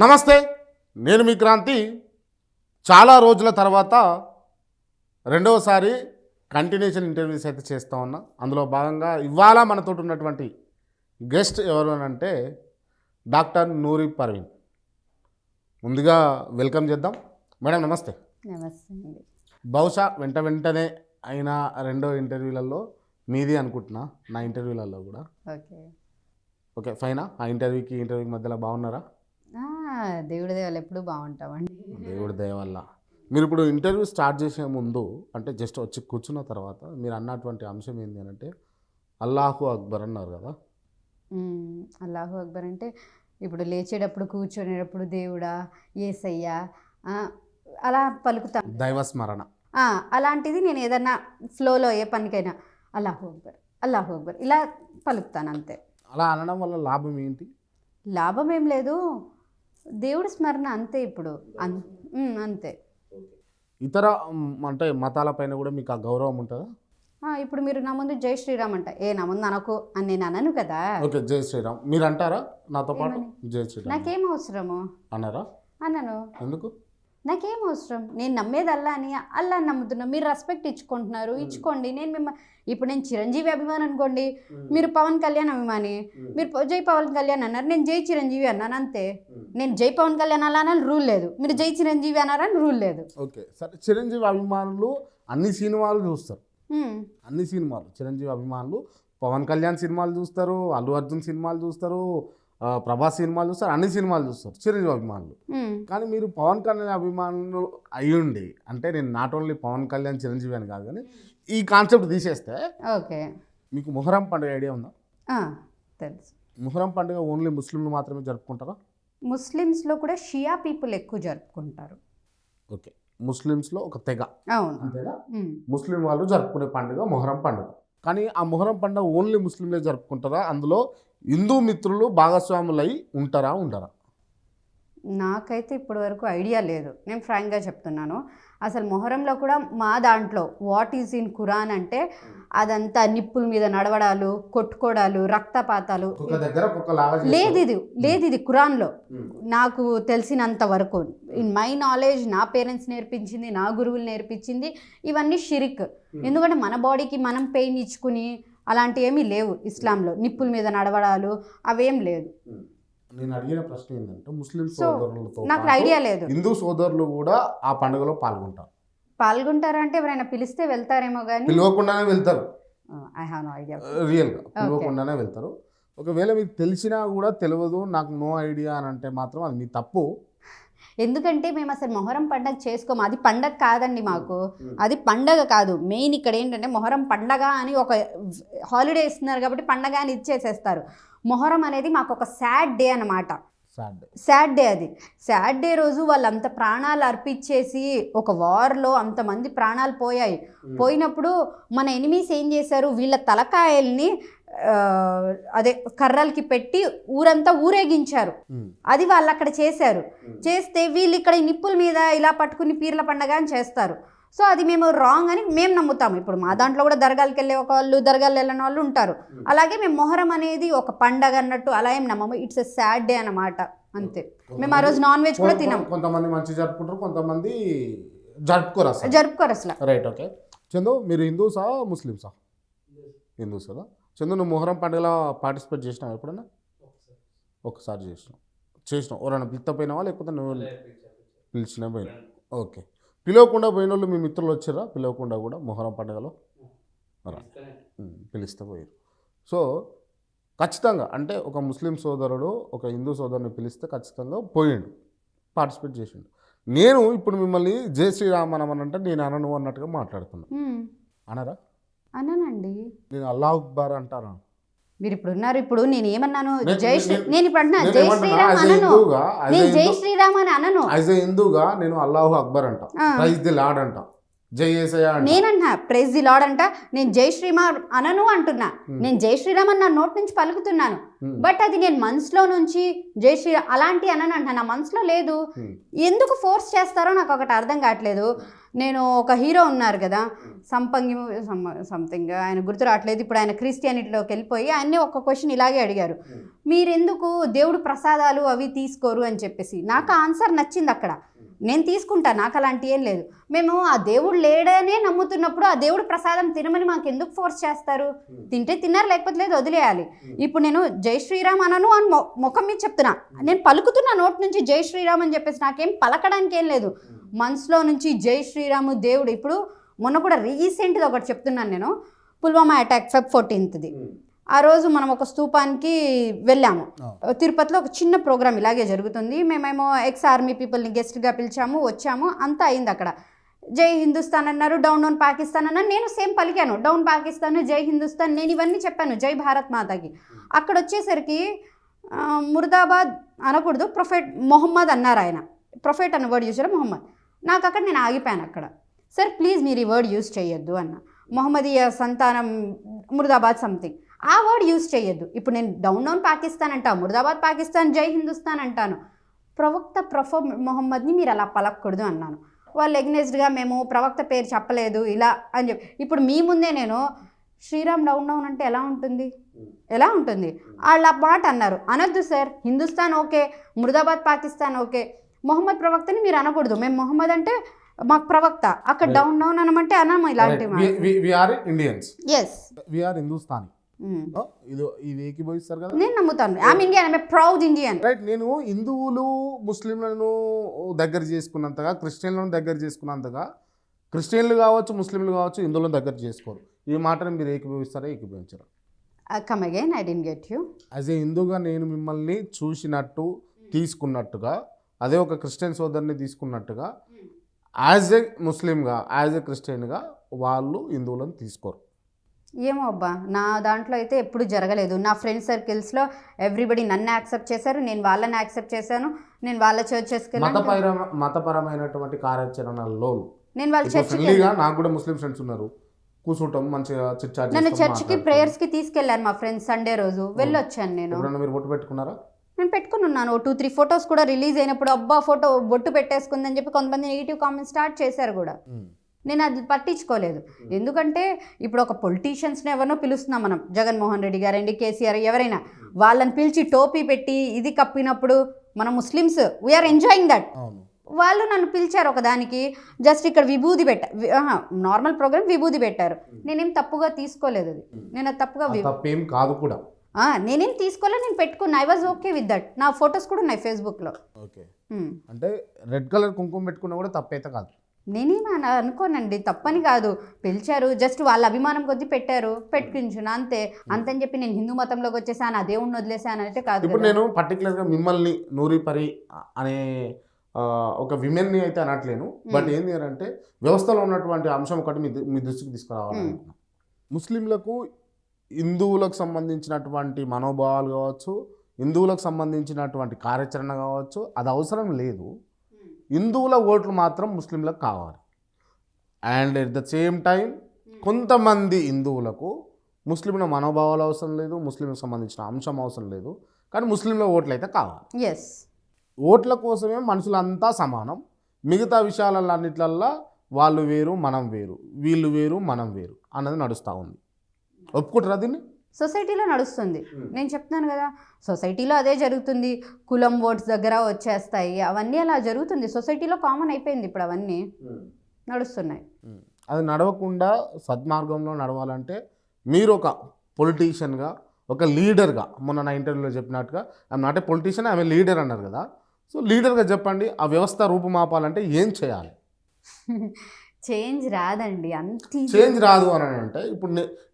నమస్తే, నేను మీ క్రాంతి. చాలా రోజుల తర్వాత రెండవసారి కంటిన్యూషన్ ఇంటర్వ్యూస్ అయితే చేస్తూ ఉన్నా. అందులో భాగంగా ఇవాళ మనతో ఉన్నటువంటి గెస్ట్ ఎవరు అని అంటే డాక్టర్ నూరి పర్వీన్. ముందుగా వెల్కమ్ చేద్దాం. మేడం నమస్తే. నమస్తే అండి. బహుశా వెంటనే అయిన రెండో ఇంటర్వ్యూలలో మీది అనుకుంటున్నా, నా ఇంటర్వ్యూలలో కూడా. ఓకే ఫైనా. ఆ ఇంటర్వ్యూకి మధ్యలో బాగున్నారా? దేవుడి దయవల్ల ఎప్పుడు బాగుంటామండి. దేవుడి దయ వల్ల. మీరు ఇప్పుడు ఇంటర్వ్యూ స్టార్ట్ చేసే ముందు అంటే జస్ట్ వచ్చి కూర్చున్న తర్వాత మీరు అన్నటువంటి అంశం ఏంటి అని అంటే అల్లాహు అక్బర్ అన్నారు కదా. అల్లాహు అక్బర్ అంటే ఇప్పుడు లేచేటప్పుడు కూర్చునేటప్పుడు దేవుడా యేసయ్యా అలా పలుకుతాను, దైవస్మరణ. అలాంటిది నేను ఏదన్నా ఫ్లోలో ఏ పనికైనా అల్లాహు అక్బర్ ఇలా పలుకుతాను అంతే. అలా అనడం వల్ల లాభం ఏంటి? లాభం ఏం లేదు, దేవుడి స్మరణ అంతే. ఇప్పుడు అంతే. ఇతర అంటే మతాలపైన కూడా మీకు ఆ గౌరవం ఉంటుందా? ఇప్పుడు మీరు నా ముందు జై శ్రీరామ్ అంట, నా ముందు అనకు అని నేను అనను కదా. ఓకే జై శ్రీరామ్ మీరు అంటారా నాతో పాటు? జై శ్రీరామ్ నాకేం అవసరము అన్నారా? అన్నాను. ఎందుకు? నాకేం అవసరం, నేను నమ్మేది అల్లా నమ్ముతున్నా. మీరు రెస్పెక్ట్ ఇచ్చుకోండి. ఇప్పుడు నేను చిరంజీవి అభిమాని అనుకోండి, మీరు పవన్ కళ్యాణ్ అభిమాని, మీరు జై పవన్ కళ్యాణ్ అన్నారు, నేను జై చిరంజీవి అన్నాను అంతే. నేను జై పవన్ కళ్యాణ్ అలా రూల్ లేదు, మీరు జై చిరంజీవి అన్నారని రూల్ లేదు. ఓకే సరే, చిరంజీవి అభిమానులు అన్ని సినిమాలు చూస్తారు. అన్ని సినిమాలు చిరంజీవి అభిమానులు పవన్ కళ్యాణ్ సినిమాలు చూస్తారు, అల్లు అర్జున్ సినిమాలు చూస్తారు, ప్రభాస్ సినిమాలు చూస్తారు, అన్ని సినిమాలు చూస్తారు చిరంజీవి అభిమానులు. కానీ మీరు పవన్ కళ్యాణ్ అభిమానులు అయ్యుండి, అంటే నేను నాట్ ఓన్లీ పవన్ కళ్యాణ్ చిరంజీవి అని కాదు కానీ ఈ కాన్సెప్ట్ తీసేస్తే ఓకే, మీకు మొహరం పండుగ ఐడియా ఉందా? తెలుసు. మొహరం పండుగ ఓన్లీ ముస్లింలు మాత్రమే జరుపుకుంటారా? ముస్లిమ్స్లో కూడా షియా పీపుల్ ఎక్కువ జరుపుకుంటారు. ఓకే, ముస్లిమ్స్లో ఒక తెగ, అవును అంతేనా? ముస్లిం వాళ్ళు జరుపుకునే పండుగ మొహరం పండుగ. కానీ ఆ మొహరం పండుగ ఓన్లీ ముస్లింలే జరుపుకుంటారా? అందులో హిందూ మిత్రులు భాగస్వాములై ఉంటారా ఉండరా? నాకైతే ఇప్పటి వరకు ఐడియా లేదు, నేను ఫ్రాంక్గా చెప్తున్నాను. అసలు మొహరంలో కూడా మా దాంట్లో వాట్ ఈజ్ ఇన్ ఖురాన్ అంటే అదంతా నిప్పుల మీద నడవడాలు, కొట్టుకోవడాలు, రక్తపాతాలు లేదు ఇది ఖురాన్లో నాకు తెలిసినంత వరకు. ఇన్ మై నాలెడ్జ్, నా పేరెంట్స్ నేర్పించింది, నా గురువులు నేర్పించింది, ఇవన్నీ షిరిక్. ఎందుకంటే మన బాడీకి మనం పెయిన్ ఇచ్చుకుని అలాంటివి ఏమీ లేవు ఇస్లాంలో. నిప్పుల మీద నడవడాలు అవేం లేదు. నేను అడిగిన ప్రశ్న ఏంటంటే ముస్లిం సోదరులతో నాకు ఐడియా లేదు, హిందూ సోదరులు కూడా ఆ పండుగలో పాల్గొంటారంటే ఎవరైనా పిలిస్తే వెళ్తారేమో కానీ పిలవకుండానే వెళ్తారు. I have no idea. రియల్గా పిలవకుండానే వెళ్తారు. ఒకవేళ మీకు తెలిసినా కూడా తెలియదు, నాకు నో ఐడియా అని అంటే మాత్రం అది మీ తప్పు. ఎందుకంటే మేము అసలు మొహరం పండగ చేసుకోము, అది పండగ కాదండి మాకు. అది పండగ కాదు. మెయిన్ ఇక్కడ ఏంటంటే మొహరం పండగ అని ఒక హాలిడే ఇస్తున్నారు కాబట్టి పండగ అని ఇచ్చేసేస్తారు. మొహరం అనేది మాకు ఒక సాడ్ డే అనమాట. Sad day. అది సాడ్ డే రోజు వాళ్ళంత ప్రాణాలు అర్పించేసి ఒక వార్లో అంతమంది ప్రాణాలు పోయినప్పుడు మన ఎనిమీస్ ఏం చేశారు, వీళ్ళ తలకాయల్ని అదే కర్రలకి పెట్టి ఊరంతా ఊరేగించారు. అది వాళ్ళు అక్కడ చేశారు. చేస్తే వీళ్ళు ఇక్కడ నిప్పుల మీద ఇలా పట్టుకుని పీర్ల పండగ అని చేస్తారు. సో అది మేము రాంగ్ అని మేము నమ్ముతాము. ఇప్పుడు మా దాంట్లో కూడా దర్గాలకు వెళ్ళే వాళ్ళు, దర్గాలు వెళ్ళని వాళ్ళు ఉంటారు. అలాగే మేము మొహరం అనేది ఒక పండగ అన్నట్టు అలా ఏం నమ్మము. ఇట్స్ ఎ సాడ్ డే అన్నమాట అంతే. మేము ఆ రోజు నాన్ వెజ్ కూడా తినము. కొంతమంది మంచి జరుపుకుంటారు, కొంతమంది జరుపుకోరు అసలు. రైట్. ఓకే చందు, మీరు హిందూసా ముస్లిమ్సా? హిందూస్ కదా. చందు, నువ్వు మొహరం పండుగలో పార్టిసిపేట్ చేసినావు ఎప్పుడన్నా? ఒకసారి చేసినావు. ఎవరైనా పిలుస్తపోయినావా లేకపోతే నువ్వు పిలిచినా పోయినా? ఓకే. పిలవకుండా పోయిన వాళ్ళు మీ మిత్రులు వచ్చారా? పిలవకుండా కూడా మొహరం పండుగలో పిలిస్తే పోయారు. సో ఖచ్చితంగా అంటే ఒక ముస్లిం సోదరుడు ఒక హిందూ సోదరుని పిలిస్తే ఖచ్చితంగా పోయిండు, పార్టిసిపేట్ చేసిండు. నేను ఇప్పుడు మిమ్మల్ని జై శ్రీరామ్ అనమనంటే నేను అనను అన్నట్టుగా మాట్లాడుతున్నా. అనరా? అన్నానండి. నేను అల్లాహ్ అక్బర్ అంటారా? మీరు ఇప్పుడు ఉన్నారు. ఇప్పుడు నేను ఏమన్నాను? నేను ఇప్పుడు అంటున్నా జై శ్రీరామ్ అనను, నేను జై శ్రీరామ్ అని అనను. యాజ్ ఎ హిందూగా నేను అల్లాహు అక్బర్ అంట, ప్రైజ్ ది లార్డ్ అంట, జై యేసయ్య అంట. నేనంటున్నా ప్రైజ్ ది లార్డ్ అంట, నేను జై శ్రీరామ్ అనను అంటున్నా. నేను జై శ్రీరామ్ అని నా నోటి నుంచి పలుకుతున్నాను. బట్ అది నేను మనసులో నుంచి జై శ్రీరామ్ అలాంటి అనను అంట, నా మనసులో లేదు. ఎందుకు ఫోర్స్ చేస్తారో నాకు ఒకటి అర్థం కావట్లేదు. నేను ఒక హీరో ఉన్నారు కదా సంపంగి సంథింగ్ ఆయన గుర్తు రావట్లేదు, ఇప్పుడు ఆయన క్రిస్టియానిటీలోకి వెళ్ళిపోయి ఆయన్ని ఒక క్వశ్చన్ ఇలాగే అడిగారు, మీరెందుకు దేవుడు ప్రసాదాలు అవి తీసుకోరు అని చెప్పేసి. నాకు ఆన్సర్ నచ్చింది అక్కడ, నేను తీసుకుంటా, నాకు అలాంటి ఏం లేదు. మేము ఆ దేవుడు లేడనే నమ్ముతున్నప్పుడు ఆ దేవుడు ప్రసాదం తినమని మాకు ఎందుకు ఫోర్స్ చేస్తారు? తింటే తిన్నారు, లేకపోతే లేదు, వదిలేయాలి. ఇప్పుడు నేను జై శ్రీరామ్ అనను అని ముఖం మీద చెప్తున్నా, నేను పలుకుతున్నా నోటి నుంచి జై శ్రీరామ్ అని చెప్పేసి, నాకేం పలకడానికి ఏం లేదు, మనసులో నుంచి జై శ్రీరాము దేవుడు. ఇప్పుడు మొన్న కూడా రీసెంట్గా ఒకటి చెప్తున్నాను నేను, పుల్వామా అటాక్ Feb 14th. ఆ రోజు మనం ఒక స్తూపానికి వెళ్ళాము. తిరుపతిలో ఒక చిన్న ప్రోగ్రామ్ ఇలాగే జరుగుతుంది. మేమేమో ఎక్స్ ఆర్మీ పీపుల్ని గెస్ట్గా పిలిచాము, వచ్చాము, అంతా అయింది. అక్కడ జై హిందుస్థాన్ అన్నారు, డౌన్ పాకిస్తాన్ అన్నారు. నేను సేమ్ పలికాను, డౌన్ పాకిస్తాన్, జై హిందుస్థాన్, నేను ఇవన్నీ చెప్పాను, జై భారత్ మాతాకి. అక్కడ వచ్చేసరికి ముర్దాబాద్ అనకూడదు, ప్రొఫెట్ మొహమ్మద్ అన్నారు. ఆయన ప్రొఫెట్ అన్న వర్డ్ యూజ్ చేయాలి, మొహమ్మద్. నాకు అక్కడ నేను ఆగిపోయాను అక్కడ. సార్ ప్లీజ్ మీరు ఈ వర్డ్ యూజ్ చేయొద్దు అన్న, మొహమ్మదీయ సంతానం ముర్దాబాద్ సంథింగ్, ఆ వర్డ్ యూజ్ చేయొద్దు. ఇప్పుడు నేను డౌన్ పాకిస్తాన్ అంటాను, ముర్దాబాద్ పాకిస్తాన్, జై హిందుస్థాన్ అంటాను, ప్రవక్త మొహమ్మద్ని మీరు అలా పలకూడదు అన్నాను. వాళ్ళు ఎగ్నెస్డ్గా మేము ప్రవక్త పేరు చెప్పలేదు ఇలా అని చెప్పి, ఇప్పుడు మీ ముందే నేను శ్రీరామ్ డౌన్ అంటే ఎలా ఉంటుంది, ఎలా ఉంటుంది? వాళ్ళు ఆ మాట అన్నారు. అనొద్దు సార్, హిందుస్థాన్ ఓకే, ముర్దాబాద్ పాకిస్తాన్ ఓకే, మొహమ్మద్ ప్రవక్తని మీరు అనకూడదు. మేము మొహమ్మద్ అంటే మాకు ప్రవక్త, అక్కడ డౌన్ అనమంటే అనము ఇలాంటి. ఇది ఏకీభవిస్తారు కదా, నేను నమ్ముతాను. I'm Indian, I'm proud Indian. Right. నేను హిందువులు ముస్లింలను దగ్గర చేసుకున్నంతగా క్రిస్టియన్లను దగ్గర చేసుకున్నంతగా క్రిస్టియన్లు కావచ్చు, ముస్లింలు కావచ్చు, హిందువులను దగ్గర చేసుకోరు. ఈ మాటను మీరు ఏకీభవిస్తారా, ఏకీభవించరా? Come again, I didn't get you. As a హిందూగా నేను మిమ్మల్ని చూసినట్టు తీసుకున్నట్టుగా, అదే ఒక క్రిస్టియన్ సోదరుని తీసుకున్నట్టుగా, యాజ్ ఏ ముస్లింగా, యాజ్ ఏ క్రిస్టియన్గా వాళ్ళు హిందువులను తీసుకోరు. ఏమో అబ్బా, నా దాంట్లో అయితే ఎప్పుడు జరగలేదు. నా ఫ్రెండ్ సర్కిల్స్లో ఎవ్రీబడి నన్ను యాక్సెప్ట్ చేశారు, నేను వాళ్ళని యాక్సెప్ట్ చేశాను, నేను వాళ్ళ చర్చెస్కి మతపరమైనటువంటి కార్యాచరణలో నేను వాళ్ళ చర్చికి, నాకు కూడా ముస్లిం ఫ్రెండ్స్ ఉన్నారు, కూర్చుంటాం మంచిగా చిట్ చాట్. నన్ను చర్చికి ప్రేయర్స్కి తీసుకెళ్లారు మా ఫ్రెండ్స్, సండే రోజు వెళ్ళొచ్చాను. నేను మీరు బొట్టు పెట్టుకున్నారా? నేను పెట్టుకుని ఉన్నాను. 2-3 ఫొటోస్ కూడా రిలీజ్ అయినప్పుడు అబ్బా ఫోటో బొట్టు పెట్టేసుకుందని చెప్పి కొంతమంది నెగిటివ్ కామెంట్స్ స్టార్ట్ చేశారు కూడా. నేను అది పట్టించుకోలేదు. ఎందుకంటే ఇప్పుడు ఒక పొలిటీషియన్స్ని ఎవరినో పిలుస్తున్నాం మనం, జగన్మోహన్ రెడ్డి గారండి, కేసీఆర్, ఎవరైనా వాళ్ళని పిలిచి టోపీ పెట్టి ఇది కప్పినప్పుడు మనం ముస్లిమ్స్ వీఆర్ ఎంజాయింగ్ దట్. వాళ్ళు నన్ను పిలిచారు ఒకదానికి, జస్ట్ ఇక్కడ విభూది నార్మల్ ప్రోగ్రామ్ విభూది పెట్టారు. నేనేం తప్పుగా తీసుకోలేదు, అది నేను అది తప్పుగా కాదు కూడా, నేనేం తీసుకోలేదు, నేను పెట్టుకున్నా. I was okay with that. నా ఫొటోస్ కూడా ఉన్నాయి ఫేస్బుక్లో. అంటే రెడ్ కలర్ కుంకుమ పెట్టుకున్నా కూడా తప్పైతే కాదు. నేనేమీ అనుకోనండి, తప్పని కాదు. పిలిచారు, జస్ట్ వాళ్ళ అభిమానం కొద్దీ పెట్టారు, పెట్టుకుంటున్నా అంతే. అంతని చెప్పి నేను హిందూ మతంలోకి వచ్చేసాను, ఆ దేవుణ్ణి వదిలేసాను అంటే కాదు. ఇప్పుడు నేను పర్టికులర్గా మిమ్మల్ని నూరిపరి అనే ఒక విమెన్ని అయితే అనట్లేను, బట్ ఏంటి అంటే వ్యవస్థలో ఉన్నటువంటి అంశం ఒకటి మీ దృష్టికి తీసుకురావాలనుకున్నా. ముస్లింలకు హిందువులకు సంబంధించినటువంటి మనోభావాలు కావచ్చు, హిందువులకు సంబంధించినటువంటి కార్యాచరణ కావచ్చు, అది అవసరం లేదు. హిందువుల ఓట్లు మాత్రం ముస్లింలకు కావాలి. And at the same time కొంతమంది హిందువులకు ముస్లింల మనోభావాలు అవసరం లేదు, ముస్లింలకు సంబంధించిన అంశం అవసరం లేదు, కానీ ముస్లింల ఓట్లు అయితే కావాలి. ఎస్, ఓట్ల కోసమే మనుషులంతా సమానం. మిగతా విషయాలన్నిట్లల్లో వాళ్ళు వేరు మనం వేరు, వీళ్ళు వేరు మనం వేరు అన్నది నడుస్తూ ఉంది. ఒప్పుకుంటారా దీన్ని? సొసైటీలో నడుస్తుంది. నేను చెప్తున్నాను కదా, సొసైటీలో అదే జరుగుతుంది. కులం ఓట్స్ దగ్గర వచ్చేస్తాయి, అవన్నీ అలా జరుగుతుంది. సొసైటీలో కామన్ అయిపోయింది ఇప్పుడు, అవన్నీ నడుస్తున్నాయి. అది నడవకుండా సద్మార్గంలో నడవాలంటే మీరు ఒక పొలిటీషియన్గా, ఒక లీడర్గా, మొన్న నా ఇంటర్వ్యూలో చెప్పినట్టుగా I'm not a politician, I'm a leader అన్నారు కదా. సో లీడర్గా చెప్పండి, ఆ వ్యవస్థ రూపుమాపాలంటే ఏం చేయాలి? చేంజ్ రాదండి, అంత చేంజ్ రాదు అని అంటే ఇప్పుడు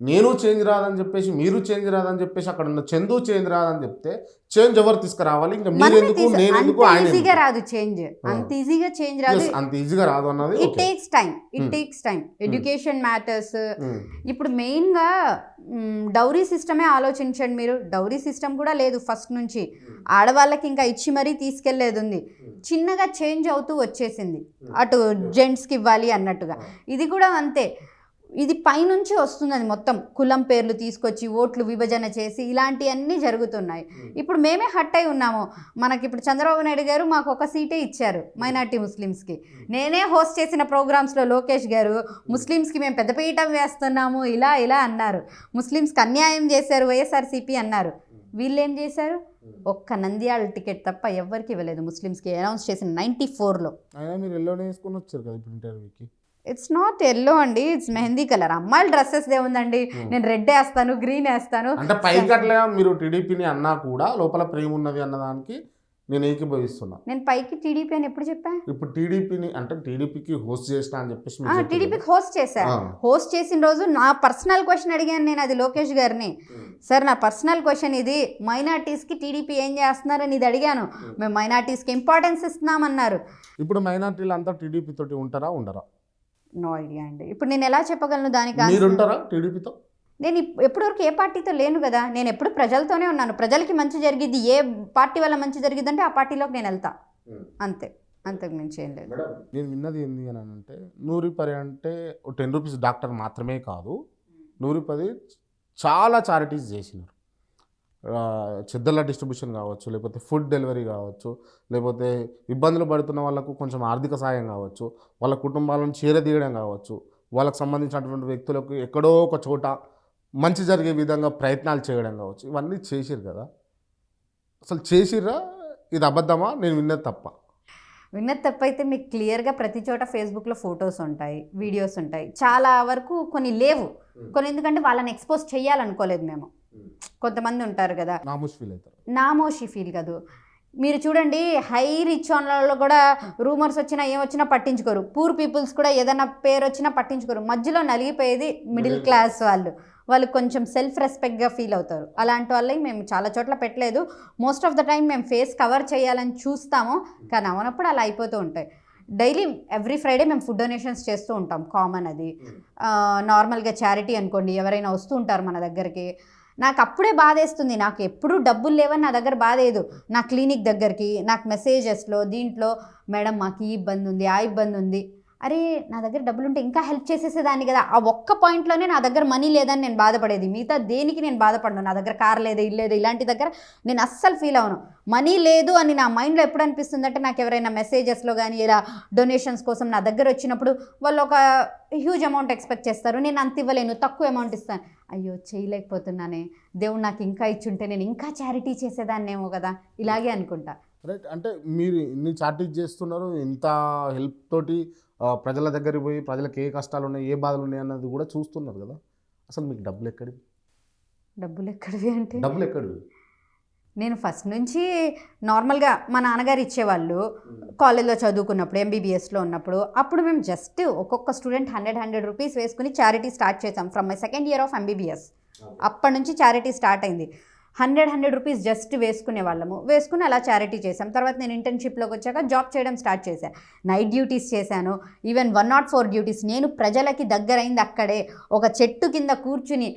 నేను చేంజ్ రాదని చెప్పేసి, మీరు చేంజ్ రాదని చెప్పేసి, అక్కడ ఉన్న చందు చేంజ్ రాదని చెప్తే చేంజ్ ఎవరు తీసుకురావాలి? ఇంకా మీరు ఎందుకు, నేను ఎందుకు, ఆయన ఈజీగా రాదు చేంజ్, అంత ఈజీగా చేంజ్ రాదు, అంత ఈజీగా రాదు అన్నది. It takes time, education matters. ఇప్పుడు మెయిన్గా డౌరీ సిస్టమే ఆలోచించండి మీరు. డౌరీ సిస్టమ్ కూడా లేదు ఫస్ట్ నుంచి, ఆడవాళ్ళకి ఇంకా ఇచ్చి మరీ తీసుకెళ్లేది ఉంది. చిన్నగా చేంజ్ అవుతూ వచ్చేసింది, అటు జెంట్స్కి ఇవ్వాలి అన్నట్టుగా. ఇది కూడా అంతే. ఇది పైనుంచి వస్తుంది, అది మొత్తం కులం పేర్లు తీసుకొచ్చి ఓట్లు విభజన చేసి ఇలాంటివన్నీ జరుగుతున్నాయి. ఇప్పుడు మేమే హట్ అయి ఉన్నాము. మనకి ఇప్పుడు చంద్రబాబు నాయుడు గారు మాకు ఒక సీటే ఇచ్చారు మైనార్టీ ముస్లిమ్స్కి. నేనే హోస్ట్ చేసిన ప్రోగ్రామ్స్లో లోకేష్ గారు ముస్లిమ్స్కి మేము పెద్దపీఠం వేస్తున్నాము ఇలా ఇలా అన్నారు. ముస్లిమ్స్కి అన్యాయం చేశారు వైఎస్ఆర్సీపీ అన్నారు. వీళ్ళు ఏం చేశారు? ఒక్క నంద్యాల టికెట్ తప్ప ఎవరికి ఇవ్వలేదు ముస్లిమ్స్కి, అనౌన్స్ చేసిన 94లో. అయినా మీరు ఎల్లోనే వేసుకొని వచ్చారు కదా ఇప్పుడు ఇంటర్వ్యూకి. ఇట్స్ నాట్ ఎల్లో అండి, ఇట్స్ మెహందీ కలర్. అమ్మాయిల డ్రెస్సెస్ ఏముందండి, నేను రెడ్ వేస్తాను, గ్రీన్ వేస్తాను. అంటే పైకి అట్లా మీరు టీడీపీని అన్నా కూడా లోపల ప్రేమ ఉన్నది అన్నదానికి నేను ఏకీభవిస్తున్నా. నేను పైకి టీడీపీ అని ఎప్పుడు చెప్పా? ఇప్పుడు టీడీపీని అంటే టీడీపీకి హోస్ట్ చేసిన అని చెప్పేసి మీరు చెప్పారు టీడీపీకి హోస్ట్ చేశా. హోస్ట్ చేసిన రోజు నా పర్సనల్ క్వశ్చన్ అడిగాను నేను, అది లోకేష్ గారిని. సార్ నా పర్సనల్ క్వశ్చన్ ఇది, మైనార్టీస్కి టీడీపీ ఏం చేస్తున్నారని ఇది అడిగాను. మేము మైనార్టీస్కి ఇంపార్టెన్స్ ఇస్తున్నామన్నారు. ఇప్పుడు మైనార్టీలు అంతా టీడీపీ తోటి ఉంటారా ఉండరా? నో ఐడియా అండి. ఇప్పుడు నేను ఎలా చెప్పగలను దానికి? మీరు ఉంటారా టీడీపీతో? నేను ఎప్పటివరకు ఏ పార్టీతో లేను కదా. నేను ఎప్పుడు ప్రజలతోనే ఉన్నాను. ప్రజలకి మంచి జరిగిద్ది, ఏ పార్టీ వల్ల మంచి జరిగిద్దంటే ఆ పార్టీలోకి నేను వెళ్తా, అంతే. అంతకు మించి ఏం లేదు. నేను విన్నది ఏంది అని అంటే 110 అంటే 10 రూపీస్ డాక్టర్ మాత్రమే కాదు, 110 చాలా చారిటీస్ చేసినారు. చెద్దల డిస్ట్రిబ్యూషన్ కావచ్చు, లేకపోతే ఫుడ్ డెలివరీ కావచ్చు, లేకపోతే ఇబ్బందులు పడుతున్న వాళ్ళకు కొంచెం ఆర్థిక సాయం కావచ్చు, వాళ్ళ కుటుంబాలను చేరదీయడం కావచ్చు, వాళ్ళకు సంబంధించినటువంటి వ్యక్తులకు ఎక్కడో ఒక చోట మంచి జరిగే విధంగా ప్రయత్నాలు చేయడం కావచ్చు, ఇవన్నీ చేసిరు కదా. అసలు చేసిర్రా? ఇది అబద్ధమా? నేను విన్నది తప్ప? విన్నది తప్ప అయితే మీకు క్లియర్గా ప్రతి చోట ఫేస్బుక్లో ఫొటోస్ ఉంటాయి, వీడియోస్ ఉంటాయి. చాలా వరకు కొన్ని లేవు, కొన్ని ఎందుకంటే వాళ్ళని ఎక్స్పోజ్ చేయాలనుకోలేదు మేము. కొంతమంది ఉంటారు కదా, నామోషి ఫీల్ కాదు. మీరు చూడండి, హై రిచ్ వాళ్ళలో కూడా రూమర్స్ వచ్చినా ఏమొచ్చినా పట్టించుకోరు. పూర్ పీపుల్స్ కూడా ఏదైనా పేరు వచ్చినా పట్టించుకోరు. మధ్యలో నలిగిపోయేది మిడిల్ క్లాస్ వాళ్ళు కొంచెం సెల్ఫ్ రెస్పెక్ట్గా ఫీల్ అవుతారు. అలాంటి వాళ్ళకి మేము చాలా చోట్ల పెట్టలేదు. మోస్ట్ ఆఫ్ ద టైం మేము ఫేస్ కవర్ చేయాలని చూస్తాము, కానీ అవునప్పుడు అలా అయిపోతూ ఉంటాయి. డైలీ ఎవ్రీ ఫ్రైడే మేము ఫుడ్ డొనేషన్స్ చేస్తూ ఉంటాం, కామన్ అది. నార్మల్గా చారిటీ అనుకోండి, ఎవరైనా వస్తూ ఉంటారు మన దగ్గరికి. నాకు అప్పుడే బాధేస్తుంది, నాకు ఎప్పుడూ డబ్బులు లేవని నా దగ్గర బాధేదు. నా క్లినిక్ దగ్గరికి నాకు మెసేజెస్లో దీంట్లో మేడం మాకు ఈ ఇబ్బంది ఉంది, ఆ ఇబ్బంది ఉంది. అరే నా దగ్గర డబ్బులు ఉంటే ఇంకా హెల్ప్ చేసేసేదాన్ని కదా. ఆ ఒక్క పాయింట్లోనే నా దగ్గర మనీ లేదని నేను బాధపడేది, మిగతా దేనికి నేను బాధపడను. నా దగ్గర కార్ లేదు, ఇల్లు లేదు, ఇలాంటి దగ్గర నేను అస్సలు ఫీల్ అవును. మనీ లేదు అని నా మైండ్లో ఎప్పుడు అనిపిస్తుంది అంటే, నాకు ఎవరైనా మెసేజెస్లో కానీ ఇలా డొనేషన్స్ కోసం నా దగ్గర వచ్చినప్పుడు వాళ్ళు ఒక హ్యూజ్ అమౌంట్ ఎక్స్పెక్ట్ చేస్తారు. నేను అంత ఇవ్వలేను, తక్కువ అమౌంట్ ఇస్తాను. అయ్యో చేయలేకపోతున్నానే, దేవుడు నాకు ఇంకా ఇచ్చుంటే నేను ఇంకా చారిటీ చేసేదాన్నేమో కదా, ఇలాగే అనుకుంటా. రైట్. అంటే మీరు ఇన్ని చారిటీస్ చేస్తున్నారు, ఇంత హెల్ప్ తోటి ప్రజల దగ్గరికి పోయి ప్రజలకు ఏ కష్టాలు ఉన్నాయి, ఏ బాధలు ఉన్నాయి అన్నది కూడా చూస్తున్నారు కదా. అసలు మీకు డబ్బులు ఎక్కడివి అంటే డబ్బులు ఎక్కడివి? నేను ఫస్ట్ నుంచి నార్మల్గా మా నాన్నగారు ఇచ్చేవాళ్ళు. కాలేజ్లో చదువుకున్నప్పుడు, ఎంబీబీఎస్లో ఉన్నప్పుడు, అప్పుడు మేము జస్ట్ ఒక్కొక్క స్టూడెంట్ 100 రూపీస్ వేసుకుని చారిటీ స్టార్ట్ చేసాం. From my second year of MBBS అప్పటి నుంచి చారిటీ స్టార్ట్ అయింది. 100 రూపీస్ జస్ట్ వేసుకునే వాళ్ళము, వేసుకుని అలా చారిటీ చేసాం. తర్వాత నేను ఇంటర్న్షిప్లోకి వచ్చాక జాబ్ చేయడం స్టార్ట్ చేశాను. నైట్ డ్యూటీస్ చేశాను, ఈవెన్ 104 డ్యూటీస్. నేను ప్రజలకి దగ్గరైంది అక్కడే. ఒక చెట్టు కింద కూర్చుని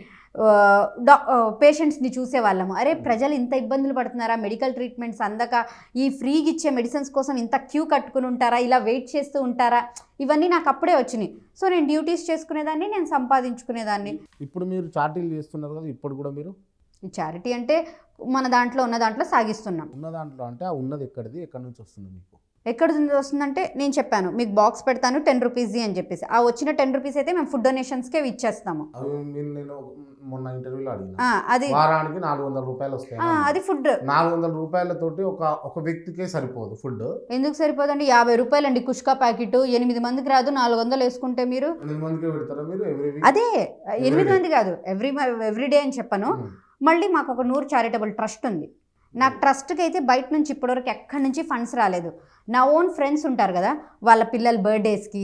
పేషెంట్స్ని చూసేవాళ్ళము. అరే ప్రజలు ఇంత ఇబ్బందులు పడుతున్నారా, మెడికల్ ట్రీట్మెంట్స్ అందక ఈ ఫ్రీగా ఇచ్చే మెడిసిన్స్ కోసం ఇంత క్యూ కట్టుకుని ఉంటారా, ఇలా వెయిట్ చేస్తూ ఉంటారా, ఇవన్నీ నాకు అప్పుడే వచ్చినాయి. సో నేను డ్యూటీస్ చేసుకునేదాన్ని, నేను సంపాదించుకునేదాన్ని. ఇప్పుడు మీరు చారిటీలు చేస్తున్నారు కదా, ఇప్పుడు కూడా మీరు ఈ చారిటీ అంటే మన దాంట్లో ఉన్న దాంట్లో సాగిస్తున్నాం. ఉన్న దాంట్లో అంటే ఆ ఉన్నది ఎక్కడిది, ఎక్కడి నుంచి వస్తుంది మీకు? ఎక్కడ వస్తుందంటే నేను చెప్పాను మీకు బాక్స్ పెడతాను 10 రూపీస్ది అని చెప్పేసి, ఆ వచ్చిన 10 రూపీస్ అయితే మేము ఫుడ్ డొనేషన్స్కే ఇచ్చేస్తాము. నేను మొన్న ఇంటర్వ్యూలో అడిగిన, అది వారానికి 400 రూపాయలు వస్తాయి. అది ఫుడ్ 400 రూపాయలతోటి ఒక వ్యక్తికే సరిపోదు ఫుడ్. ఎందుకు సరిపోదండి? 50 రూపాయలు అండి కుష్కా ప్యాకెట్. 8 మందికి రాదు, 400 వేసుకుంటే మీరు 8 మందికే పెడతారా మీరు? అదే 8 మంది కాదు, ఎవ్రీడే అని చెప్పను. మళ్ళీ మాకు ఒక 100 చారిటబుల్ ట్రస్ట్ ఉంది. నాకు ట్రస్ట్కి అయితే బయట నుంచి ఇప్పటివరకు ఎక్కడి నుంచి ఫండ్స్ రాలేదు. నా ఓన్ ఫ్రెండ్స్ ఉంటారు కదా, వాళ్ళ పిల్లల బర్త్డేస్కి,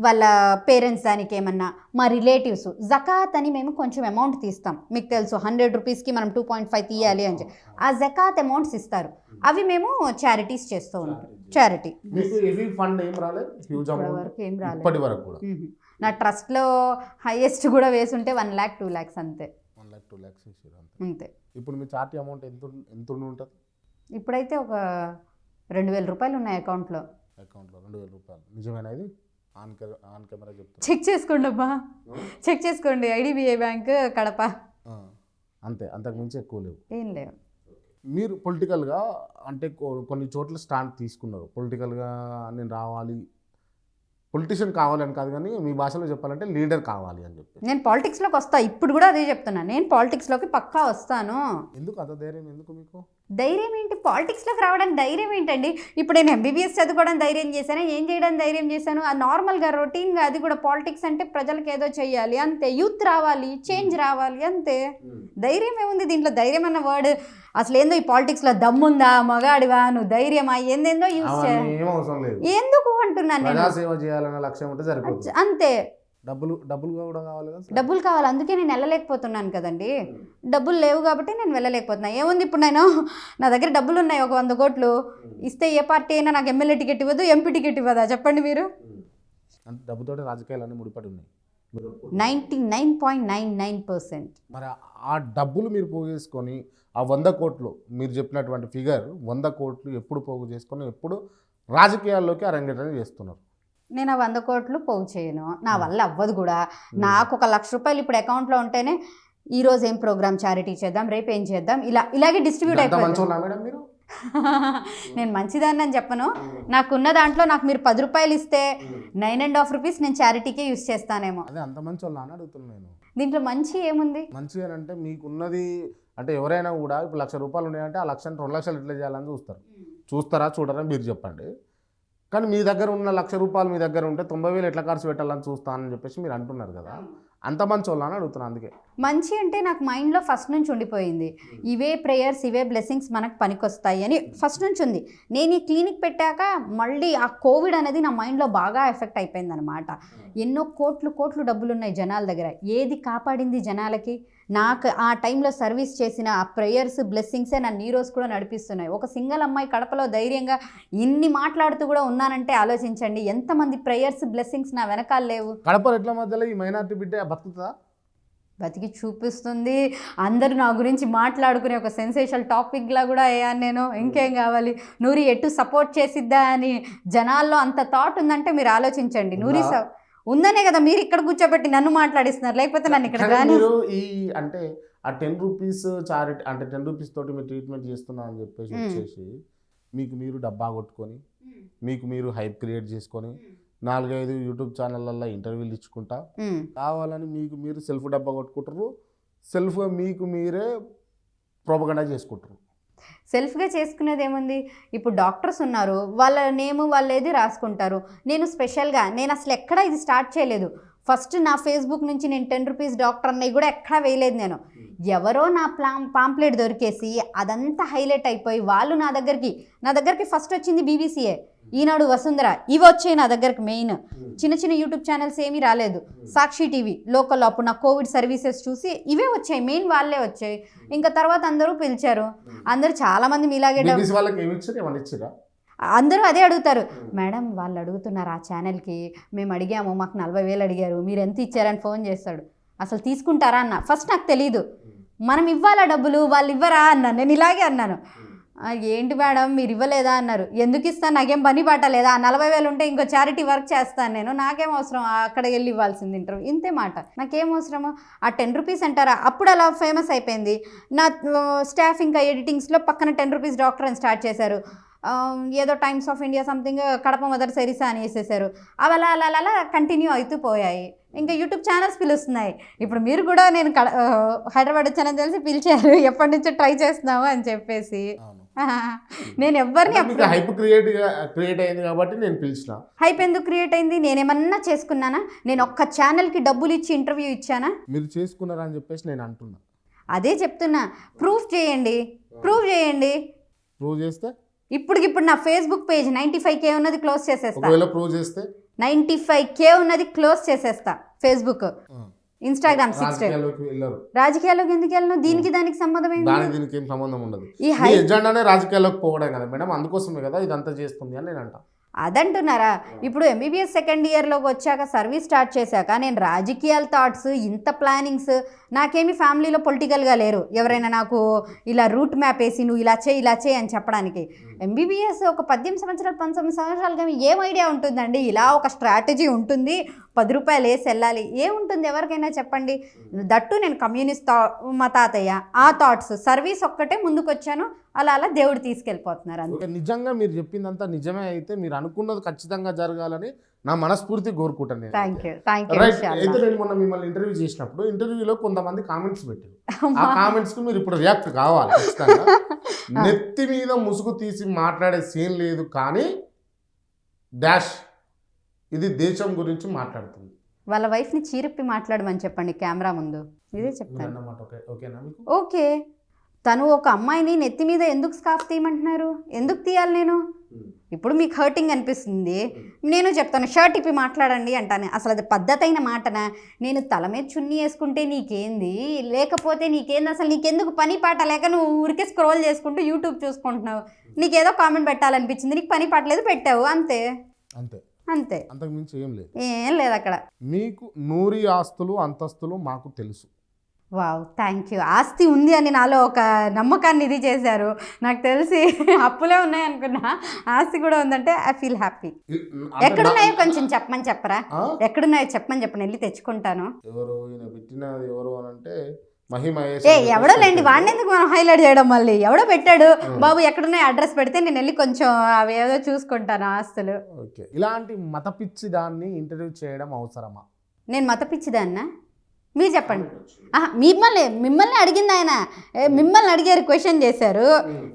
వాళ్ళ పేరెంట్స్ దానికి ఏమన్నా, మా రిలేటివ్స్ జకాత్ అని మేము కొంచెం అమౌంట్ తీస్తాం. మీకు తెలుసు 100 రూపీస్కి మనం 2.5 తీయాలి అని చెప్పి ఆ జకాత్ అమౌంట్స్ ఇస్తారు. అవి మేము చారిటీస్ చేస్తూ ఉంటాం. చారిటీ ఏం రాలేదు. నా ట్రస్ట్లో హైయెస్ట్ కూడా వేసుంటే 1 lakh 2 lakhs అంతే. 1 lakh 2 lakhs అంతే. ఇప్పుడు మీ చార్టీ అమౌంట్ ఎంత ఉంటుంది? ఇప్పుడైతే ఒక 2000 రూపాయలు ఉన్నాయి అకౌంట్లో. 2000 రూపాయలు నిజమేనా ఇది? ఆన్ కెమెరా చెప్తాను. చెక్ చేసుకోండి అబ్బా, చెక్ చేసుకోండి. IDBI bank Kadapa. అంతే, అంతకుమించి ఎక్కువ లేవు, ఏం లేవు. మీరు పొలిటికల్గా అంటే కొన్ని చోట్ల స్టాండ్ తీసుకున్నారు. పొలిటికల్గా నేను రావాలి, పొలిటీషియన్ కావాలని కాదు, కానీ మీ భాషలో చెప్పాలంటే లీడర్ కావాలి అని చెప్పి. నేను పాలిటిక్స్లోకి వస్తా, ఇప్పుడు కూడా అదే చెప్తున్నా. నేను పాలిటిక్స్లోకి పక్కా వస్తాను. ఎందుకు అంత ధైర్యం, ఎందుకు మీకు ధైర్యం ఏంటి? పాలిటిక్స్లోకి రావడానికి ధైర్యం ఏంటండి? ఇప్పుడు నేను ఎంబీబీఎస్ చదువుకోవడానికి ధైర్యం చేశాను, ఏం చేయడానికి ధైర్యం చేశాను? ఆ నార్మల్గా రొటీన్గా, అది కూడా పాలిటిక్స్ అంటే ప్రజలకు ఏదో చెయ్యాలి అంతే, యూత్ రావాలి, చేంజ్ రావాలి అంతే. ధైర్యం ఏముంది దీంట్లో? ధైర్యం అన్న వర్డ్ అసలు ఏందో ఈ పాలిటిక్స్లో దమ్ముందా, మగాడివా, నువ్వు ధైర్యమా, ఏందేందో యూజ్ చేయాలి. ఏం అవసరం లేదు, ఎందుకు అంటున్నాను నేను. ప్రజాసేవ చేయాలన్న లక్ష్యం ఉంటే సరిపోతుంది, అంతే. డబ్బులు కూడా కావాలి కదా, డబ్బులు కావాలి, అందుకే నేను వెళ్ళలేకపోతున్నాను కదండి. డబ్బులు లేవు కాబట్టి నేను వెళ్ళలేకపోతున్నాను. ఏముంది ఇప్పుడు, నేను నా దగ్గర డబ్బులు ఉన్నాయి, ఒక 100 కోట్లు ఇస్తే ఏ పార్టీ అయినా నాకు ఎమ్మెల్యే టికెట్ ఇవ్వదు, ఎంపీ టికెట్ ఇవ్వదా చెప్పండి మీరు? అంటే డబ్బుతోటి రాజకీయాలన్నీ ముడిపడి ఉన్నాయి 99.99%. మరి ఆ డబ్బులు మీరు పోగు చేసుకొని ఆ 100 కోట్లు, మీరు చెప్పినటువంటి ఫిగర్ 100 కోట్లు ఎప్పుడు పోగు చేసుకొని ఎప్పుడు రాజకీయాల్లోకి అరంగేట్రం చేస్తున్నారు? నేను ఆ 100 కోట్లు పోగు చేయను, నా వల్ల అవ్వదు కూడా. నాకు 1 లక్ష రూపాయలు ఇప్పుడు అకౌంట్లో ఉంటేనే ఈరోజు ఏం ప్రోగ్రామ్ చారిటీ చేద్దాం, రేపు ఏం చేద్దాం, ఇలాగే డిస్ట్రిబ్యూట్ అయిపోతుంది. మేడం మీరు నేను మంచిదాన్ని అని చెప్పను. నాకున్న దాంట్లో నాకు మీరు 10 రూపాయలు ఇస్తే 9.5 రూపీస్ నేను చారిటీకే యూజ్ చేస్తానేమో. అదే అంత మంచి వాళ్ళు అని అడుగుతున్నాను నేను. దీంట్లో మంచి ఏముంది? మంచిగా అంటే మీకున్నది అంటే ఎవరైనా కూడా ఇప్పుడు 1 లక్ష రూపాయలు ఉన్నాయంటే ఆ 1 లక్షని 2 లక్షలు ఎట్లా చేయాలని చూస్తారా చూడరా మీరు చెప్పండి. కానీ మీ దగ్గర ఉన్న 1 లక్ష రూపాయలు మీ దగ్గర ఉంటే 90,000 ఎట్లా ఖర్చు పెట్టాలని చూస్తానని చెప్పేసి మీరు అంటున్నారు కదా, అంత మంచి వాళ్ళు అని అడుగుతున్నాను. అందుకే మంచి అంటే నాకు మైండ్లో ఫస్ట్ నుంచి ఉండిపోయింది, ఇవే ప్రేయర్స్, ఇవే బ్లెస్సింగ్స్ మనకు పనికొస్తాయి అని ఫస్ట్ నుంచి ఉంది. నేను ఈ క్లినిక్ పెట్టాక మళ్ళీ ఆ కోవిడ్ అనేది నా మైండ్లో బాగా ఎఫెక్ట్ అయిపోయింది అనమాట. ఎన్నో కోట్లు డబ్బులు ఉన్నాయి జనాల దగ్గర, ఏది కాపాడింది జనాలకి? నాకు ఆ టైంలో సర్వీస్ చేసిన ఆ ప్రేయర్స్, బ్లెస్సింగ్సే నన్ను ఈ రోజు కూడా నడిపిస్తున్నాయి. ఒక సింగిల్ అమ్మాయి కడపలో ధైర్యంగా ఇన్ని మాట్లాడుతూ కూడా ఉన్నానంటే ఆలోచించండి, ఎంతమంది ప్రేయర్స్, బ్లెస్సింగ్స్ నా వెనకాల లేవు. కడప ఎట్ల మధ్యలో ఈ మైనారిటీ బిడ్డ బతుకుతుందా? బతికి చూపిస్తుంది. అందరూ నా గురించి మాట్లాడుకునే ఒక సెన్సేషనల్ టాపిక్లా కూడా అయ్యాను నేను. ఇంకేం కావాలి? నూరి ఎటు సపోర్ట్ చేసిద్దా అని జనాల్లో అంత థాట్ ఉందంటే మీరు ఆలోచించండి. నూరి ఉందనే కదా మీరు ఇక్కడ కూర్చోబెట్టి నన్ను మాట్లాడిస్తున్నారు, లేకపోతే నన్ను ఇక్కడ మీరు ఈ అంటే ఆ 10 రూపీస్ చారిటీ అంటే 10 రూపీస్ తోటి మీరు ట్రీట్మెంట్ చేస్తున్నా అని చెప్పేసి వచ్చేసి మీకు మీరు డబ్బా కొట్టుకొని మీకు మీరు హైప్ క్రియేట్ చేసుకొని 4-5 యూట్యూబ్ ఛానళ్ళల్లో ఇంటర్వ్యూలు ఇచ్చుకుంటా కావాలని మీకు మీరు సెల్ఫ్ డబ్బా కొట్టుకుంటారు, సెల్ఫ్గా మీకు మీరే ప్రోపగండా చేసుకుంటారు. సెల్ఫ్గా చేసుకునేది ఏముంది? ఇప్పుడు డాక్టర్స్ ఉన్నారు, వాళ్ళ నేమ్ వాళ్ళు ఏది రాసుకుంటారు. నేను స్పెషల్గా నేను అసలు ఎక్కడ ఇది స్టార్ట్ చేయలేదు. ఫస్ట్ నా ఫేస్బుక్ నుంచి నేను 10 రూపీస్ డాక్టర్ అన్నవి కూడా ఎక్కడా వేయలేదు నేను. ఎవరో నా పాంప్లెట్ దొరికేసి అదంతా హైలైట్ అయిపోయి వాళ్ళు నా దగ్గరికి ఫస్ట్ వచ్చింది బీబీసీఏ, ఈనాడు, వసుంధర, ఇవి వచ్చాయి నా దగ్గరకు. మెయిన్ చిన్న యూట్యూబ్ ఛానల్స్ ఏమీ రాలేదు. సాక్షి టీవీ లోకల్ అప్పుడు నా కోవిడ్ సర్వీసెస్ చూసి ఇవే వచ్చాయి, మెయిన్ వాళ్ళే వచ్చాయి. ఇంకా తర్వాత అందరూ పిలిచారు, అందరూ చాలామంది మీలాగే అందరూ అదే అడుగుతారు, మేడం వాళ్ళు అడుగుతున్నారు ఆ ఛానల్కి, మేము అడిగాము, మాకు 40,000 అడిగారు, మీరు ఎంత ఇచ్చారని ఫోన్ చేస్తాడు. అసలు తీసుకుంటారా అన్న. ఫస్ట్ నాకు తెలీదు, మనం ఇవ్వాలా డబ్బులు, వాళ్ళు ఇవ్వరా అన్నాను. నేను ఇలాగే అన్నాను, ఏంటి మేడం మీరు ఇవ్వలేదా అన్నారు. ఎందుకు ఇస్తాను, నాకేం పని పాట లేదా, ఆ 40,000 ఉంటే ఇంకో చారిటీ వర్క్ చేస్తాను నేను, నాకేం అవసరం అక్కడ వెళ్ళి ఇవ్వాల్సింది ఇంటర్వ్యూ, ఇంతే మాట, నాకేం అవసరము. ఆ 10 రూపీస్ అంటారా, అప్పుడు అలా ఫేమస్ అయిపోయింది. నా స్టాఫ్ ఇంకా ఎడిటింగ్స్లో పక్కన 10 రూపీస్ డాక్టర్ అని స్టార్ట్ చేశారు. ఏదో Times of India something Kadapa mother Teresa అని వేసేసారు. అవి అలా కంటిన్యూ అవుతూ పోయాయి. ఇంకా యూట్యూబ్ ఛానల్స్ పిలుస్తున్నాయి. ఇప్పుడు మీరు కూడా నేను హైదరాబాద్ వచ్చానని తెలిసి పిలిచారు, ఎప్పటి నుంచో ట్రై చేస్తున్నావు అని చెప్పేసి. నేను ఎవరిని హైప్ క్రియేట్ అయింది కాబట్టి నేను పిలిచిన. హైప్ ఎందుకు క్రియేట్ అయింది? నేనేమన్నా చేసుకున్నానా? నేను ఒక్క ఛానల్కి డబ్బులు ఇచ్చి ఇంటర్వ్యూ ఇచ్చానా? మీరు చేసుకున్నారా అని చెప్పేసి నేను అంటున్నా. అదే చెప్తున్నా, ప్రూఫ్ చేయండి. ప్రూవ్ చేస్తే ఇప్పుడు నా ఫేస్బుక్ పేజ్ 95K ఉన్నది క్లోజ్ చేసేస్తా. 95K ఉన్నది క్లోజ్ చేసేస్తా. Facebook, Instagram 60. రాజకీయాల్లోకి ఎందుకు వెళ్ళను? దానికి సంబంధం ఏంటి? దీనికి ఏం సంబంధం ఉండదు. ఈ ఎజెండానే రాజకీయాల్లోకి పోవడం కదా మేడం, అందుకోసమే కదా ఇదంతా చేస్తుంది అని నేను అంటా. అదంటున్నారా? ఇప్పుడు ఎంబీబీఎస్ సెకండ్ ఇయర్లోకి వచ్చాక సర్వీస్ స్టార్ట్ చేశాక నేను రాజకీయాల థాట్స్ ఇంత ప్లానింగ్స్, నాకేమి ఫ్యామిలీలో పొలిటికల్గా లేరు ఎవరైనా నాకు ఇలా రూట్ మ్యాప్ వేసి నువ్వు ఇలా చేయి అని చెప్పడానికి. ఎంబీబీఎస్ ఒక 18 సంవత్సరాలు 19 సంవత్సరాలుగా ఏం ఐడియా ఉంటుందండి? ఇలా ఒక స్ట్రాటజీ ఉంటుంది, 10 రూపాయలు వేసి వెళ్ళాలి, ఏముంటుంది ఎవరికైనా చెప్పండి. దట్టు నేను కమ్యూనిస్ట్ మా తాతయ్య ఆ థాట్స్, సర్వీస్ ఒక్కటే ముందుకు వచ్చాను, అలా అలా దేవుడు తీసుకెళ్ళిపోతున్నారు అంతే. నిజంగా మీరు చెప్పిందంతా నిజమే అయితే మీరు అనుకున్నది ఖచ్చితంగా జరగాలని నా మనస్ఫూర్తి కోరుకుంటాను నేను. Thank you. రైట్. అయితే నేను మొన్న మిమ్మల్ని ఇంటర్వ్యూ చేసినప్పుడు ఇంటర్వ్యూలో కొంతమంది కామెంట్స్ పెట్టారు. ఆ కామెంట్స్ కి మీరు ఇప్పుడు రియాక్ట్ కావాలి ఖచ్చితంగా. నెత్తి మీద ముసుగు తీసి మాట్లాడే సీన్ లేదు కానీ డాష్ ఇది దేశం గురించి మాట్లాడుతుంది. వాళ్ళ వైఫ్ని చీరిప్పి మాట్లాడమని చెప్పండి కెమెరా ముందు, ఇదే చెప్తాను. అన్నమాట. ఓకేనా మీకు? ఓకే. తను ఒక అమ్మాయిని నెత్తి మీద ఎందుకు స్కార్ఫ్ తీయమంటున్నారు? ఎందుకు తీయాలి నేను? ఇప్పుడు మీకు హర్టింగ్ అనిపిస్తుంది, నేను చెప్తాను షర్ట్ ఇప్పి మాట్లాడండి అంటాను. అసలు అది పద్ధతి అయిన మాటనా? నేను తల మీద చున్నీ వేసుకుంటే నీకేంది, లేకపోతే నీకేంది, అసలు నీకెందుకు పని పాట లేక నువ్వు ఊరికే స్క్రోల్ చేసుకుంటూ యూట్యూబ్ చూసుకుంటున్నావు, నీకేదో కామెంట్ పెట్టాలనిపించింది, నీకు పని పాట లేదు పెట్టావు, అంతే అంతే అంతే, అంతకు మించి ఏం లేదు అక్కడ. మీకు 100 ఆస్తులు అంతస్తులు మాకు తెలుసు. Wow, thank you. ఆస్తి ఉంది అని నాలో ఒక నమ్మకాన్ని ఇది చేశారు. నాకు తెలిసి అప్పులే ఉన్నాయి అనుకున్నా, ఆస్తి కూడా ఉందంటే ఐ ఫీల్ హ్యాపీ. ఎక్కడున్నాయో కొంచెం చెప్పరా? ఎక్కడున్నాయో చెప్పమని వెళ్ళి తెచ్చుకుంటాను. ఎవరు ఈయన పెట్టినది ఎవరు అని అంటే మహిమ. ఎవడో లేండి, వాడిని ఎందుకు మనం హైలైట్ చేయడం? మళ్ళీ ఎవడో పెట్టాడు బాబు, ఎక్కడున్నాయి అడ్రస్ పెడితే నేను వెళ్ళి కొంచెం అవి ఏదో చూసుకుంటాను ఆస్తులు. ఓకే. ఇలాంటి మత పిచ్చి దాన్ని ఇంటర్వ్యూ చేయడం అవసరమా? నేను మత పిచ్చిదాన్నా? మీరు చెప్పండి. మిమ్మల్ని అడిగింది ఆయన, మిమ్మల్ని అడిగారు, క్వశ్చన్ చేశారు,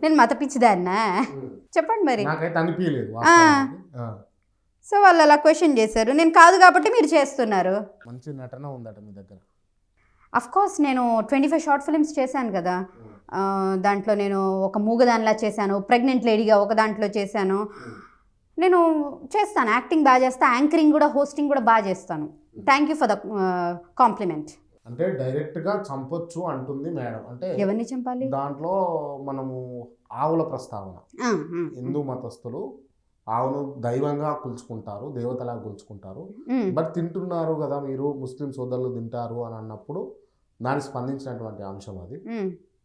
నేను మత పిచ్చిదాన్నా? చెప్పండి మరి. నాకైతే అనిపించలేదు. సో వాళ్ళు అలా క్వశ్చన్ చేశారు, నేను కాదు కాబట్టి మీరు చేస్తున్నారు. మంచి నటన ఉందట మీ దగ్గర. అఫ్ కోర్స్ నేను 25 షార్ట్ ఫిల్మ్స్ చేశాను కదా. దాంట్లో నేను ఒక మూగదానిలా చేశాను, ప్రెగ్నెంట్ లేడీగా ఒక దాంట్లో చేశాను. నేను చేస్తాను, యాక్టింగ్ బాగా చేస్తాను, యాంకరింగ్ కూడా, హోస్టింగ్ కూడా బాగా చేస్తాను. Thank you for the complement. అంటే డైరెక్ట్గా చంపొచ్చు అంటుంది మేడం. అంటే ఎవరిని చంపాలి? దాంట్లో మనము ఆవుల ప్రస్తావన, హిందూ మతస్థులు ఆవును దైవంగా కొలుచుకుంటారు, దేవతలా కొలుచుకుంటారు, బట్ తింటున్నారు కదా మీరు ముస్లిం సోదరులు తింటారు అని అన్నప్పుడు దాన్ని స్పందించినటువంటి అంశం అది.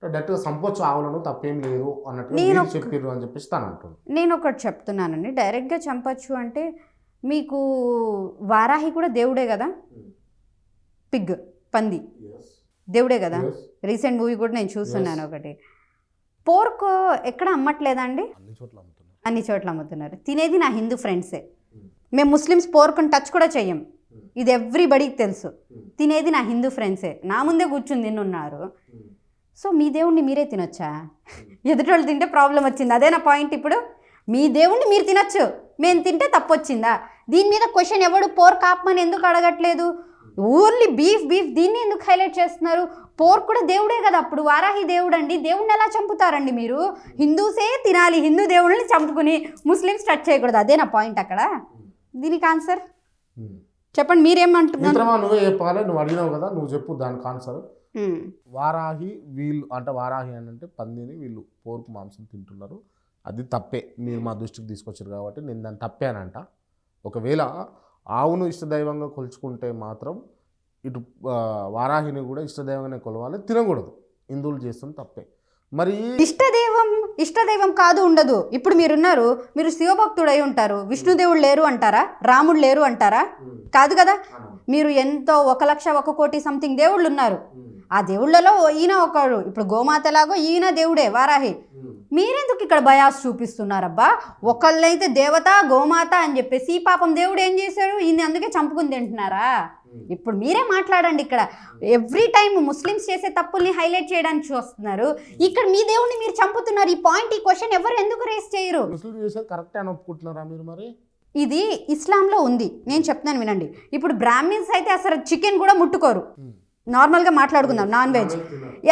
డైరెక్ట్గా చంపొచ్చు ఆవులను, తప్పేం లేదు అన్నట్టు చెప్పారు అని చెప్పేసి తను అంటుంది. నేను ఒకటి చెప్తున్నానండి, డైరెక్ట్గా చంపొచ్చు అంటే మీకు వారాహి కూడా దేవుడే కదా, పిగ్ పంది దేవుడే కదా. రీసెంట్ మూవీ కూడా నేను చూస్తున్నాను ఒకటి. పోర్క్ ఎక్కడ అమ్మట్లేదా అండి? అన్ని చోట్ల అమ్ముతున్నారు. తినేది నా హిందూ ఫ్రెండ్సే. మేము ముస్లిమ్స్ పోర్క్ని టచ్ కూడా చెయ్యం, ఇది ఎవ్రీబడీకి తెలుసు. తినేది నా హిందూ ఫ్రెండ్సే, నా ముందే కూర్చుని తిన్నున్నారు. సో మీ దేవుణ్ణి మీరే తినొచ్చా? ఎదుటోళ్ళు తింటే ప్రాబ్లం వచ్చింది, అదే నా పాయింట్. ఇప్పుడు మీ దేవుణ్ణి మీరు తినొచ్చు, మేము తింటే తప్పు వచ్చిందా? దీని మీద క్వశ్చన్ ఎవడు పోర్క్ ఆపమని ఎందుకు అడగట్లేదు? ఓన్లీ బీఫ్ దీన్ని ఎందుకు హైలైట్ చేస్తున్నారు? పోర్క్ కూడా దేవుడే కదా, అప్పుడు వారాహి దేవుడు అండి, దేవుణ్ణి ఎలా చంపుతారండి మీరు? హిందూసే తినాలి, హిందూ దేవుళ్ళని చంపుకుని ముస్లిమ్స్ టచ్ చేయకూడదు, అదే నా పాయింట్ అక్కడ. దీనికి ఆన్సర్ చెప్పండి, మీరేమంటున్నారు? నువ్వే చెప్పాలి, నువ్వు అడిగినావు కదా, నువ్వు చెప్పు దానికి ఆన్సర్. వారాహి వీళ్ళు అంటే వారాహి అని అంటే పందిని వీళ్ళు పోర్క్ మాంసం తింటున్నారు, అది తప్పే, మీరు మా దృష్టికి తీసుకొచ్చారు కాబట్టి నేను దాన్ని తప్పేనంట. ఒకవేళ ఆవును ఇష్టదైవంగా కొలుచుకుంటే మాత్రం ఇటు వారాహిని కూడా ఇష్టదైవంగానే కొలవాలి, తినకూడదు. హిందువులు చేస్తుంది తప్పే. మరి ఇష్టదైవం కాదు ఉండదు. ఇప్పుడు మీరున్నారు, మీరు శివభక్తుడై ఉంటారు, విష్ణుదేవుడు లేరు అంటారా? రాముడు లేరు అంటారా? కాదు కదా. మీరు ఎంతో 1,00,000 సంథింగ్ దేవుళ్ళు ఉన్నారు. ఆ దేవుళ్ళలో ఈయన ఒకడు. ఇప్పుడు గోమాత ఎలాగో ఈయన దేవుడే వారాహి. మీరెందుకు ఇక్కడ బయాస్ చూపిస్తున్నారబ్బా? ఒకళ్ళైతే దేవత గోమాత అని చెప్పేసి పాపం దేవుడు ఏం చేశారు? ఈయన అందుకే చంపుకుని తింటున్నారా? ఇప్పుడు మీరే మాట్లాడండి. ఇక్కడ ఎవ్రీ టైం ముస్లిమ్స్ చేసే తప్పుల్ని హైలైట్ చేయడానికి చూస్తున్నారు, ఇక్కడ మీ దేవుడిని మీరు చంపుతున్నారు. ఈ పాయింట్, ఈ క్వశ్చన్ ఎవరు ఎందుకు రేస్ చేయరు? ఇది ఇస్లాంలో ఉంది, నేను చెప్తున్నాను వినండి. ఇప్పుడు బ్రాహ్మిన్స్ అయితే అసలు చికెన్ కూడా ముట్టుకోరు. నార్మల్గా మాట్లాడుకుందాం, నాన్ వెజ్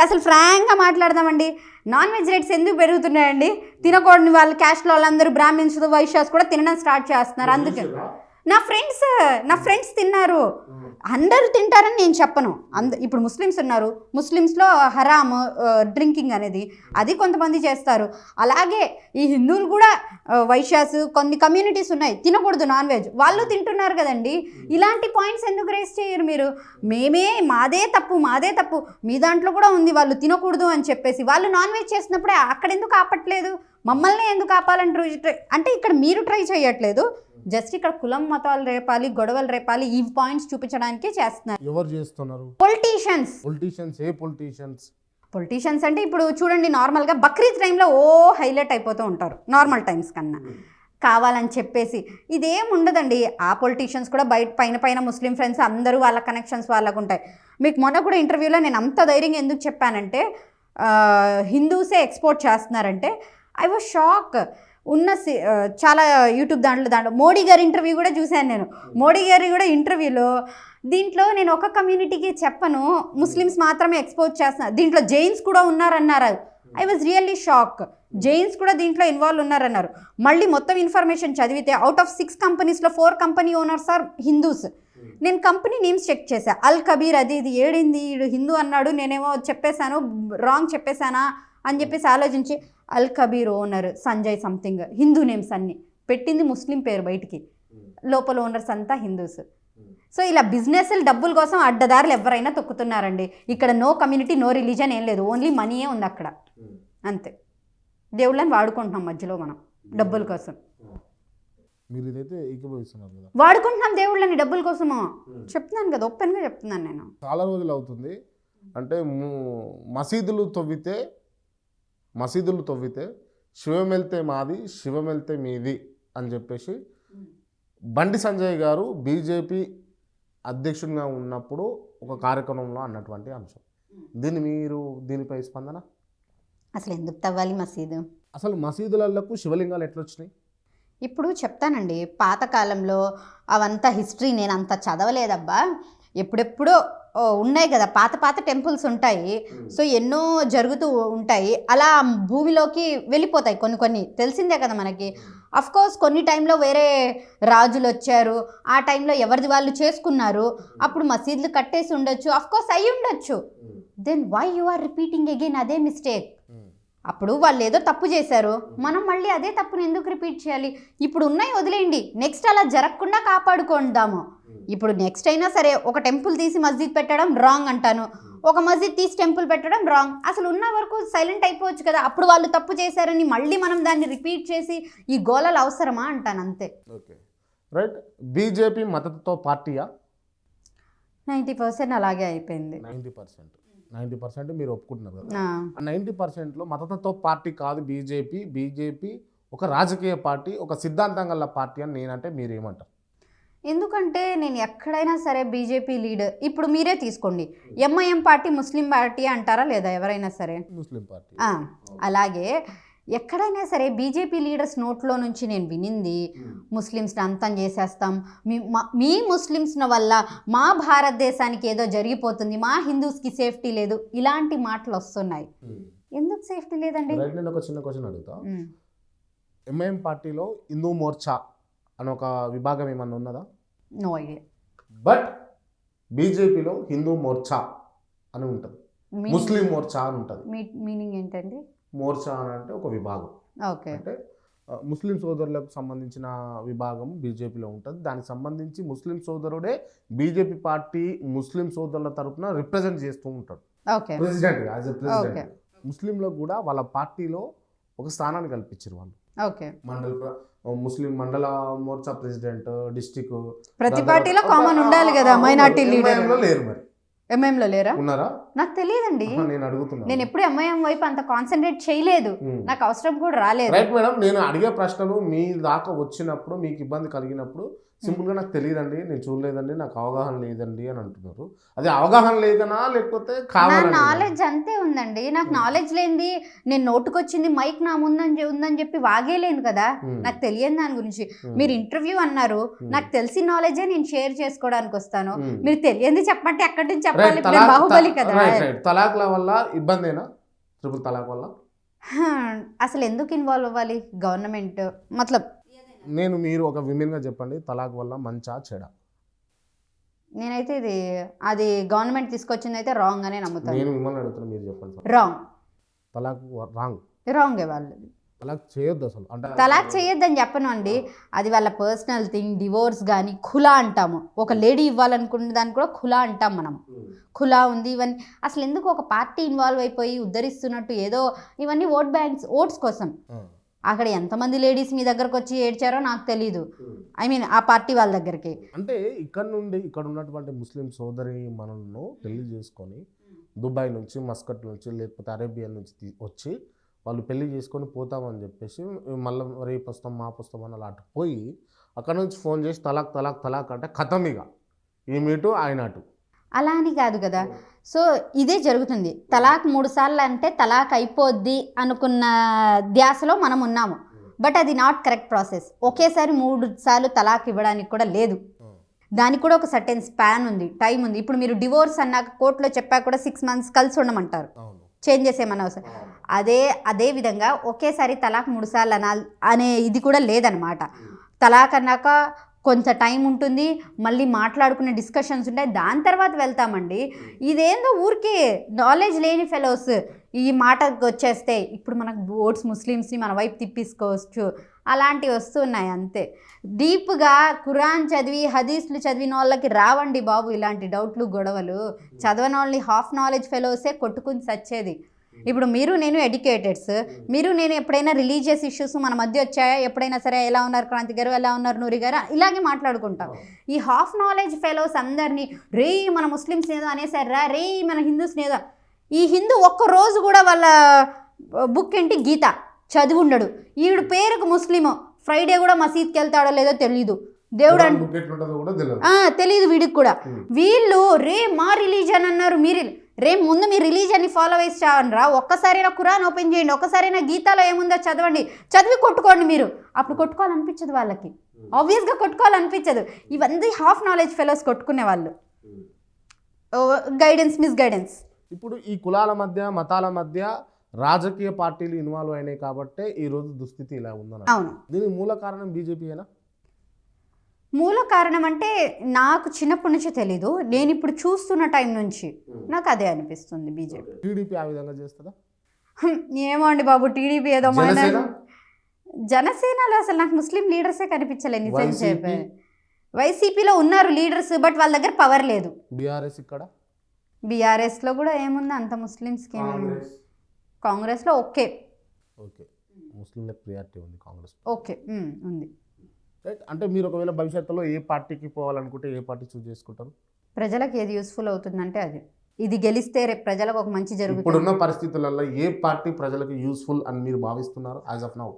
అసలు ఫ్రాంక్గా మాట్లాడదామండి. నాన్ వెజ్ రేట్స్ ఎందుకు పెరుగుతున్నాయండి? తినకూడని వాళ్ళు క్యాస్ట్లో వాళ్ళందరూ బ్రాహ్మిన్స్ వైశ్యాస్ కూడా తినడం స్టార్ట్ చేస్తున్నారు. అందుకే నా ఫ్రెండ్స్ తిన్నారు, అందరూ తింటారని నేను చెప్పను. ఇప్పుడు ముస్లిమ్స్ ఉన్నారు, ముస్లిమ్స్లో హరామ్ డ్రింకింగ్ అనేది, అది కొంతమంది చేస్తారు. అలాగే ఈ హిందువులు కూడా వైశ్యాస్ కొన్ని కమ్యూనిటీస్ ఉన్నాయి తినకూడదు నాన్ వెజ్, వాళ్ళు తింటున్నారు కదండి. ఇలాంటి పాయింట్స్ ఎందుకు రేస్ చేయరు మీరు? మాదే తప్పు మీ దాంట్లో కూడా ఉంది వాళ్ళు తినకూడదు అని చెప్పేసి, వాళ్ళు నాన్ వెజ్ చేసినప్పుడే అక్కడ ఎందుకు ఆపట్లేదు? మమ్మల్ని ఎందుకు ఆపాలంటారు? అంటే ఇక్కడ మీరు ట్రై చేయట్లేదు, జస్ట్ ఇక్కడ కులం మతాలు రేపాలి, గొడవలు రేపాలి, ఈ పాయింట్స్ చూపించడానికే చేస్తున్నారు. ఎవరు చేస్తున్నారు? పొలిటీషియన్స్. ఏ పొలిటీషియన్స్ అంటే ఇప్పుడు చూడండి, నార్మల్గా బక్రీద్ టైంలో హైలైట్ అయిపోతూ ఉంటారు నార్మల్ టైమ్స్ కన్నా, కావాలని చెప్పేసి. ఇదేం ఉండదండి. ఆ పొలిటీషియన్స్ కూడా పైన ముస్లిం ఫ్రెండ్స్ అందరూ వాళ్ళ కనెక్షన్స్ వాళ్ళకు ఉంటాయి. మీకు మొన్న కూడా ఇంటర్వ్యూలో నేను అంత ధైర్యంగా ఎందుకు చెప్పానంటే, హిందూసే ఎక్స్పోర్ట్ చేస్తున్నారంటే ఐ వాజ్ షాక్. చాలా యూట్యూబ్ దాంట్లో మోడీ గారి ఇంటర్వ్యూ కూడా చూశాను నేను. మోడీ గారి కూడా ఇంటర్వ్యూలో దీంట్లో నేను ఒక కమ్యూనిటీకి చెప్పను, ముస్లిమ్స్ మాత్రమే ఎక్స్పోజ్ చేస్తున్నారు, దీంట్లో జైన్స్ కూడా ఉన్నారన్నారు. I was really shock. Jains కూడా దీంట్లో ఇన్వాల్వ్ ఉన్నారన్నారు. మళ్ళీ మొత్తం ఇన్ఫర్మేషన్ చదివితే అవుట్ ఆఫ్ 6 కంపెనీస్లో 4 కంపెనీ ఓనర్స్ ఆర్ హిందూస్. నేను కంపెనీ నేమ్స్ చెక్ చేశా, అల్ కబీర్ అది ఇది ఏడింది, హిందూ అన్నాడు, నేనేమో చెప్పేశాను, రాంగ్ చెప్పేశానా అని చెప్పేసి ఆలోచించి, Al Kabir owner Sanjay something, Hindu names అన్ని పెట్టింది, ముస్లిం పేరు బయటికి, లోపల ఓనర్స్ అంతా హిందూస్. సో ఇలా బిజినెస్లు డబ్బుల కోసం అడ్డదారులు ఎవరైనా తొక్కుతున్నారండి. ఇక్కడ నో కమ్యూనిటీ నో రిలీజన్ ఏం లేదు, ఓన్లీ మనీయే ఉంది అక్కడ, అంతే. దేవుళ్ళని వాడుకుంటున్నాం మధ్యలో మనం డబ్బుల కోసం. వాడుకుంటున్నాం దేవుళ్ళని డబ్బుల కోసము. చెప్తున్నాను కదా, ఓపెన్గా చెప్తున్నాను నేను. చాలా రోజులు అవుతుంది అంటే మసీదులు తవ్వితే శివం వెళ్తే మాది, శివం వెళ్తే మీది అని చెప్పేసి బండి సంజయ్ గారు బీజేపీ అధ్యక్షుడిగా ఉన్నప్పుడు ఒక కార్యక్రమంలో అన్నటువంటి అంశం. దీనిపై స్పందన? అసలు ఎందుకు తవ్వాలి మసీదు? అసలు మసీదులకు శివలింగాలు ఎట్లా వచ్చినాయి? ఇప్పుడు చెప్తానండి. పాతకాలంలో అవంతా హిస్టరీ నేను అంత చదవలేదబ్బా, ఎప్పుడెప్పుడో ఉన్నాయి కదా, పాత టెంపుల్స్ ఉంటాయి. సో ఎన్నో జరుగుతూ ఉంటాయి, అలా భూమిలోకి వెళ్ళిపోతాయి కొన్ని తెలిసిందే కదా మనకి. అఫ్కోర్స్ కొన్ని టైంలో వేరే రాజులు వచ్చారు, ఆ టైంలో ఎవరిది వాళ్ళు చేసుకున్నారు, అప్పుడు మసీదులు కట్టేసి ఉండొచ్చు, అఫ్కోర్స్ అయ్యి ఉండొచ్చు. Then why you are repeating again అదే మిస్టేక్? అప్పుడు వాళ్ళు ఏదో తప్పు చేశారు, మనం మళ్ళీ అదే తప్పుని ఎందుకు రిపీట్ చేయాలి? ఇప్పుడు ఉన్నాయి వదిలేయండి, నెక్స్ట్ అలా జరగకుండా కాపాడుకుందాము. ఇప్పుడు నెక్స్ట్ అయినా సరే ఒక టెంపుల్ తీసి మస్జిద్ పెట్టడం రాంగ్ అంటాను, ఒక మస్జిద్ తీసి టెంపుల్ పెట్టడం రాంగ్. అసలు ఉన్న వరకు సైలెంట్ అయిపోవచ్చు కదా. అప్పుడు వాళ్ళు తప్పు చేశారని మళ్ళీ మనం దాన్ని రిపీట్ చేసి ఈ గోళలు అవసరమా అంటాను, అంతే. Okay right. బీజేపీ మద్దతుతో పార్టీయా? 90% అలాగే అయిపోయింది. 90% మీరు ఒప్పుకుంటున్నారు కదా. 90%లో మద్దతుతో పార్టీ కాదు బీజేపీ ఒక రాజకీయ పార్టీ, ఒక సిద్ధాంతం గల పార్టీ అని నేనంటే మీరేమంటారు? ఎందుకంటే నేను ఎక్కడైనా సరే బీజేపీ లీడర్, ఇప్పుడు మీరే తీసుకోండి, ఎంఐఎం పార్టీ ముస్లిం పార్టీ అంటారా లేదా? ఎవరైనా సరే ముస్లిం పార్టీ. అలాగే ఎక్కడైనా సరే బీజేపీ లీడర్స్ నోట్లో నుంచి నేను వినింది, ముస్లిమ్స్ని అంతం చేసేస్తాం, మీ ముస్లిమ్స్ల వల్ల మా భారతదేశానికి ఏదో జరిగిపోతుంది, మా హిందూస్కి సేఫ్టీ లేదు, ఇలాంటి మాటలు వస్తున్నాయి. ఎందుకు సేఫ్టీ లేదండి? నేను ఒక చిన్న క్వశ్చన్ అడుగుతా. ఎంఐఎం పార్టీలో హిందూ మోర్చా అని ఒక విభాగం ఏమన్నా ఉన్నదా? No idea. బట్ బీజేపీలో హిందూ మోర్చా అని ఉంటుంది, ముస్లిం మోర్చా అని ఉంటుంది. మీనింగ్ ఏంటండి? మోర్చా అని అంటే ఒక విభాగం, అంటే ముస్లిం సోదరులకు సంబంధించిన విభాగం బీజేపీలో ఉంటుంది. దానికి సంబంధించి ముస్లిం సోదరుడే బీజేపీ పార్టీ ముస్లిం సోదరుల తరఫున రిప్రజెంట్ చేస్తూ ఉంటాడు, ప్రెసిడెంట్గా, యాజ్ ఎ ప్రెసిడెంట్. ముస్లింలకు కూడా వాళ్ళ పార్టీలో ఒక స్థానాన్ని కల్పించారు వాళ్ళు. ముస్లిం మండల మోర్చా ప్రెసిడెంట్, డిస్ట్రిక్ట్, ప్రతి పార్టీలో కామన్ ఉండాలి కదా. మైనారిటీ లీడర్ లేరు, మరి ఎంఐఎంలో లేరా? ఉన్నారా? నాకు తెలియదండి, నేను అడుగుతున్నా. నేను ఎప్పుడు ఎంఐఎం వైపు అంత కాన్సన్ట్రేట్ చేయలేదు, నాకు అవసరం కూడా రాలేదు. రైట్ మేడం, నేను అడిగే ప్రశ్నలు మీ దాకా వచ్చినప్పుడు మీకు ఇబ్బంది కలిగినప్పుడు సింపుల్గా నాకు తెలియదండి, నేను చూడలేదండి, నాకు అవగాహన లేదండి అని అంటున్నారు. అది అవగాహన లేదనా లేకపోతే కావాలని? నాలెడ్జ్ అంతే ఉందండి, నాకు నాలెడ్జ్ లేనిది నేను నోటుకొచ్చింది మైక్ నా ఉందని చెప్పి వాగేలేను కదా. నాకు తెలియని దాని గురించి మీరు ఇంటర్వ్యూ అన్నారు, నాకు తెలిసిన నాలెడ్జే నేను షేర్ చేసుకోవడానికి వస్తాను. మీరు తెలియంది చెప్పంటే ఎక్కడి నుంచి చెప్పాలి? బాహుబలి కదా. తలాక్ల వల్ల ఇబ్బందేనా? ట్రిపుల్ తలాక్ వల్ల అసలు ఎందుకు ఇన్వాల్వ్ అవ్వాలి గవర్నమెంట్? మతలబ్ మీరు ఒక విమెన్గా చెప్పండి, తలాక్ వల్ల మంచా చెడా? నేనైతే అది గవర్నమెంట్ తీసుకొచ్చింది అయితే రాంగ్ అనే నమ్ముతాను. నేను మిమ్మల్ని అడుగుతున్నా, మీరు చెప్పండి. రాంగ్. తలాక్ రాంగ్. రాంగే వాళ్ళది. తలాక్ చేయొద్దు అసలు. అంటే తలాక్ చేయొద్దని చెప్పను అండి, అది వాళ్ళ పర్సనల్ థింగ్. డివోర్స్ కానీ ఖులా అంటాము, ఒక లేడీ ఇవ్వాలనుకున్న దాన్ని కూడా ఖులా అంటాం మనం. ఖులా ఉంది ఇవన్నీ అసలు ఎందుకు ఒక పార్టీ ఇన్వాల్వ్ అయిపోయి ఉద్ధరిస్తున్నట్టు ఏదో ఇవన్నీ ఓట్స్ కోసం. అక్కడ ఎంతమంది లేడీస్ మీ దగ్గరకు వచ్చి ఏడ్చారో నాకు తెలీదు, ఐ మీన్ ఆ పార్టీ వాళ్ళ దగ్గరికి. అంటే ఇక్కడ ఉన్నటువంటి ముస్లిం సోదరి మనల్ని పెళ్లి చేసుకొని దుబాయ్ నుంచి, మస్కట్ నుంచి, లేకపోతే అరేబియా నుంచి వచ్చి వాళ్ళు పెళ్లి చేసుకొని పోతామని చెప్పేసి మళ్ళీ రేపు వస్తాం మాపు వస్తాం అని అలా అటు పోయి అక్కడ నుంచి ఫోన్ చేసి తలాక్ తలాక్ తలాక్ అంటే ఖతం, ఇక ఈమెటు ఆయన అటు. అలా అని కాదు కదా. సో ఇదే జరుగుతుంది. తలాక్ 3 సార్లు అంటే తలాక్ అయిపోద్ది అనుకున్న ధ్యాసలో మనం ఉన్నాము. బట్ అది నాట్ కరెక్ట్ ప్రాసెస్. ఒకేసారి 3 సార్లు తలాక్ ఇవ్వడానికి కూడా లేదు. దానికి కూడా ఒక సర్టెన్ స్పాన్ ఉంది, టైం ఉంది. ఇప్పుడు మీరు డివోర్స్ అన్నాక కోర్టులో చెప్పాక కూడా 6 months కలిసి ఉండమంటారు, చేంజ్ చేసేమన్నా అవసరం. అదే విధంగా ఒకేసారి తలాక్ 3 సార్లు అనే ఇది కూడా లేదనమాట. తలాక్ అన్నాక కొంత టైం ఉంటుంది, మళ్ళీ మాట్లాడుకునే డిస్కషన్స్ ఉంటాయి, దాని తర్వాత వెళ్తామండి. ఇదేందో ఊరికే నాలెడ్జ్ లేని ఫెలోస్ ఈ మాటకు వచ్చేస్తే ఇప్పుడు మనకు ఓట్స్ ముస్లిమ్స్ని మన వైపు తిప్పించుకోవచ్చు, అలాంటివి వస్తున్నాయి అంతే. డీప్గా ఖురాన్ చదివి హదీస్లు చదివిన వాళ్ళకి రావండి బాబు ఇలాంటి డౌట్లు గొడవలు. చదవని వాళ్ళని హాఫ్ నాలెడ్జ్ ఫెలోసే కొట్టుకుని సచ్చేది. ఇప్పుడు మీరు నేను ఎడ్యుకేటెడ్స్, మీరు నేను ఎప్పుడైనా రిలీజియస్ ఇష్యూస్ మన మధ్య వచ్చాయా? ఎప్పుడైనా సరే ఎలా ఉన్నారు క్రాంతి గారు, ఎలా ఉన్నారు నూరి గారు, ఇలాగే మాట్లాడుకుంటాం. ఈ హాఫ్ నాలెడ్జ్ ఫెలోస్ అందరినీ రే మన ముస్లిమ్స్ ఏదో అనేసారా, రే మన హిందూస్ ఏదో. ఈ హిందూ ఒక్కరోజు కూడా వాళ్ళ బుక్ ఏంటి గీత చదివి ఉండడు. ఈవిడ పేరుకు ముస్లిము, ఫ్రైడే కూడా మసీద్కి వెళ్తాడో లేదో తెలీదు, దేవుడు తెలీదు వీడికి కూడా. వీళ్ళు రే మా రిలీజన్ అన్నారు, మీరు రే ముందు మీ రిలీజన్ని ఫాలో వేసి చావనరా. ఒక్కసారైనా ఖురాన్ ఓపెన్ చేయండి, ఒక్కసారైనా గీతాలో ఏముందో చదవండి, చదివి కొట్టుకోండి మీరు. అప్పుడు కొట్టుకోవాలనిపించదు వాళ్ళకి, ఆబ్వియస్గా కొట్టుకోవాలనిపించదు. ఇవన్నీ హాఫ్ నాలెడ్జ్ ఫెలోస్ కొట్టుకునే వాళ్ళు, గైడెన్స్ మిస్గైడెన్స్. ఇప్పుడు ఈ కులాల మధ్య మతాల మధ్య రాజకీయ పార్టీలు ఇన్వాల్వ్ అయినాయి కాబట్టి ఈరోజు దుస్థితి ఇలా ఉందని. అవును. దీనికి మూల కారణం బీజేపీయేనా? మూల కారణం అంటే నాకు చిన్నప్పటి నుంచి తెలీదు, నేను ఇప్పుడు చూస్తున్న టైం నుంచి నాకు అదే అనిపిస్తుంది. బీజేపీ. టీడీపీ ఆ విధంగా చేస్తుందా? ఏమో అండి బాబు, టీడీపీ ఏదో జనసేనలో అసలు నాకు ముస్లిం లీడర్సే కనిపించలేదు నిజం చెప్పే. వైసీపీలో ఉన్నారు లీడర్స్, బట్ వాళ్ళ దగ్గర పవర్ లేదు. బీఆర్ఎస్లో కూడా ఏముంది అంత ముస్లిమ్స్కి ఏముంది. కాంగ్రెస్లో ఓకే ముస్లింలకు ప్రియారిటీ ఉంది, కాంగ్రెస్ ఓకే ఉంది. రైట్. అంటే మీరు ఒకవేళ భవిష్యత్తులో ఏ పార్టీకి పోవాలనుకుంటే ఏ పార్టీ చూస్ చేసుకుంటారు? ప్రజలకు ఏది యూస్ఫుల్ అవుతుందంటే అది. ఇది గెలిస్తే రేపు ప్రజలకు ఒక మంచి జరుగుతుంది. ఇప్పుడున్న పరిస్థితులలో ఏ పార్టీ ప్రజలకు యూస్ఫుల్ అని మీరు భావిస్తున్నారు యాజ్ ఆఫ్ నౌ?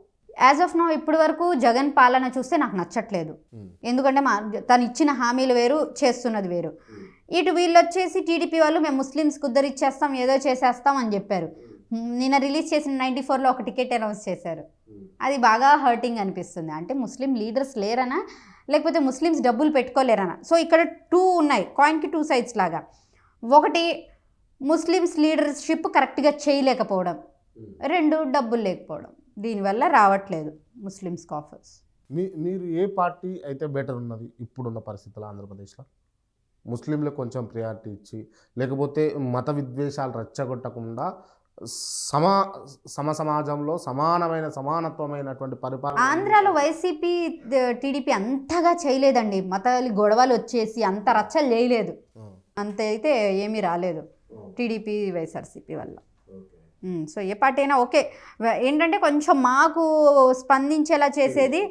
ఇప్పటి వరకు జగన్ పాలన చూస్తే నాకు నచ్చట్లేదు. ఎందుకంటే తను ఇచ్చిన హామీలు వేరు, చేస్తున్నది వేరు. ఇటు వీళ్ళు వచ్చేసి టీడీపీ వాళ్ళు మేము ముస్లిమ్స్కి ఉద్ధరిచ్చేస్తాం, ఏదో చేసేస్తాం అని చెప్పారు. నిన్న రిలీజ్ చేసిన 94లో ఒక టికెట్ అనౌన్స్ చేశారు. అది బాగా హర్టింగ్ అనిపిస్తుంది. అంటే ముస్లిం లీడర్స్ లేరనా, లేకపోతే ముస్లిమ్స్ డబ్బులు పెట్టుకోలేరనా? సో ఇక్కడ 2 ఉన్నాయి, కాయిన్కి 2 sides లాగా. ఒకటి ముస్లిమ్స్ లీడర్షిప్ కరెక్ట్గా చేయలేకపోవడం, 2 డబ్బులు లేకపోవడం, దీనివల్ల రావట్లేదు ముస్లిమ్స్కి ఆఫర్స్. మీరు ఏ పార్టీ అయితే బెటర్ ఉన్నది ఇప్పుడున్న పరిస్థితుల్లో ఆంధ్రప్రదేశ్లో? ముస్లింలకు కొంచెం ప్రియారిటీ ఇచ్చి, లేకపోతే మత విద్వేషాలు రెచ్చగొట్టకుండా సమాజంలో సమానత్వమైనటువంటి పరిపాలన. ఆంధ్రాలో వైసీపీ టీడీపీ అంతగా చేయలేదండి. మతాలు గొడవలు వచ్చేసి అంత రచ్చలు చేయలేదు, అంత అయితే ఏమీ రాలేదు టీడీపీ వైఎస్ఆర్సీపీ వల్ల. సో ఏ పార్టీ అయినా ఓకే. ఏంటంటే కొంచెం మాకు స్పందించేలా చేసేది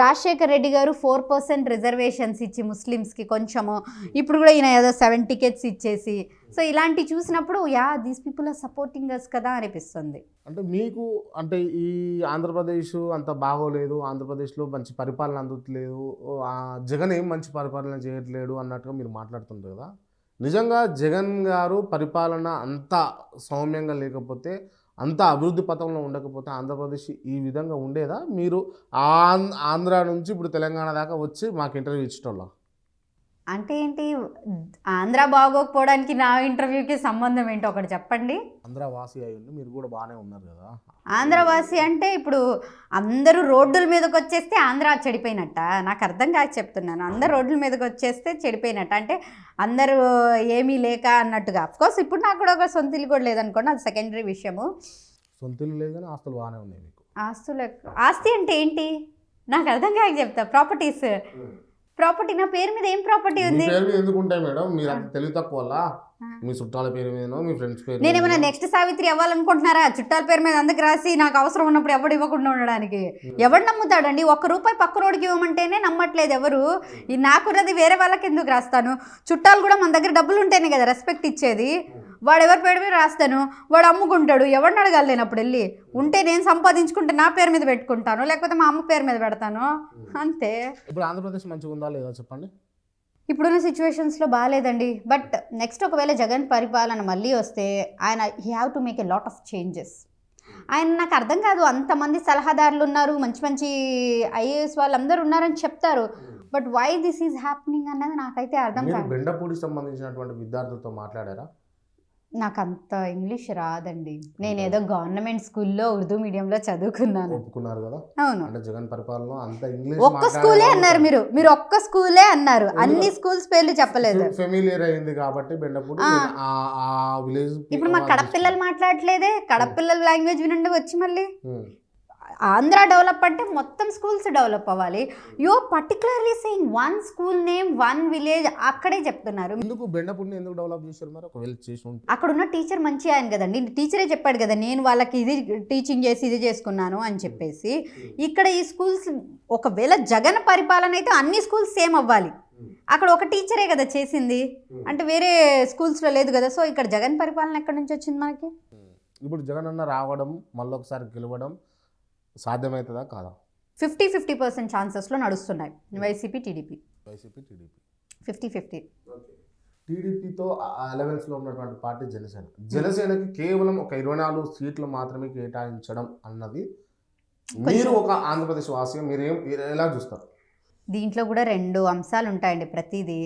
రాజశేఖర్ రెడ్డి గారు 4% రిజర్వేషన్స్ ఇచ్చి ముస్లిమ్స్కి కొంచెము, ఇప్పుడు కూడా ఈయన ఏదో 7 tickets ఇచ్చేసి, సో ఇలాంటివి చూసినప్పుడు these people are supporting us కదా అనిపిస్తుంది. అంటే మీకు అంటే ఈ ఆంధ్రప్రదేశ్ అంత బాగోలేదు, ఆంధ్రప్రదేశ్లో మంచి పరిపాలన అందుతలేదు, జగన్ ఏం మంచి పరిపాలన చేయట్లేడు అన్నట్టుగా మీరు మాట్లాడుతుంటారు కదా. నిజంగా జగన్ గారు పరిపాలన అంత సౌమ్యంగా లేకపోతే, అంత అభివృద్ధి పథంలో ఉండకపోతే ఆంధ్రప్రదేశ్ ఈ విధంగా ఉండేదా? మీరు ఆంధ్ర నుంచి ఇప్పుడు తెలంగాణ దాకా వచ్చి మాకు ఇంటర్వ్యూ ఇచ్చేటోళ్ళ అంటే ఏంటి, ఆంధ్ర బాగోకపోవడానికి నా ఇంటర్వ్యూకి సంబంధం ఏంటి ఒకటి చెప్పండి. ఆంధ్రవాసి అయ్యండి, మీరు కూడా బాగానే ఉన్నారు కదా. ఆంధ్రవాసి అంటే ఇప్పుడు అందరూ రోడ్డుల మీదకి వచ్చేస్తే ఆంధ్ర చెడిపోయినట్ట? నాకు అర్థం కాక చెప్తున్నాను. అందరు రోడ్ల మీదకి వచ్చేస్తే చెడిపోయినట్ట అంటే అందరూ ఏమీ లేక అన్నట్టుగా. అఫ్కోర్స్ ఇప్పుడు నాకు కూడా ఒక సొంత ఇల్లు కూడా లేదనుకోండి, అది సెకండరీ విషయము. సొంత ఇల్లు లేదు కానీ ఆస్తులు బాగానే ఉన్నాయి మీకు. ఆస్తి అంటే ఏంటి నాకు అర్థం కాక చెప్తా. ప్రాపర్టీ నా పేరు మీద ఏం ప్రాపర్టీ ఉంది? పేరు మీద ఎందుకు ఉంటాయి మేడం? మీరు అంత తెలివి తక్కువ వల్ల మీ చుట్టాల పేరు మీదనో మీ ఫ్రెండ్స్ పేరు. నేనేమైనా నెక్స్ట్ సావిత్రి అవ్వాలనుకుంటున్నారా? చుట్టాల పేరు మీద అందుకు రాసి నాకు అవసరం ఉన్నప్పుడు ఎవడు ఇవ్వకుండా ఉండడానికి. ఎవడు నమ్ముతాడండి? ₹1 పక్క రోడ్డుకి ఇవ్వమంటేనే నమ్మట్లేదు ఎవరు. ఈ నాకున్నది వేరే వాళ్ళకి ఎందుకు రాస్తాను? చుట్టాలు కూడా మన దగ్గర డబ్బులు ఉంటేనే కదా రెస్పెక్ట్ ఇచ్చేది. వాడు ఎవరి పేరు మీద రాస్తాను, వాడు అమ్ముకుంటాడు, ఎవరిని అడగాలి నేను అప్పుడు వెళ్ళి? ఉంటే నేను సంపాదించుకుంటే నా పేరు మీద పెట్టుకుంటాను, లేకపోతే మా అమ్మ పేరు మీద పెడతాను, అంతే. ఇప్పుడు ఆంధ్రప్రదేశ్ మంచిగా ఉందా లేదా చెప్పండి. ఇప్పుడున్న సిచ్యువేషన్స్లో బాగాలేదండి. బట్ నెక్స్ట్ ఒకవేళ జగన్ పరిపాలన మళ్ళీ వస్తే ఆయన he have to make a lot of changes. ఆయన నాకు అర్థం కాదు, అంతమంది సలహాదారులు ఉన్నారు, మంచి మంచి ఐఏఎస్ వాళ్ళందరూ ఉన్నారని చెప్తారు, but why this is happening అన్నది నాకైతే అర్థం కాదు. బెండపూడికి సంబంధించినటువంటి విద్యార్థులతో మాట్లాడారా? నాకు అంత ఇంగ్లీష్ రాదండి. నేను ఏదో గవర్నమెంట్ స్కూల్లో ఉర్దూ మీడియంలో చదువుకున్నాను. ఒప్పుకున్నారు కదా. అవును, అంటే జగన్ పరిపాలన అంత ఇంగ్లీష్ ఒక్క స్కూలే అన్నారు మీరు ఒక్క స్కూలే అన్నారు, అన్ని స్కూల్స్ పేర్లు చెప్పలేదు. ఫెమిలియర్ అయింది కాబట్టి బెండపూడి ఆ విలేజ్. ఇప్పుడు మా కడప పిల్లలు మాట్లాడలేదే, కడప పిల్లల లాంగ్వేజ్ వినండి వచ్చి. మళ్ళీ ఆంధ్ర డెవలప్ అంటే మొత్తం స్కూల్స్ డెవలప్ అవ్వాలి. You particularly saying one school name, one village అక్కడే చెప్తున్నారు. ఎందుకు బెండపూడిని ఎందుకు డెవలప్ చేశారు మరి? ఒకవేళ చేసి ఉంటే అక్కడ ఉన్న టీచర్ మంచి ఆయన కదండి, టీచరే చెప్పాడు కదా నేను వాళ్ళకి ఇది టీచింగ్ చేసి ఇది చేసుకున్నాను అని చెప్పేసి. ఇక్కడ ఈ స్కూల్స్ ఒకవేళ జగన్ పరిపాలన అయితే అన్ని స్కూల్స్ సేమ్ అవ్వాలి. అక్కడ ఒక టీచరే కదా చేసింది, అంటే వేరే స్కూల్స్లో లేదు కదా. సో ఇక్కడ జగన్ పరిపాలన ఎక్కడి నుంచి వచ్చింది మనకి? ఇప్పుడు జగన్ అన్న రావడం మళ్ళీ ఒకసారి గెలవడం సాధ్యమవుతుందా కాదా? 50% ఛాన్సెస్లో నడుస్తున్నాయి. YCP TDP 50-50. టీడీపీతో అలవెన్స్లో ఉన్నటువంటి పార్టీ జనసేనకి కేవలం ఒక 24 సీట్లు మాత్రమే కేటాయించడం అన్నది మీరు ఒక ఆంధ్రప్రదేశ్ వాసిగా మీరు ఎలా చూస్తారు? దీంట్లో కూడా 2 అంశాలు ఉంటాయండి. ప్రతిదీ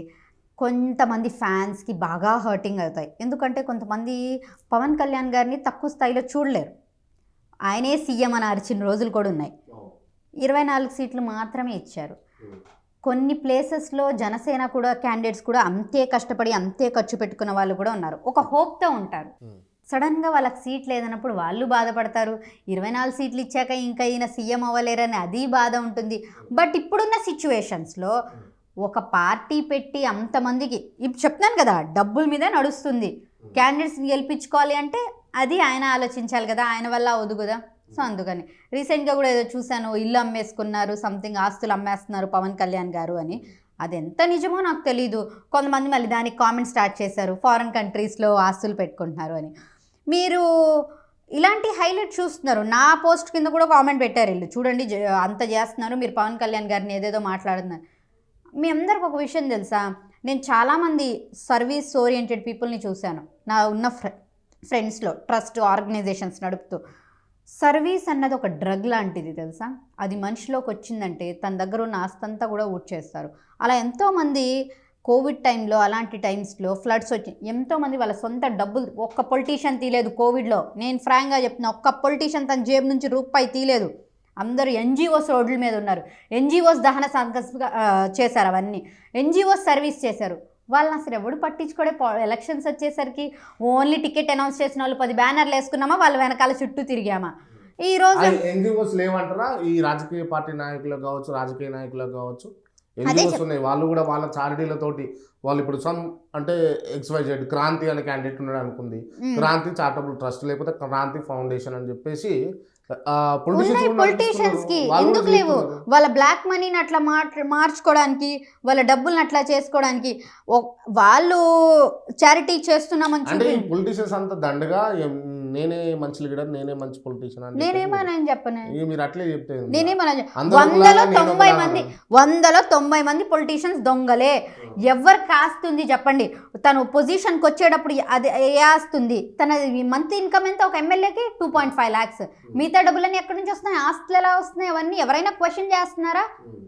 కొంతమంది ఫ్యాన్స్కి బాగా హర్టింగ్ అవుతాయి. ఎందుకంటే కొంతమంది పవన్ కళ్యాణ్ గారిని తక్కువ స్థాయిలో చూడలేరు. ఆయనే సీఎం అని అరిచిన రోజులు కూడా ఉన్నాయి. 24 సీట్లు మాత్రమే ఇచ్చారు. కొన్ని ప్లేసెస్లో జనసేన కూడా క్యాండిడేట్స్ కూడా అంతే కష్టపడి అంతే ఖర్చు పెట్టుకున్న వాళ్ళు కూడా ఉన్నారు. ఒక హోప్తో ఉంటారు. సడన్గా వాళ్ళకి సీట్ లేదన్నప్పుడు వాళ్ళు బాధపడతారు. 24 సీట్లు ఇచ్చాక ఇంకా ఈయన సీఎం అవ్వలేరని అది బాధ ఉంటుంది. బట్ ఇప్పుడున్న సిచ్యువేషన్స్లో ఒక పార్టీ పెట్టి అంతమందికి ఇప్పుడు చెప్తున్నాను కదా, డబ్బుల మీదే నడుస్తుంది. క్యాండిడేట్స్ని గెలిపించుకోవాలి అంటే అది ఆయన ఆలోచించాలి కదా, ఆయన వల్ల అవదు కదా. సో అందుకని రీసెంట్గా కూడా ఏదో చూశాను, ఇల్లు అమ్మేసుకున్నారు, సంథింగ్ ఆస్తులు అమ్మేస్తున్నారు పవన్ కళ్యాణ్ గారు అని. అది ఎంత నిజమో నాకు తెలీదు. కొంతమంది మళ్ళీ దానికి కామెంట్ స్టార్ట్ చేశారు, ఫారెన్ కంట్రీస్లో ఆస్తులు పెట్టుకుంటున్నారు అని. మీరు ఇలాంటి హైలైట్ చూస్తున్నారు. నా పోస్ట్ కింద కూడా కామెంట్ పెట్టారు, వీళ్ళు చూడండి అంత చేస్తున్నారు, మీరు పవన్ కళ్యాణ్ గారిని ఏదేదో మాట్లాడుతున్నారు. మీ అందరికి ఒక విషయం తెలుసా, నేను చాలామంది సర్వీస్ ఓరియంటెడ్ పీపుల్ని చూశాను నా ఉన్న ఫ్రెండ్స్లో, ట్రస్ట్ ఆర్గనైజేషన్స్ నడుపుతూ. సర్వీస్ అన్నది ఒక డ్రగ్ లాంటిది తెలుసా. అది మనిషిలోకి వచ్చిందంటే తన దగ్గర ఉన్న ఆస్తంతా కూడా ఊడ్చేస్తారు. అలా ఎంతోమంది కోవిడ్ టైంలో, అలాంటి టైమ్స్లో ఫ్లడ్స్ వచ్చి ఎంతోమంది వాళ్ళ సొంత డబ్బులు, ఒక్క పొలిటీషియన్ తీయలేదు కోవిడ్లో. నేను ఫ్రాంక్గా చెప్తున్నా, ఒక్క పొలిటీషియన్ తన జేబు నుంచి రూపాయి తీయలేదు. అందరూ ఎన్జిఓస్ రోడ్ల మీద ఉన్నారు. ఎన్జిఓస్ దహన సంకల్పంగా చేశారు, అవన్నీ ఎన్జిఓస్ సర్వీస్ చేశారు. వాళ్ళని అసలు ఎవడు పట్టించుకోడే. ఎలక్షన్స్ వచ్చేసరికి ఓన్లీ టికెట్ అనౌన్స్ చేసిన వాళ్ళు 10 బ్యానర్లు వేసుకున్నామా, వాళ్ళ వెనకాల చుట్టూ తిరిగామా. ఈ రోజు ఎన్జిఓస్ లేవంటారా? ఈ రాజకీయ పార్టీ నాయకులకు కావచ్చు, రాజకీయ నాయకులకు కావచ్చు ఎన్జిఓస్ ఉన్నాయి. వాళ్ళు కూడా వాళ్ళ చారిటీలతోటి వాళ్ళు ఇప్పుడు అంటే XYZ క్రాంతి అనే క్యాండిడేట్ ఉన్నాడు అనుకుంది, క్రాంతి చారిటబుల్ ట్రస్ట్ లేకపోతే క్రాంతి ఫౌండేషన్ అని చెప్పేసి పొలిటీషియన్స్ కి ఎందుకు లేవు? వాళ్ళ బ్లాక్ మనీని అట్లా మార్చుకోవడానికి, వాళ్ళ డబ్బుల్ని అట్లా చేసుకోవడానికి వాళ్ళు చారిటీ చేస్తున్నామని చెప్పి పొలిటీషియన్స్ అంత దండగా నేనే మంచి లీడర్, నేనే మంచి పొలిటీషియన్ అని నేనేమని చెప్పను. మీరు అట్లే చెప్తే 190 మంది పొలిటీషియన్స్ దొంగలే. ఎవరికి ఆస్తుంది చెప్పండి? తను పొజిషన్కి వచ్చేటప్పుడు అది ఏ ఆస్తుంది? తన మంత్ ఇన్కమ్ ఎంత? ఒక ఎమ్మెల్యేకి 2.5 lakhs. మిగతా డబ్బులన్నీ ఎక్కడి నుంచి వస్తున్నాయి? ఆస్తులు ఎలా వస్తున్నాయి? అవన్నీ ఎవరైనా క్వశ్చన్ చేస్తున్నారా?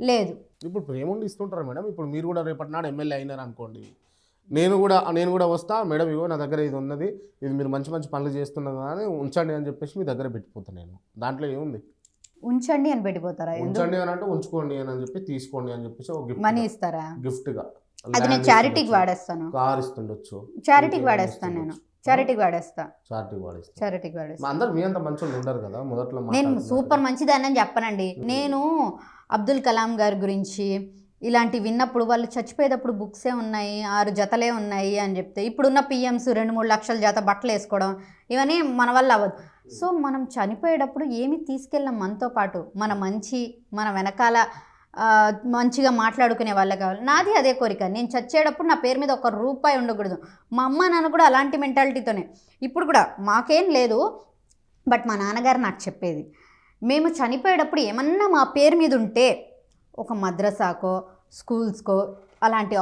లేదు. ఇప్పుడు ప్రేమ ఉండి ఇస్తుంటారు మేడం. ఇప్పుడు మీరు కూడా రేపటి నాడు ఎమ్మెల్యే అయినారు అనుకోండి, నేను కూడా వస్తా మేడం, ఇగో నా దగ్గర ఇది ఉన్నది, ఇది మీరు మంచి మంచి పనులు చేస్తున్నారు కానీ ఉంచండి అని చెప్పేసి మీ దగ్గర పెట్టిపోతాను నేను. దాంట్లో ఏముంది? ఉంచండి అని పెట్టిపోతారా? ఉంచండి అని అంటే ఉంచుకోండి అని చెప్పి తీసుకోండి అని చెప్పేసి ఒక గిఫ్ట్, మనీ ఇస్తారా? గిఫ్ట్గా అది నేను చారిటీకి వాడేస్తాను. కార్ ఇస్తుండొచ్చు, చారిటీకి వాడేస్తాను నేను. చారిటీకి వాడేస్తా. అందరు మీ అంత మంచి ఉండరు కదా మొదట్లో. నేను సూపర్ మంచిదాన్ని అని చెప్పనండి. నేను అబ్దుల్ కలాం గారి గురించి ఇలాంటివి విన్నప్పుడు వాళ్ళు చచ్చిపోయేటప్పుడు బుక్సే ఉన్నాయి, 6 జతలే ఉన్నాయి అని చెప్తే, ఇప్పుడున్న పిఎంస్ 2-3 లక్షల జత బట్టలు వేసుకోవడం ఇవన్నీ మన వల్ల అవ్వదు. సో మనం చనిపోయేటప్పుడు ఏమి తీసుకెళ్ళాం మనతో పాటు, మన వెనకాల మంచిగా మాట్లాడుకునే వాళ్ళే కావాలి. నాది అదే కోరిక. నేను చచ్చేటప్పుడు నా పేరు మీద ₹1 ఉండకూడదు. మా అమ్మ నాన్న కూడా అలాంటి మెంటాలిటీతోనే. ఇప్పుడు కూడా మాకేం లేదు, బట్ మా నాన్నగారు నాకు చెప్పేది, మేము చనిపోయేటప్పుడు ఏమన్నా మా పేరు మీద ఉంటే ఒక మద్రసాకో స్కూల్స్కో అలాంటి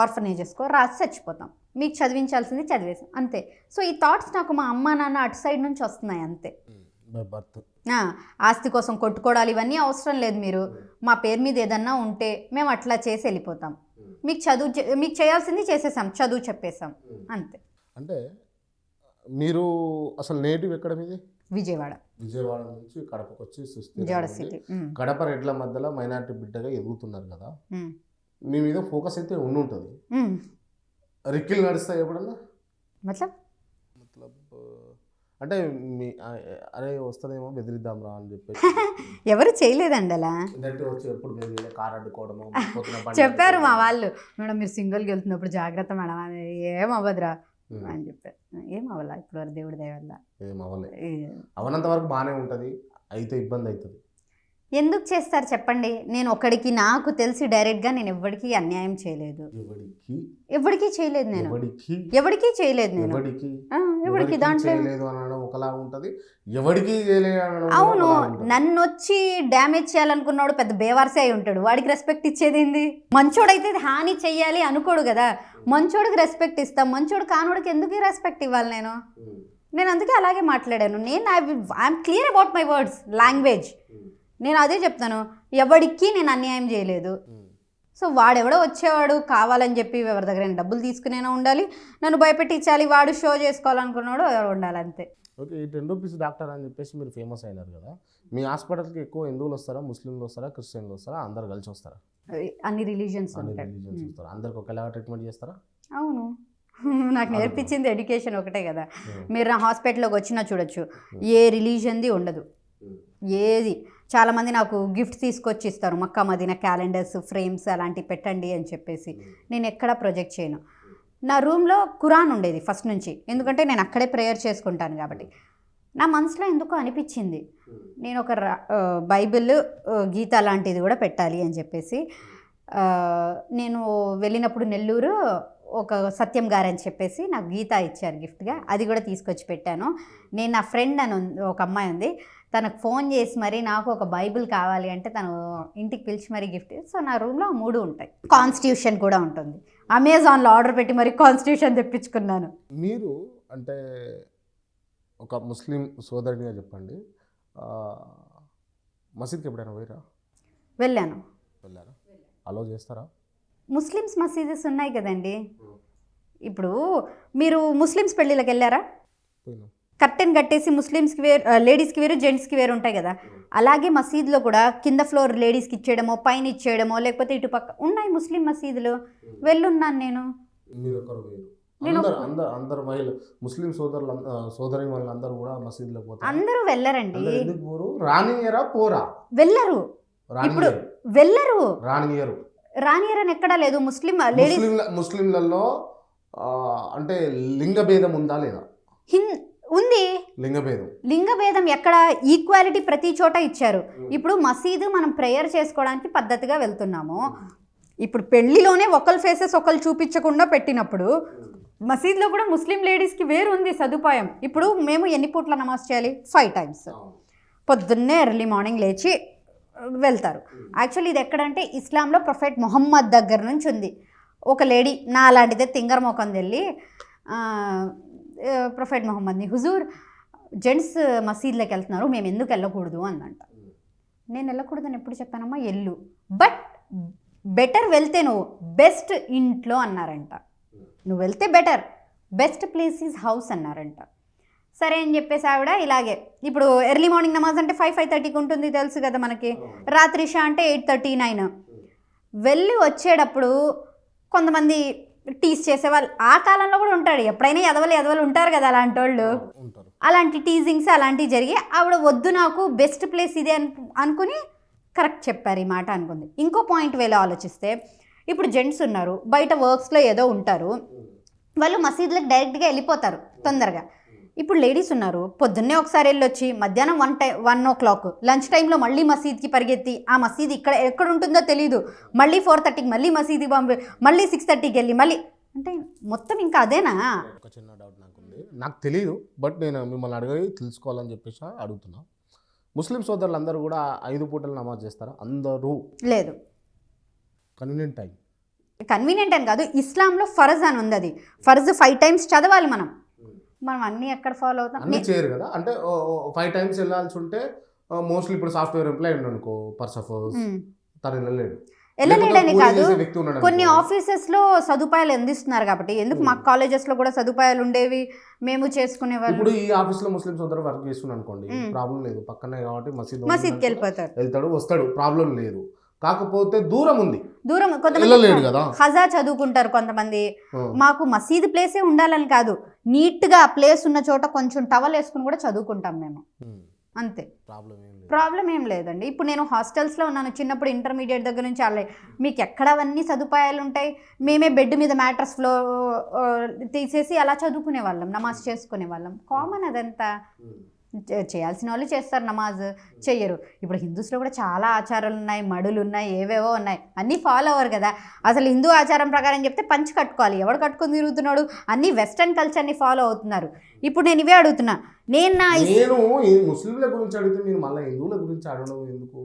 ఆర్ఫనేజెస్కో రాసి చచ్చిపోతాం, మీకు చదివించాల్సింది చదివేసాం అంతే. సో ఈ థాట్స్ నాకు మా అమ్మ నాన్న అటు సైడ్ నుంచి వస్తున్నాయి అంతే. ఆస్తి కోసం కొట్టుకోవడాలు ఇవన్నీ అవసరం లేదు. మీరు మా పేరు మీద ఏదన్నా ఉంటే మేము అట్లా చేసి వెళ్ళిపోతాం. మీకు చేయాల్సింది చేసేసాం, చదువు చెప్పేసాం అంతే. అంటే మీరు అసలు నేటివ్ ఎక్కడ మీది? విజయవాడ నుంచి కడపకు వచ్చి కడప రెడ్ల మధ్యలో మైనారిటీ బిడ్డగా ఎదుగుతున్నారు కదా, మీ మీద ఫోకస్ అయితే ఉంటుంది. రిక్కిలు నడుస్తాయి ఎప్పుడన్నా? మతలబ్ అంటే అరే వస్తుందేమో బెదిరిద్దాం రా అని చెప్పేసి ఎవరు చేయలేదండి అలా. వచ్చి ఎప్పుడు కార్ అడ్డుకోవడము చెప్పారు మా వాళ్ళు, మేడం మీరు సింగిల్కి వెళ్తున్నప్పుడు జాగ్రత్త మేడం, ఏం అవ్వదురా అని చెప్పారు. ఏం అవ్వాల ఇప్పుడు వరకు దేవుడి దయ వల్ల ఏం అవ్వలే. అవనంత వరకు బాగానే ఉంటుంది, అయితే ఇబ్బంది అవుతుంది. ఎందుకు చేస్తారు చెప్పండి? నేను ఒకడికి నాకు తెలిసి డైరెక్ట్గా నేను ఎవరికి అన్యాయం చేయలేదు, ఎవరికి చేయలేదు, నేను ఎవరికి చేయలేదు, నేను ఎవరికి దాంట్లో ఒకలా ఉంటుంది, ఎవరికి చేయలేదు. అవును, నన్ను వచ్చి డ్యామేజ్ చేయాలనుకున్నాడు పెద్ద బేవార్సే అయి ఉంటాడు, వాడికి రెస్పెక్ట్ ఇచ్చేది ఏంది? మంచోడైతే హాని చెయ్యాలి అనుకోడు కదా, మంచోడికి రెస్పెక్ట్ ఇస్తాం, మంచోడు కానోడికి ఎందుకు రెస్పెక్ట్ ఇవ్వాలి? నేను అందుకే అలాగే మాట్లాడాను. I'm clear about my words, language. నేను అదే చెప్తాను, ఎవడికి నేను అన్యాయం చేయలేదు. సో వాడెవడో వచ్చేవాడు కావాలని చెప్పి ఎవరి దగ్గర డబ్బులు తీసుకునేనా ఉండాలి, నన్ను భయపెట్టించాలి, వాడు షో చేసుకోవాలనుకున్నాడు ఎవరు ఉండాలి అంతే. ఓకే, ఈ ₹10 డాక్టర్ అని చెప్పేసి మీరు ఫేమస్ అయినారు కదా, మీ హాస్పిటల్కి ఎక్కువ హిందువులు వస్తారా, ముస్లింలు వస్తారా, క్రిస్టియన్లు వస్తారా, అందరు కలిసి వస్తారా? అన్ని రిలీజియన్స్ వస్తారా? అందరికి ఒకలాగా ట్రీట్మెంట్ చేస్తారా? అవును, నాకు నేర్పించింది ఎడ్యుకేషన్ ఒకటే కదా. మీరు నా హాస్పిటల్లోకి వచ్చినా చూడొచ్చు, ఏ రిలీజియన్ది ఉండదు, ఏది. చాలామంది నాకు గిఫ్ట్ తీసుకొచ్చి ఇస్తారు, మక్కా మదీనా క్యాలెండర్స్, ఫ్రేమ్స్ అలాంటివి పెట్టండి అని చెప్పేసి. నేను ఎక్కడా ప్రొజెక్ట్ చేయను. నా రూమ్లో ఖురాన్ ఉండేది ఫస్ట్ నుంచి, ఎందుకంటే నేను అక్కడే ప్రేయర్ చేసుకుంటాను కాబట్టి. నా మనసులో ఎందుకో అనిపించింది నేను ఒక బైబిల్, గీత లాంటిది కూడా పెట్టాలి అని చెప్పేసి. నేను వెళ్ళినప్పుడు నెల్లూరు ఒక సత్యం గారు అని చెప్పేసి నాకు గీత ఇచ్చారు గిఫ్ట్గా, అది కూడా తీసుకొచ్చి పెట్టాను. నేను నా ఫ్రెండ్ అని ఒక అమ్మాయి ఉంది, తనకు ఫోన్ చేసి మరి నాకు ఒక బైబిల్ కావాలి అంటే తను ఇంటికి పిలిచి మరీ గిఫ్ట్. సో నా రూమ్లో 3 ఉంటాయి. కాన్స్టిట్యూషన్ కూడా ఉంటుంది, అమెజాన్లో ఆర్డర్ పెట్టి మరి కాన్స్టిట్యూషన్ తెప్పించుకున్నాను. మీరు అంటే ఒక ముస్లిం సోదరుడిగా చెప్పండి, మసీద్కి ఎప్పుడైనా పోయిరా? వెళ్ళారా? అలో చేస్తారా? ముస్లిమ్స్ మసీదెస్ ఉన్నాయి కదండి. ఇప్పుడు మీరు ముస్లిమ్స్ పెళ్ళిళ్ళకి వెళ్ళారా? కర్టెన్ కట్టేసి ముస్లిమ్స్కి వేరు, లేడీస్కి వేరు, జెంట్స్కి వేరు ఉంటాయి కదా. అలాగే మసీదులో కూడా కింద ఫ్లోర్ లేడీస్కి ఇచ్చేయడమో, పైన ఇచ్చేయడమో, లేకపోతే ఇటు పక్క ఉన్నాయి ముస్లిం మసీదులు. వెళ్ళున్నాను నేను. ముస్లిం సోదరి వాళ్ళందరూ కూడా మసీదులో పోతారు. అందరూ వెళ్ళరండి, వెళ్ళరు. ఇప్పుడు వెళ్ళరు, రానియరని ఎక్కడా లేదు. ముస్లింలలో అంటే లింగ భేదం ఉందా లేదా? ఉంది. లింగ భేదం ఎక్కడ? ఈక్వాలిటీ ప్రతి చోట ఇచ్చారు. ఇప్పుడు మసీదు మనం ప్రేయర్ చేసుకోవడానికి పద్ధతిగా వెళ్తున్నాము. ఇప్పుడు పెళ్లిలోనే ఒకళ్ళ ఫేసెస్ ఒకళ్ళు చూపించకుండా పెట్టినప్పుడు మసీదులో కూడా ముస్లిం లేడీస్కి వేరు ఉంది సదుపాయం. ఇప్పుడు మేము ఎన్ని పూట్ల నమాజ్ చేయాలి? 5 times. పొద్దున్నే ఎర్లీ మార్నింగ్ లేచి వెళ్తారు. యాక్చువల్లీ ఇది ఎక్కడంటే ఇస్లాంలో ప్రొఫెట్ మొహమ్మద్ దగ్గర నుంచి ఉంది. ఒక లేడీ నా అలాంటిదే తింగర మొఖం వెళ్ళి ప్రొఫెట్ మొహమ్మద్ని, హుజూర్ జెంట్స్ మసీద్లోకి వెళ్తున్నారు, మేము ఎందుకు వెళ్ళకూడదు అందంట. నేను వెళ్ళకూడదని ఎప్పుడు చెప్పానమ్మా? ఎల్లు, బట్ బెటర్ వెళ్తే నువ్వు బెస్ట్ ఇంట్లో అన్నారంట. నువ్వు వెళ్తే better, best place is house అన్నారంట. సరే అని చెప్పేసి ఆవిడ ఇలాగే ఇప్పుడు ఎర్లీ మార్నింగ్ నమాజ్ అంటే 5-5:30కి ఉంటుంది తెలుసు కదా మనకి, రాత్రి ఇషా అంటే 8:39. వెళ్ళి వచ్చేటప్పుడు కొంతమంది టీస్ చేసేవాళ్ళు ఆ కాలంలో కూడా ఉంటాడు, ఎప్పుడైనా ఎదవలు ఉంటారు కదా అలాంటి వాళ్ళు. అలాంటి టీజింగ్స్ అలాంటివి జరిగి ఆవిడ వద్దు నాకు బెస్ట్ ప్లేస్ ఇదే అనుకుని కరెక్ట్ చెప్పారు ఈ మాట అనుకుంది. ఇంకో పాయింట్ వేలో ఆలోచిస్తే ఇప్పుడు జెంట్స్ ఉన్నారు, బయట వర్క్స్లో ఏదో ఉంటారు, వాళ్ళు మసీదులకు డైరెక్ట్గా వెళ్ళిపోతారు తొందరగా. ఇప్పుడు లేడీస్ ఉన్నారు, పొద్దున్నే ఒకసారి వెళ్ళొచ్చి మధ్యాహ్నం 1 o'clock లంచ్ టైంలో మళ్ళీ మసీద్కి పరిగెత్తి, ఆ మసీద్ ఎక్కడ ఉంటుందో తెలియదు, మళ్ళీ 4:30కి మళ్ళీ మసీద్కి మళ్ళీ 6:30కి వెళ్ళి మళ్ళీ అంటే మొత్తం ఇంకా అదేనా? ఒక చిన్న డౌట్ నాకు తెలియదు, బట్ నేను మిమ్మల్ని అడిగి తెలుసుకోవాలని చెప్పేసి అడుగుతున్నా. ముస్లిం సోదరులు అందరూ కూడా 5 పూటలు నమాజ్ చేస్తారా? అందరూ లేదు. కన్వీనియంట్ అని కాదు, ఇస్లాంలో ఫర్జ్ అని ఉంది, అది ఫర్జ్ 5 times చదవాలి. మనం అన్నీ ఎక్కడ ఫాలో అవుతాం? అన్నీ చేయరు కదా, అంటే 5 times వెళ్ళాల్సి ఉంటే మోస్ట్లీ ఇప్పుడు సాఫ్ట్వేర్ ఎంప్లాయ్ అనుకో, పర్ సపోజ్ తను వెళ్ళలేడని కాదు, కొన్ని ఆఫీసెస్లో సదుపాయాలు అందిస్తున్నారు కాబట్టి. ఎందుకు మాకు కాలేజెస్లో కూడా సదుపాయాలు ఉండేవి, మేము చేసుకునేవాళ్ళం. ఇప్పుడు ఈ ఆఫీస్లో ముస్లిం సోదరు వర్క్ చేస్తున్నాడు అనుకోండి, ప్రాబ్లం లేదు, పక్కనే కాబట్టి మసీద్కి వెళ్తాడు వస్తాడు, ప్రాబ్లం లేదు. కాకపోతే దూరం కొంతమంది హజా చదువుకుంటారు, కొంతమంది మాకు మసీద్ ప్లేసే ఉండాలని కాదు, నీట్గా ప్లేస్ ఉన్న చోట కొంచెం టవల్ వేసుకుని కూడా చదువుకుంటాం మేము, అంతే. ప్రాబ్లం ఏం లేదండి. ఇప్పుడు నేను హాస్టల్స్లో ఉన్నాను, చిన్నప్పుడు ఇంటర్మీడియట్ దగ్గర నుంచి అలా మీకు ఎక్కడ అవన్నీ సదుపాయాలు ఉంటాయి. మేమే బెడ్ మీద మ్యాట్రస్ ఫ్లో తీసేసి అలా చదువుకునే వాళ్ళం, నమాజ్ చేసుకునే వాళ్ళం. కామన్ అదంతా. చేయాల్సిన వాళ్ళు చేస్తారు, నమాజ్ చెయ్యరు. ఇప్పుడు హిందూస్లో కూడా చాలా ఆచారాలు ఉన్నాయి, మడులు ఉన్నాయి, ఏవేవో ఉన్నాయి, అన్నీ ఫాలో అవ్వరు కదా. అసలు హిందూ ఆచారం ప్రకారం చెప్తే పంచి కట్టుకోవాలి, ఎవడు కట్టుకొని తిరుగుతున్నాడు? అన్నీ వెస్టర్న్ కల్చర్ని ఫాలో అవుతున్నారు. ఇప్పుడు నేను ఇవే అడుగుతున్నా, నేను ముస్లింల గురించి అడిగితే మీరు మళ్ళీ హిందువుల గురించి అడగడం ఎందుకు?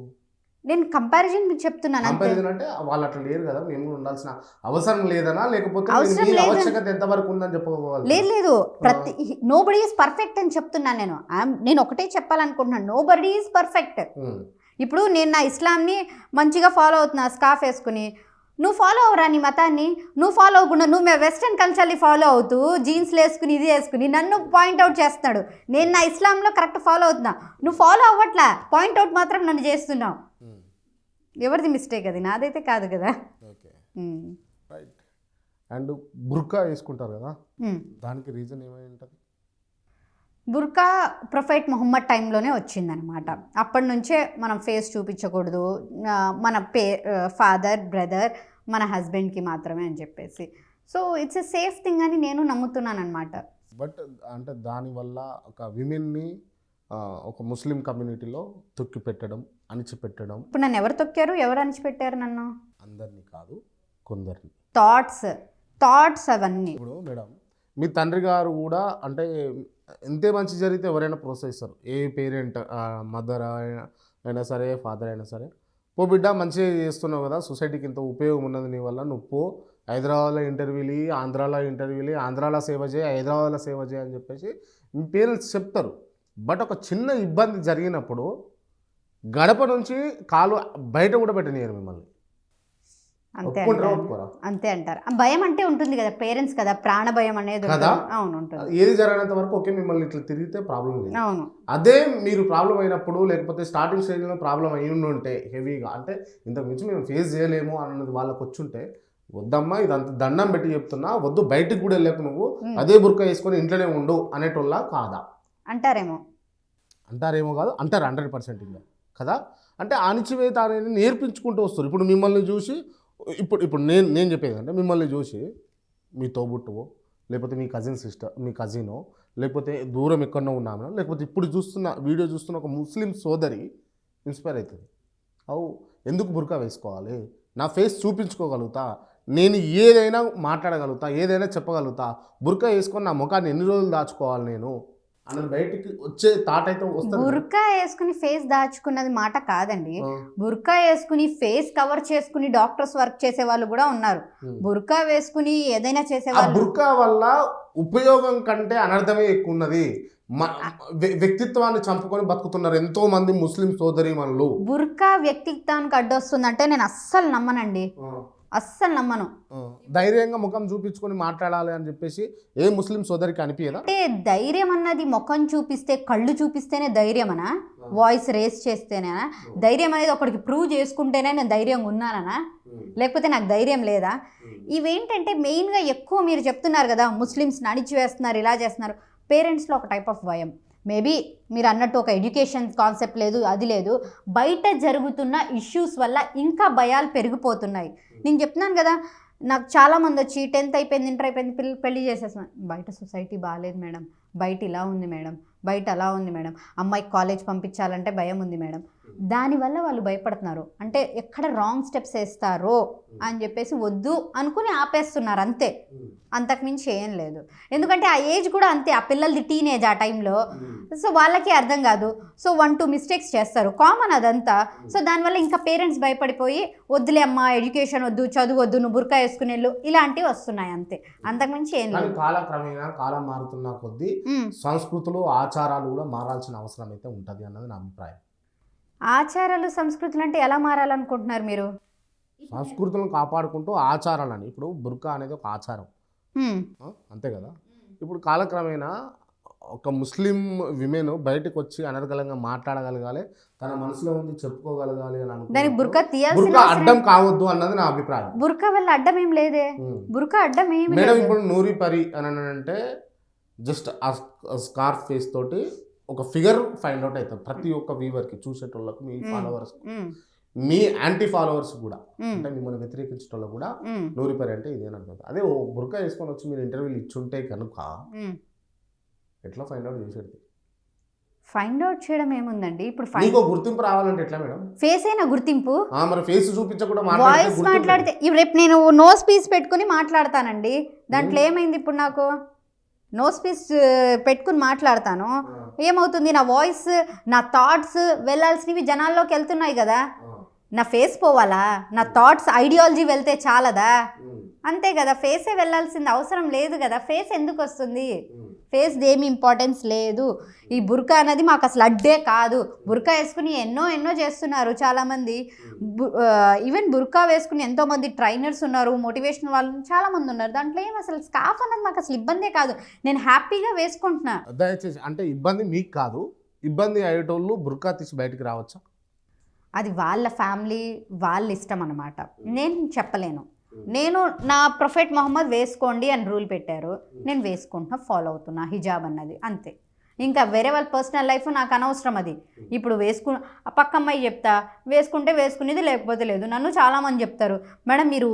నేను కంపారిజన్ చెప్తున్నాను. కంపారిజన్ అంటే వాళ్ళు అట్లా లేరు కదా, మేము ఉండాల్సిన అవసరం లేదనా, లేకపోతే ఆవశ్యకత ఎంతవరకు ఉందని చెప్పవాలి? లేదు, ప్రతి నోబడీ ఈజ్ పర్ఫెక్ట్ అని చెప్తున్నాను నేను ఒకటే చెప్పాలనుకుంటున్నాను, నోబడీ ఈజ్ పర్ఫెక్ట్. ఇప్పుడు నేను నా ఇస్లాంని మంచిగా ఫాలో అవుతున్నా, స్కార్ఫ్ వేసుకుని, నువ్వు ఫాలో అవరా నీ మతాన్ని? నువ్వు ఫాలో అవ్వకుండా నువ్వు వెస్టర్న్ కల్చర్ని ఫాలో అవుతూ జీన్స్లు వేసుకుని ఇది వేసుకుని నన్ను పాయింట్అవుట్ చేస్తున్నాడు. నేను నా ఇస్లాంలో కరెక్ట్ ఫాలో అవుతున్నా, నువ్వు ఫాలో అవ్వట్లా, పాయింట్అవుట్ మాత్రం నన్ను చేస్తున్నావు. ఎవరిది మిస్టేక్ అది? నాదైతే కాదు కదా. అండ్ బుర్కా వేసుకుంటారు కదా, దానికి రీజన్ ఏమై ఉంటుంది? బుర్కా ప్రొఫెట్ మొహమ్మద్ టైంలోనే వచ్చిందనమాట. అప్పటి నుంచే మనం ఫేస్ చూపించకూడదు, మన ఫాదర్ బ్రదర్ మన హస్బెండ్కి మాత్రమే అని చెప్పేసి. So it's a safe thing అని నేను నమ్ముతున్నాను అనమాట. బట్ అంటే దానివల్ల ఒక విమెన్ని ఒక ముస్లిం కమ్యూనిటీలో తొక్కి పెట్టడం, అణిచిపెట్టడం. ఇప్పుడు నన్ను ఎవరు తొక్కారు, ఎవరు అణిచిపెట్టారు? నన్ను అందరినీ కాదు, కొందరిని. థాట్స్ అవన్నీ. ఇప్పుడు మేడం మీ తండ్రి గారు కూడా అంటే ఎంతే మంచి జరిగితే ఎవరైనా ప్రోత్సహిస్తారు, ఏ పేరెంట్, మదర్ అయినా సరే, ఫాదర్ అయినా సరే. పో బిడ్డ మంచిగా చేస్తున్నావు కదా, సొసైటీకి ఇంత ఉపయోగం ఉన్నది నీ వల్ల, నువ్వు పో హైదరాబాద్లో ఇంటర్వ్యూలు, ఆంధ్రాలో సేవ చేయి, హైదరాబాద్లో సేవ చేయి అని చెప్పేసి మీ పేరెంట్స్ చెప్తారు. బట్ ఒక చిన్న ఇబ్బంది జరిగినప్పుడు గడప నుంచి కాలు బయట కూడా పెట్టనియరు మిమ్మల్ని. అంతే అంటారు. భయం అంటే ఉంటుంది కదా, పేరెంట్స్ కదా, ప్రాణ భయం అనేది కదా. అవును, ఉంటుంది. ఏది జరగనంత వరకు ఓకే, మిమ్మల్ని ఇట్లా తిరిగితే ప్రాబ్లం లేదు. అవును. అదే మీరు ప్రాబ్లం అయినప్పుడు, లేకపోతే స్టార్టింగ్ స్టేజ్లో ప్రాబ్లం అయి ఉంటే హెవీగా, అంటే ఇంతకు మించి మేము ఫేస్ చేయలేము అన్నది వాళ్ళకి వచ్చుంటే, వద్దమ్మా ఇదంతా దండం పెట్టి చెప్తున్నా, వద్దు బయటికి కూడా వెళ్ళకు, నువ్వు అదే బుర్కా వేసుకొని ఇంట్లోనే ఉండు అనేటోళ్ళ కాదా? అంటారేమో కాదు, అంటారు 100% ఇంకా కదా. అంటే అణిచివేత అనేది నేర్పించుకుంటూ వస్తారు. ఇప్పుడు మిమ్మల్ని చూసి ఇప్పుడు నేను చెప్పేది అంటే, మిమ్మల్ని చూసి మీ తోబుట్టువో, లేకపోతే మీ కజినో, లేకపోతే దూరం ఎక్కడో ఉన్నామో, లేకపోతే ఇప్పుడు వీడియో చూస్తున్న ఒక ముస్లిం సోదరి ఇన్స్పైర్ అవుతుంది. ఎందుకు బుర్కా వేసుకోవాలి, నా ఫేస్ చూపించుకోగలుగుతా, నేను ఏదైనా మాట్లాడగలుగుతా, ఏదైనా చెప్పగలుగుతా, బుర్కా వేసుకొని నా ముఖాన్ని ఎన్ని రోజులు దాచుకోవాలి నేను అన్నది బయటికి వచ్చే థాట్ అయితే వస్తుంది. బుర్కా వేసుకుని ఫేస్ దాచుకున్నది మాట కాదండి. బుర్కా వేసుకుని ఫేస్ కవర్ చేసుకుని డాక్టర్స్ వర్క్ చేసే వాళ్ళు కూడా ఉన్నారు. బుర్కా వేసుకుని ఏదైనా చేసేవాళ్ళు. బుర్కా వల్ల ఉపయోగం కంటే అనర్థమే ఎక్కువ ఉన్నది. వ్యక్తిత్వాన్ని చంపుకొని బతుకుతున్నారు ఎంతో మంది ముస్లిం సోదరీమణులు. బుర్కా వ్యక్తిత్వానికి అడ్డొస్తుందంటే నేను అస్సలు నమ్మనండి, అస్సలు నమ్మను. ధైర్యంగా ముఖం చూపించుకొని మాట్లాడాలి అని చెప్పేసి ఏ ముస్లిం సోదరికి అనిపించదా? అంటే ధైర్యం అన్నది ముఖం చూపిస్తే, కళ్ళు చూపిస్తేనే ధైర్యమనా? వాయిస్ రేస్ చేస్తేనేనా ధైర్యం? అనేది ఒకరికి ప్రూవ్ చేసుకుంటేనే నేను ధైర్యంగా ఉన్నానా, లేకపోతే నాకు ధైర్యం లేదా? ఇవేంటంటే మెయిన్గా ఎక్కువ మీరు చెప్తున్నారు కదా, ముస్లిమ్స్ అణిచివేస్తున్నారు, ఇలా చేస్తున్నారు. పేరెంట్స్లో ఒక టైప్ ఆఫ్ భయం. మేబీ మీరు అన్నట్టు ఒక ఎడ్యుకేషన్ కాన్సెప్ట్ లేదు, అది లేదు. బయట జరుగుతున్న ఇష్యూస్ వల్ల ఇంకా భయాలు పెరిగిపోతున్నాయి. నేను చెప్తున్నాను కదా, నాకు చాలామంది వచ్చి 10th అయిపోయింది, ఇంటర్ అయిపోయింది, పెళ్లి చేసేస్తున్నాను. బయట సొసైటీ బాగాలేదు మేడం, బయట ఇలా ఉంది మేడం, బయట అలా ఉంది మేడం, అమ్మాయికి కాలేజ్ పంపించాలంటే భయం ఉంది మేడం. దానివల్ల వాళ్ళు భయపడుతున్నారు. అంటే ఎక్కడ రాంగ్ స్టెప్స్ వేస్తారో అని చెప్పేసి వద్దు అనుకుని ఆపేస్తున్నారు అంతే, అంతకుమించి ఏం లేదు. ఎందుకంటే ఆ ఏజ్ కూడా అంతే, ఆ పిల్లలది టీనేజ్ ఆ టైంలో. సో వాళ్ళకి అర్థం కాదు. సో 1-2 మిస్టేక్స్ చేస్తారు, కామన్ అదంతా. సో దానివల్ల ఇంకా పేరెంట్స్ భయపడిపోయి వద్దులే అమ్మా, ఎడ్యుకేషన్ వద్దు, చదువు వద్దు, నువ్వు బుర్కా వేసుకునేళ్ళు, ఇలాంటివి వస్తున్నాయి అంతే, అంతకుమించి ఏం లేదు. కాలక్రమేణా కాలం మారుతున్న కొద్దీ సంస్కృతులు ఆచారాలు కూడా మారాల్సిన అవసరం అయితే ఉంటుంది అన్నది నా అభిప్రాయం. ఆచారాలు సంస్కృతులు అంటే ఎలా మారాలనుకుంటున్నారు మీరు? సంస్కృతులను కాపాడుకుంటూ ఆచారాలని, ఇప్పుడు బుర్కా అనేది ఒక ఆచారం అంతే కదా. ఇప్పుడు కాలక్రమేణా ఒక ముస్లిం విమెన్ బయటకు వచ్చి అనర్గళంగా మాట్లాడగలగాలి, తన మనసులో ఉంది చెప్పుకోగలగాలి అని అనుకుంటే బుర్కా బుర్కా అడ్డం కావద్దు అన్నది నా అభిప్రాయం. బుర్కా వల్ల అడ్డం ఏం లేదే, బుర్కా అడ్డం ఏమి మేడం. ఇప్పుడు నూరి పరి అని అంటే జస్ట్ స్కార్ఫ్ ఫేస్ తోటి ఒక ఫిగర్ ఫైండ్ అవుట్ అవుతుంది ప్రతి ఒక్క వీవర్కి, చూసేటోళ్ళకు, మీ ఫాలోవర్స్, మీ యాంటీ ఫాలోవర్స్ కూడా, అంటే మిమ్మల్ని వ్యతిరేకించడంలో కూడా నూరిపరి అంటే ఇదేని అనుకుంటుంది. అదే ఓ బుర్కా వేసుకొని వచ్చి మీరు ఇంటర్వ్యూలు ఇచ్చుంటే కనుక ఎట్లా ఫైండ్ అవుట్ చేసేది? ఫైండ్ అవుట్ చేయడం ఏముందండి, ఇప్పుడు మీకు గుర్తింపు రావాలంటే ఎట్లా మేడం? ఫేస్ అయినా గుర్తింపు, మరి ఫేస్ చూపించకుండా వాయిస్ మాట్లాడితే. రేపు నేను నోస్ పీస్ పెట్టుకుని మాట్లాడతానండి, దాంట్లో ఏమైంది? ఇప్పుడు నాకు నోస్ పీస్ పెట్టుకుని మాట్లాడతాను, ఏమవుతుంది? నా వాయిస్, నా థాట్స్ వెళ్ళాల్సినవి జనాల్లోకి వెళ్తున్నాయి కదా. నా ఫేస్ పోవాలా? నా థాట్స్, ఐడియాలజీ వెళ్తే చాలదా? అంతే కదా, ఫేసే వెళ్ళాల్సింది అవసరం లేదు కదా. ఫేస్ ఎందుకు వస్తుంది? ఫేస్ ఏమి ఇంపార్టెన్స్ లేదు. ఈ బుర్కా అనేది మాకు అసలు అడ్డే కాదు. బుర్కా వేసుకుని ఎన్నో చేస్తున్నారు చాలామంది. ఈవెన్ బుర్కా వేసుకుని ఎంతోమంది ట్రైనర్స్ ఉన్నారు, మోటివేషనల్ వాళ్ళు చాలామంది ఉన్నారు. దాంట్లో ఏం అసలు స్కార్ఫ్ అనేది మాకు అసలు ఇబ్బందే కాదు, నేను హ్యాపీగా వేసుకుంటున్నా. దయచేసి అంటే ఇబ్బంది మీకు కాదు, ఇబ్బంది అయ్యేటోళ్ళు బుర్కా తీసి బయటికి రావచ్చా? అది వాళ్ళ ఫ్యామిలీ, వాళ్ళ ఇష్టం అన్నమాట, నేను చెప్పలేను. నేను నా ప్రొఫెట్ మొహమ్మద్ వేసుకోండి అని రూల్ పెట్టారు, నేను వేసుకుంటున్నా, ఫాలో అవుతున్నా హిజాబ్ అన్నది అంతే. ఇంకా వేరే వాళ్ళ పర్సనల్ లైఫ్ నాకు అనవసరం. అది ఇప్పుడు పక్క అమ్మాయి చెప్తా వేసుకుంటే వేసుకునేది, లేకపోతే లేదు. నన్ను చాలామంది చెప్తారు, మేడం మీరు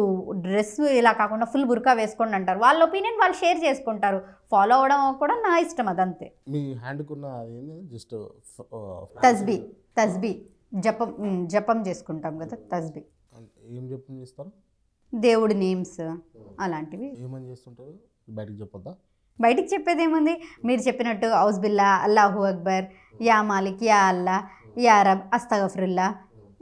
డ్రెస్ ఇలా కాకుండా ఫుల్ బుర్కా వేసుకోండి అంటారు. వాళ్ళ ఒపీనియన్ వాళ్ళు షేర్ చేసుకుంటారు, ఫాలో అవడం కూడా నా ఇష్టం, అదంతే. మీ హ్యాండ్కున్న జస్ట్ తస్బీ జపం చేసుకుంటాం కదా, తస్బీ. ఏం జపం చేస్తారు? దేవుడి నేమ్స్ అలాంటివి. ఏమని చేస్తుంటారు? బయటికి చెప్పొద్దా? బయటికి చెప్పేది ఏముంది? మీరు చెప్పినట్టు ఔజ్ బిల్లా, అల్లాహు అక్బర్, యా మాలిక్, యా అల్లా, యా రబ్, అస్తగఫిరుల్లా,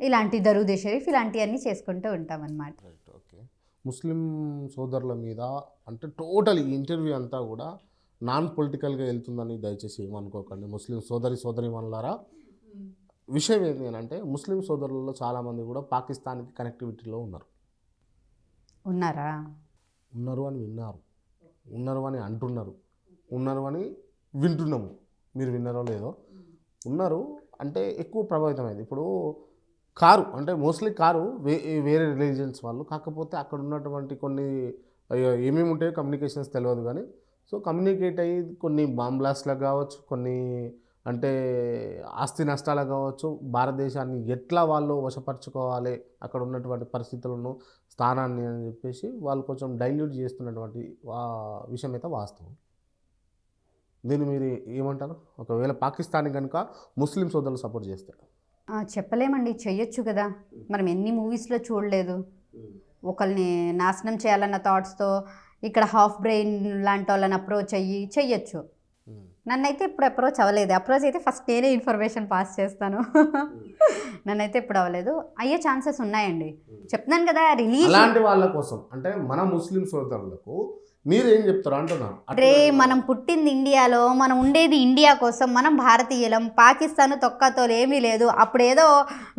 ఇలాంటి దరూద్ షరీఫ్, ఇలాంటివన్నీ చేసుకుంటూ ఉంటాం అన్నమాట. ఓకే. ముస్లిం సోదరుల మీద అంటే టోటల్ ఈ ఇంటర్వ్యూ అంతా కూడా నాన్ పొలిటికల్గా వెళ్తుందని దయచేసి ఏమనుకోకండి ముస్లిం సోదరిమణులారా. విషయం ఏంటి అంటే ముస్లిం సోదరులలో చాలామంది కూడా పాకిస్తాన్కి కనెక్టివిటీలో ఉన్నారు అని విన్నారు, ఉన్నారు అని అంటున్నారు, ఉన్నారు అని వింటున్నాము. మీరు విన్నారో లేదో, ఉన్నారు అంటే ఎక్కువ ప్రభావితమైంది. ఇప్పుడు కారు అంటే మోస్ట్లీ కారు వేరే రిలీజియన్స్ వాళ్ళు, కాకపోతే అక్కడ ఉన్నటువంటి కొన్ని ఏమేమి ఉంటాయో కమ్యూనికేషన్స్ తెలియదు కానీ, సో కమ్యూనికేట్ అయ్యి కొన్ని బాంబ్ బ్లాస్ట్లకు కావచ్చు, కొన్ని అంటే ఆస్తి నష్టాలకు కావచ్చు, భారతదేశాన్ని ఎట్లా వాళ్ళు వశపరచుకోవాలి, అక్కడ ఉన్నటువంటి పరిస్థితులను, స్థానాన్ని అని చెప్పేసి వాళ్ళు కొంచెం డైల్యూట్ చేస్తున్నటువంటి విషయం అయితే వాస్తవం. దీన్ని మీరు ఏమంటారు? ఒకవేళ పాకిస్తాన్ కనుక ముస్లిం సోదరులు సపోర్ట్ చేస్తే? చెప్పలేమండి, చెయ్యొచ్చు కదా. మనం ఎన్ని మూవీస్లో చూడలేదు, ఒకరిని నాశనం చేయాలన్న థాట్స్తో ఇక్కడ హాఫ్ బ్రెయిన్ లాంటి వాళ్ళని అప్రోచ్ అయ్యి చెయ్యొచ్చు. నన్నైతే ఇప్పుడు అప్రోచ్ అవ్వలేదు. అప్రోచ్ అయితే ఫస్ట్ నేనే ఇన్ఫర్మేషన్ పాస్ చేస్తాను. నన్నైతే ఇప్పుడు అవ్వలేదు, అయ్యే ఛాన్సెస్ ఉన్నాయండి. చెప్తున్నాను కదా. రిలీజ్ అలాంటి వాళ్ళ కోసం అంటే మన ముస్లిం సోదరులకు మీరు ఏం చెప్తారు అంటున్నా. రే మనం పుట్టింది ఇండియాలో, మనం ఉండేది ఇండియా కోసం, మనం భారతీయులం. పాకిస్తాన్ తొక్కతోలు ఏమీ లేదు. అప్పుడు ఏదో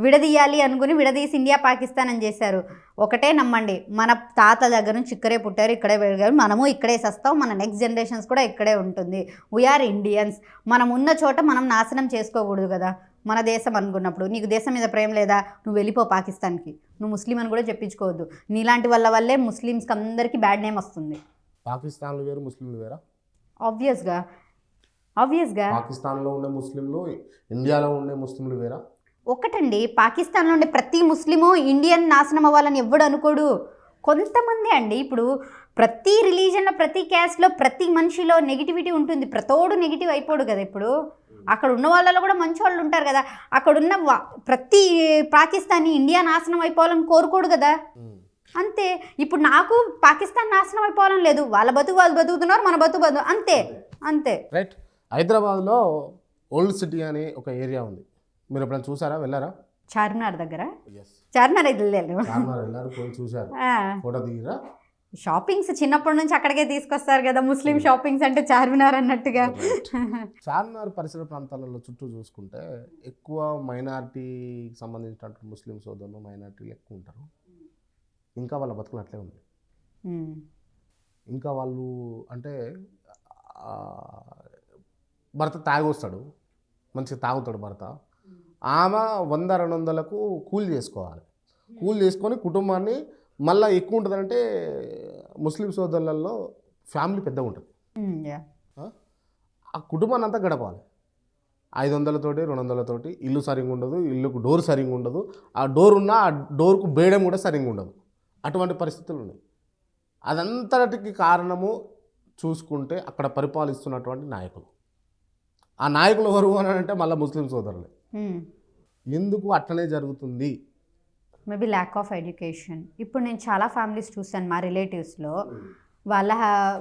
విడదీయాలి అనుకుని విడదీసి ఇండియా పాకిస్తాన్ అని చేశారు. ఒకటే నమ్మండి, మన తాత దగ్గర నుంచి ఇక్కడే పుట్టారు, ఇక్కడే పెరిగారు, మనము ఇక్కడే సస్తాం, మన నెక్స్ట్ జనరేషన్స్ కూడా ఇక్కడే ఉంటుంది. We are Indians. మనం ఉన్న చోట మనం నాశనం చేసుకోకూడదు కదా మన దేశం అనుకున్నప్పుడు. నీకు దేశం మీద ప్రేమ లేదా, నువ్వు వెళ్ళిపో పాకిస్తాన్కి. నువ్వు ముస్లిం అని కూడా చెప్పించుకోవద్దు. నీలాంటి వల్లే ముస్లిమ్స్కి అందరికీ బ్యాడ్ నేమ్ వస్తుంది. పాకిస్తాన్లో వేరు, ముస్లింలు వేరా? ఆబ్వియస్గా పాకిస్తాన్లో ఉండే ముస్లింలు, ఇండియాలో ఉండే ముస్లింలు వేరా? ఒకటండి, పాకిస్తాన్లో ఉండే ప్రతి ముస్లిము ఇండియన్ నాశనం అవ్వాలని ఎవ్వడు అనుకోడు. కొంతమంది అండి, ఇప్పుడు ప్రతి రిలీజన్లో, ప్రతి క్యాస్ట్లో, ప్రతి మనిషిలో నెగిటివిటీ ఉంటుంది. ప్రతోడు నెగిటివ్ అయిపోడు కదా. ఇప్పుడు అక్కడ ఉన్న వాళ్ళలో కూడా మంచి వాళ్ళు ఉంటారు కదా. అక్కడున్న ప్రతి పాకిస్తానీ ఇండియా నాశనం అయిపోవాలని కోరుకోడు కదా. అంతే. ఇప్పుడు నాకు పాకిస్తాన్ నాశనం అయిపోవాలని లేదు. వాళ్ళ బతుకు వాళ్ళు బతుకుతున్నారు, మన బతుకు అంతే అంతే. రైట్. హైదరాబాద్లో ఓల్డ్ సిటీ అనే ఒక ఏరియా ఉంది. మీరు ఎప్పుడైనా చూసారా, వెళ్ళారా? చార్మినార్ దగ్గర. చార్మినార్ వెళ్ళారు, పోయి చూసారు, ఫోటో దిగిరా? షాపింగ్స్ చిన్నప్పటి నుంచి అక్కడికే తీసుకొస్తారు కదా, ముస్లిం షాపింగ్స్ అంటే చార్మినార్ అన్నట్టుగా. చార్మినార్ పరిసర ప్రాంతాలలో చుట్టూ చూసుకుంటే ఎక్కువ మైనారిటీకి సంబంధించినటువంటి ముస్లిం సోదరులు, మైనారిటీలు ఎక్కువ ఉంటారు. ఇంకా వాళ్ళ బతుకులు అట్లే ఉంది. ఇంకా వాళ్ళు అంటే భర్త తాగొస్తాడు, మంచిగా తాగుతాడు భర్త. ఆమె 100-200లకు కూలి చేసుకోవాలి. కూలి చేసుకొని కుటుంబాన్ని మళ్ళీ ఎక్కువ ఉంటుందంటే ముస్లిం సోదరులలో ఫ్యామిలీ పెద్దగా ఉంటుంది. ఆ కుటుంబాన్ని అంతా గడపాలి. 500తోటి 200తోటి ఇల్లు సరిగ్గా ఉండదు, ఇల్లుకు డోర్ సరిగ్గా ఉండదు, ఆ డోర్ ఉన్నా ఆ డోర్కు బేయడం కూడా సరిగ్గా ఉండదు. అటువంటి పరిస్థితులు ఉన్నాయి. అదంతటికి కారణము చూసుకుంటే అక్కడ పరిపాలిస్తున్నటువంటి నాయకులు. ఆ నాయకులు ఎవరు అని అంటే మళ్ళీ ముస్లిం సోదరులే. ఎందుకు అట్లనే జరుగుతుంది? Maybe lack of education. ఇప్పుడు నేను చాలా ఫ్యామిలీస్ చూసాను మా రిలేటివ్స్లో,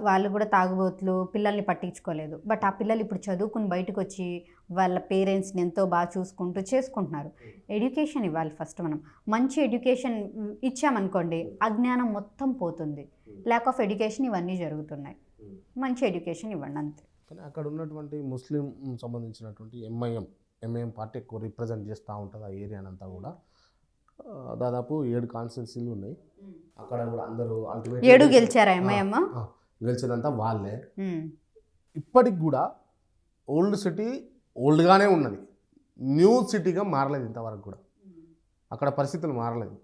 వాళ్ళు కూడా తాగుబోతులు, పిల్లల్ని పట్టించుకోలేదు. బట్ ఆ పిల్లలు ఇప్పుడు చదువుకుని బయటకు వచ్చి వాళ్ళ పేరెంట్స్ని ఎంతో బాగా చూసుకుంటూ చేసుకుంటున్నారు. ఎడ్యుకేషన్ ఇవ్వాలి ఫస్ట్. మనం మంచి ఎడ్యుకేషన్ ఇచ్చామనుకోండి, అజ్ఞానం మొత్తం పోతుంది. ల్యాక్ ఆఫ్ ఎడ్యుకేషన్ ఇవన్నీ జరుగుతున్నాయి. మంచి ఎడ్యుకేషన్ ఇవ్వండి అంతే. కానీ అక్కడ ఉన్నటువంటి ముస్లిం సంబంధించినటువంటి ఎంఐఎం పార్టీ ఎక్కువ రిప్రజెంట్ చేస్తూ ఉంటుంది ఆ ఏరియానంతా కూడా. దాదాపు 7 కాన్స్టిట్యున్సీలు ఉన్నాయి. అక్కడ కూడా అందరూ అల్టిమేట్ 7 గెలిచారా ఎంఐఎం? గెలిచేదంతా వాళ్ళే. ఇప్పటికి కూడా ఓల్డ్ సిటీ ఓల్డ్గానే ఉన్నది, న్యూ సిటీగా మారలేదు ఇంతవరకు కూడా. అక్కడ పరిస్థితులు మారలేదు.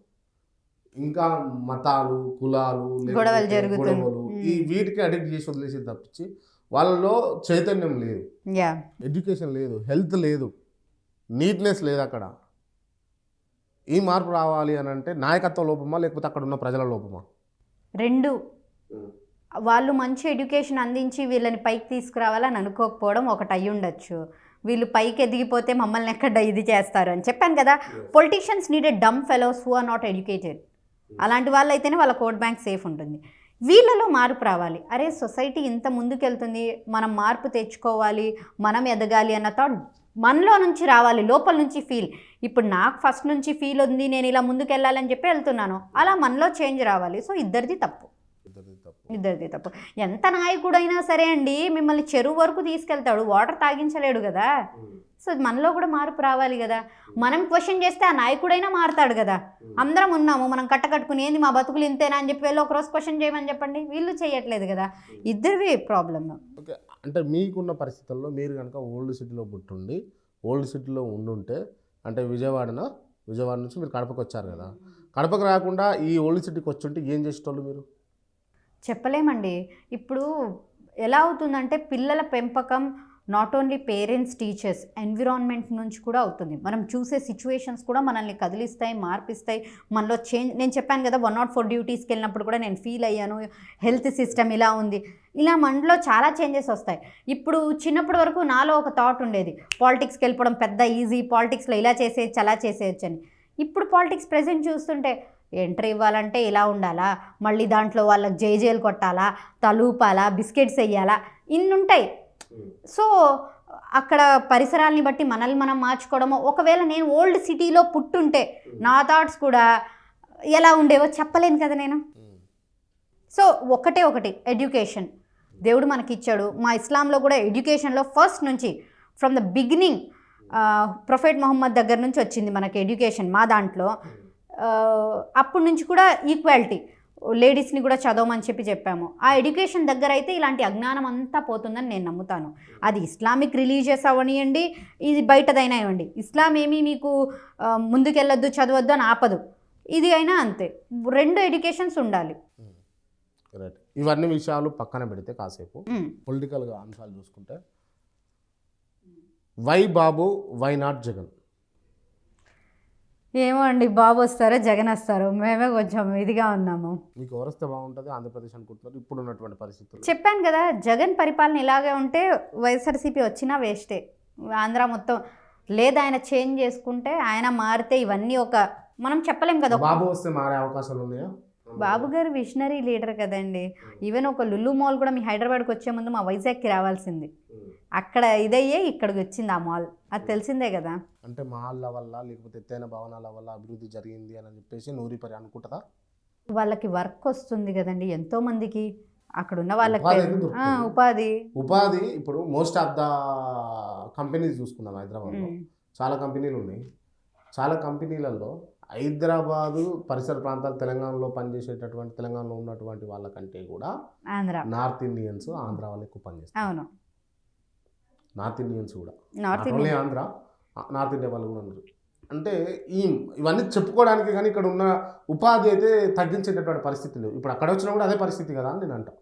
ఇంకా మతాలు, కులాలు, గొడవలు ఈ వీటికి అడిక్ట్ చేసి వదిలేసి తప్పించి వాళ్ళలో చైతన్యం లేదు, ఎడ్యుకేషన్ లేదు, హెల్త్ లేదు, నీట్నెస్ లేదు. అక్కడ ఈ మార్పు రావాలి అని అంటే నాయకత్వ లోపమా లేకపోతే అక్కడ ఉన్న ప్రజల లోపమా? రెండు. వాళ్ళు మంచి ఎడ్యుకేషన్ అందించి వీళ్ళని పైకి తీసుకురావాలని అనుకోకపోవడం ఒకటి అయ్యి ఉండొచ్చు. వీళ్ళు పైకి ఎదిగిపోతే మమ్మల్ని ఎక్కడ ఇది చేస్తారు అని చెప్పాను కదా. Politicians need a dumb fellows who are not educated. అలాంటి వాళ్ళు అయితేనే వాళ్ళ కోట్ బ్యాంక్ సేఫ్ ఉంటుంది. వీళ్ళలో మార్పు రావాలి. అరే సొసైటీ ఇంత ముందుకెళ్తుంది, మనం మార్పు తెచ్చుకోవాలి, మనం ఎదగాలి అన్న థాట్ మనలో నుంచి రావాలి, లోపల నుంచి ఫీల్. ఇప్పుడు నాకు ఫస్ట్ నుంచి ఫీల్ ఉంది, నేను ఇలా ముందుకు వెళ్ళాలని చెప్పి వెళ్తున్నాను. అలా మనలో చేంజ్ రావాలి. సో ఇద్దరిది తప్పు. ఎంత నాయకుడైనా సరే అండి, మిమ్మల్ని చెరువు వరకు తీసుకెళ్తాడు, వాటర్ తాగించలేడు కదా. సో మనలో కూడా మార్పు రావాలి కదా. మనం క్వశ్చన్ చేస్తే ఆ నాయకుడైనా మారుతాడు కదా. అందరం ఉన్నాము, మనం కట్టకట్టుకుని ఏంది మా బతుకులు ఇంతేనా అని చెప్పి వెళ్ళి ఒకరోజు క్వశ్చన్ చేయమని చెప్పండి. వీళ్ళు చేయట్లేదు కదా. ఇద్దరివి ప్రాబ్లమ్. ఓకే, అంటే మీకున్న పరిస్థితుల్లో మీరు కనుక ఓల్డ్ సిటీలో పుట్టుండి ఓల్డ్ సిటీలో ఉండుంటే, అంటే విజయవాడ నుంచి మీరు కడపకు వచ్చారు కదా, కడపకు రాకుండా ఈ ఓల్డ్ సిటీకి వచ్చుంటే ఏం చేసేటోళ్ళు మీరు? చెప్పలేమండి. ఇప్పుడు ఎలా అవుతుందంటే పిల్లల పెంపకం not only parents, teachers, environment నుంచి కూడా అవుతుంది. మనం చూసే సిచ్యువేషన్స్ కూడా మనల్ని కదిలిస్తాయి, మార్పిస్తాయి, మనలో చేంజ్. నేను చెప్పాను కదా 104 డ్యూటీస్కి వెళ్ళినప్పుడు కూడా నేను ఫీల్ అయ్యాను, హెల్త్ సిస్టమ్ ఇలా ఉంది. ఇలా మనలో చాలా చేంజెస్ వస్తాయి. ఇప్పుడు చిన్నప్పటి వరకు నాలో ఒక థాట్ ఉండేది, పాలిటిక్స్కి వెళ్ళిపోవడం పెద్ద ఈజీ, పాలిటిక్స్లో ఇలా చేసేయచ్చు అలా చేసేయచ్చు అని. ఇప్పుడు పాలిటిక్స్ ప్రెజెంట్ చూస్తుంటే ఎంట్రీ ఇవ్వాలంటే ఇలా ఉండాలా, మళ్ళీ దాంట్లో వాళ్ళకి జైలు కొట్టాలా, తలూపాలా, బిస్కెట్స్ వేయాలా, ఇన్ని ఉంటాయి. సో అక్కడ పరిసరాలని బట్టి మనల్ని మనం మార్చుకోవడము. ఒకవేళ నేను ఓల్డ్ సిటీలో పుట్టుంటే నా థాట్స్ కూడా ఎలా ఉండేవో చెప్పలేను కదా. నేను సో ఒకటి ఎడ్యుకేషన్ దేవుడు మనకి ఇచ్చాడు. మా ఇస్లాంలో కూడా ఎడ్యుకేషన్లో ఫస్ట్ నుంచి from the beginning prophet Muhammad దగ్గర నుంచి వచ్చింది మనకి ఎడ్యుకేషన్. మా దాంట్లో అప్పటి నుంచి కూడా ఈక్వాలిటీ, లేడీస్ని కూడా చదవమని చెప్పాము. ఆ ఎడ్యుకేషన్ దగ్గర అయితే ఇలాంటి అజ్ఞానం అంతా పోతుందని నేను నమ్ముతాను. అది ఇస్లామిక్ రిలీజియస్ అవనివ్వండి, ఇది బయటదైనా ఇవ్వండి. ఇస్లాం ఏమీ మీకు ముందుకెళ్ళొద్దు చదవద్దు అని ఆపదు. ఇది అయినా అంతే, 2 ఎడ్యుకేషన్స్ ఉండాలి. రైట్. ఇవన్నీ విషయాలు పక్కన పెడితే కాసేపు పొలిటికల్గా అంశాలు చూసుకుంటే, why Babu why not Jagan? ఏమో అండి, బాబు వస్తారో జగన్ వస్తారో మేమే కొంచెం ఇదిగా ఉన్నాము. మీకు ఎవరు వస్తే బాగుంటుంది ఆంధ్రప్రదేశ్ అనుకుంటున్నారు ఇప్పుడు ఉన్నటువంటి పరిస్థితుల్లో? చెప్పాను కదా, జగన్ పరిపాలన ఇలాగే ఉంటే వైఎస్ఆర్సీపీ వచ్చినా వేస్టే. ఆంధ్ర మొత్తం లేదా ఆయన చేంజ్ చేసుకుంటే, ఆయన మారితే ఇవన్నీ మనం చెప్పలేం కదా. బాబు వస్తే మారే అవకాశాలు ఉన్నాయా? బాబు గారు విషనరీ లీడర్ కదండి. ఈవెన్ ఒక లులు మాల్ కూడా మీ హైదరాబాద్కి వచ్చే ముందు మా వైజాగ్కి రావాల్సింది. అక్కడ ఇదయ్యే ఇక్కడికి వచ్చింది ఆ మాల్. అది తెలిసిందే కదా. అంటే మాల్ల వల్ల లేకపోతే ఎత్తైన భవనాల వల్ల అభివృద్ధి జరిగింది అని చెప్పేసి నూరిపరి అనుకుంటుందా? వాళ్ళకి వర్క్ వస్తుంది కదండి, ఎంతో మందికి అక్కడ ఉన్న వాళ్ళకి ఉపాధి. ఇప్పుడు మోస్ట్ ఆఫ్ ద కంపెనీస్ చూసుకున్నాం హైదరాబాద్లో, చాలా కంపెనీలు ఉన్నాయి. చాలా కంపెనీలలో హైదరాబాదు పరిసర ప్రాంతాలు తెలంగాణలో పనిచేసేటటువంటి, తెలంగాణలో ఉన్నటువంటి వాళ్ళకంటే కూడా నార్త్ ఇండియన్స్ ఆంధ్ర వాళ్ళు ఎక్కువ పనిచేస్తారు. అవును, నార్త్ ఇండియన్స్ కూడా, ఆంధ్ర నార్త్ ఇండియా వాళ్ళు కూడా ఉన్నారు. అంటే ఇవన్నీ చెప్పుకోవడానికి కానీ ఇక్కడ ఉన్న ఉపాధి అయితే తగ్గించేటటువంటి పరిస్థితి లేవు. ఇప్పుడు అక్కడ వచ్చినా కూడా అదే పరిస్థితి కదా అని నేను అంటా.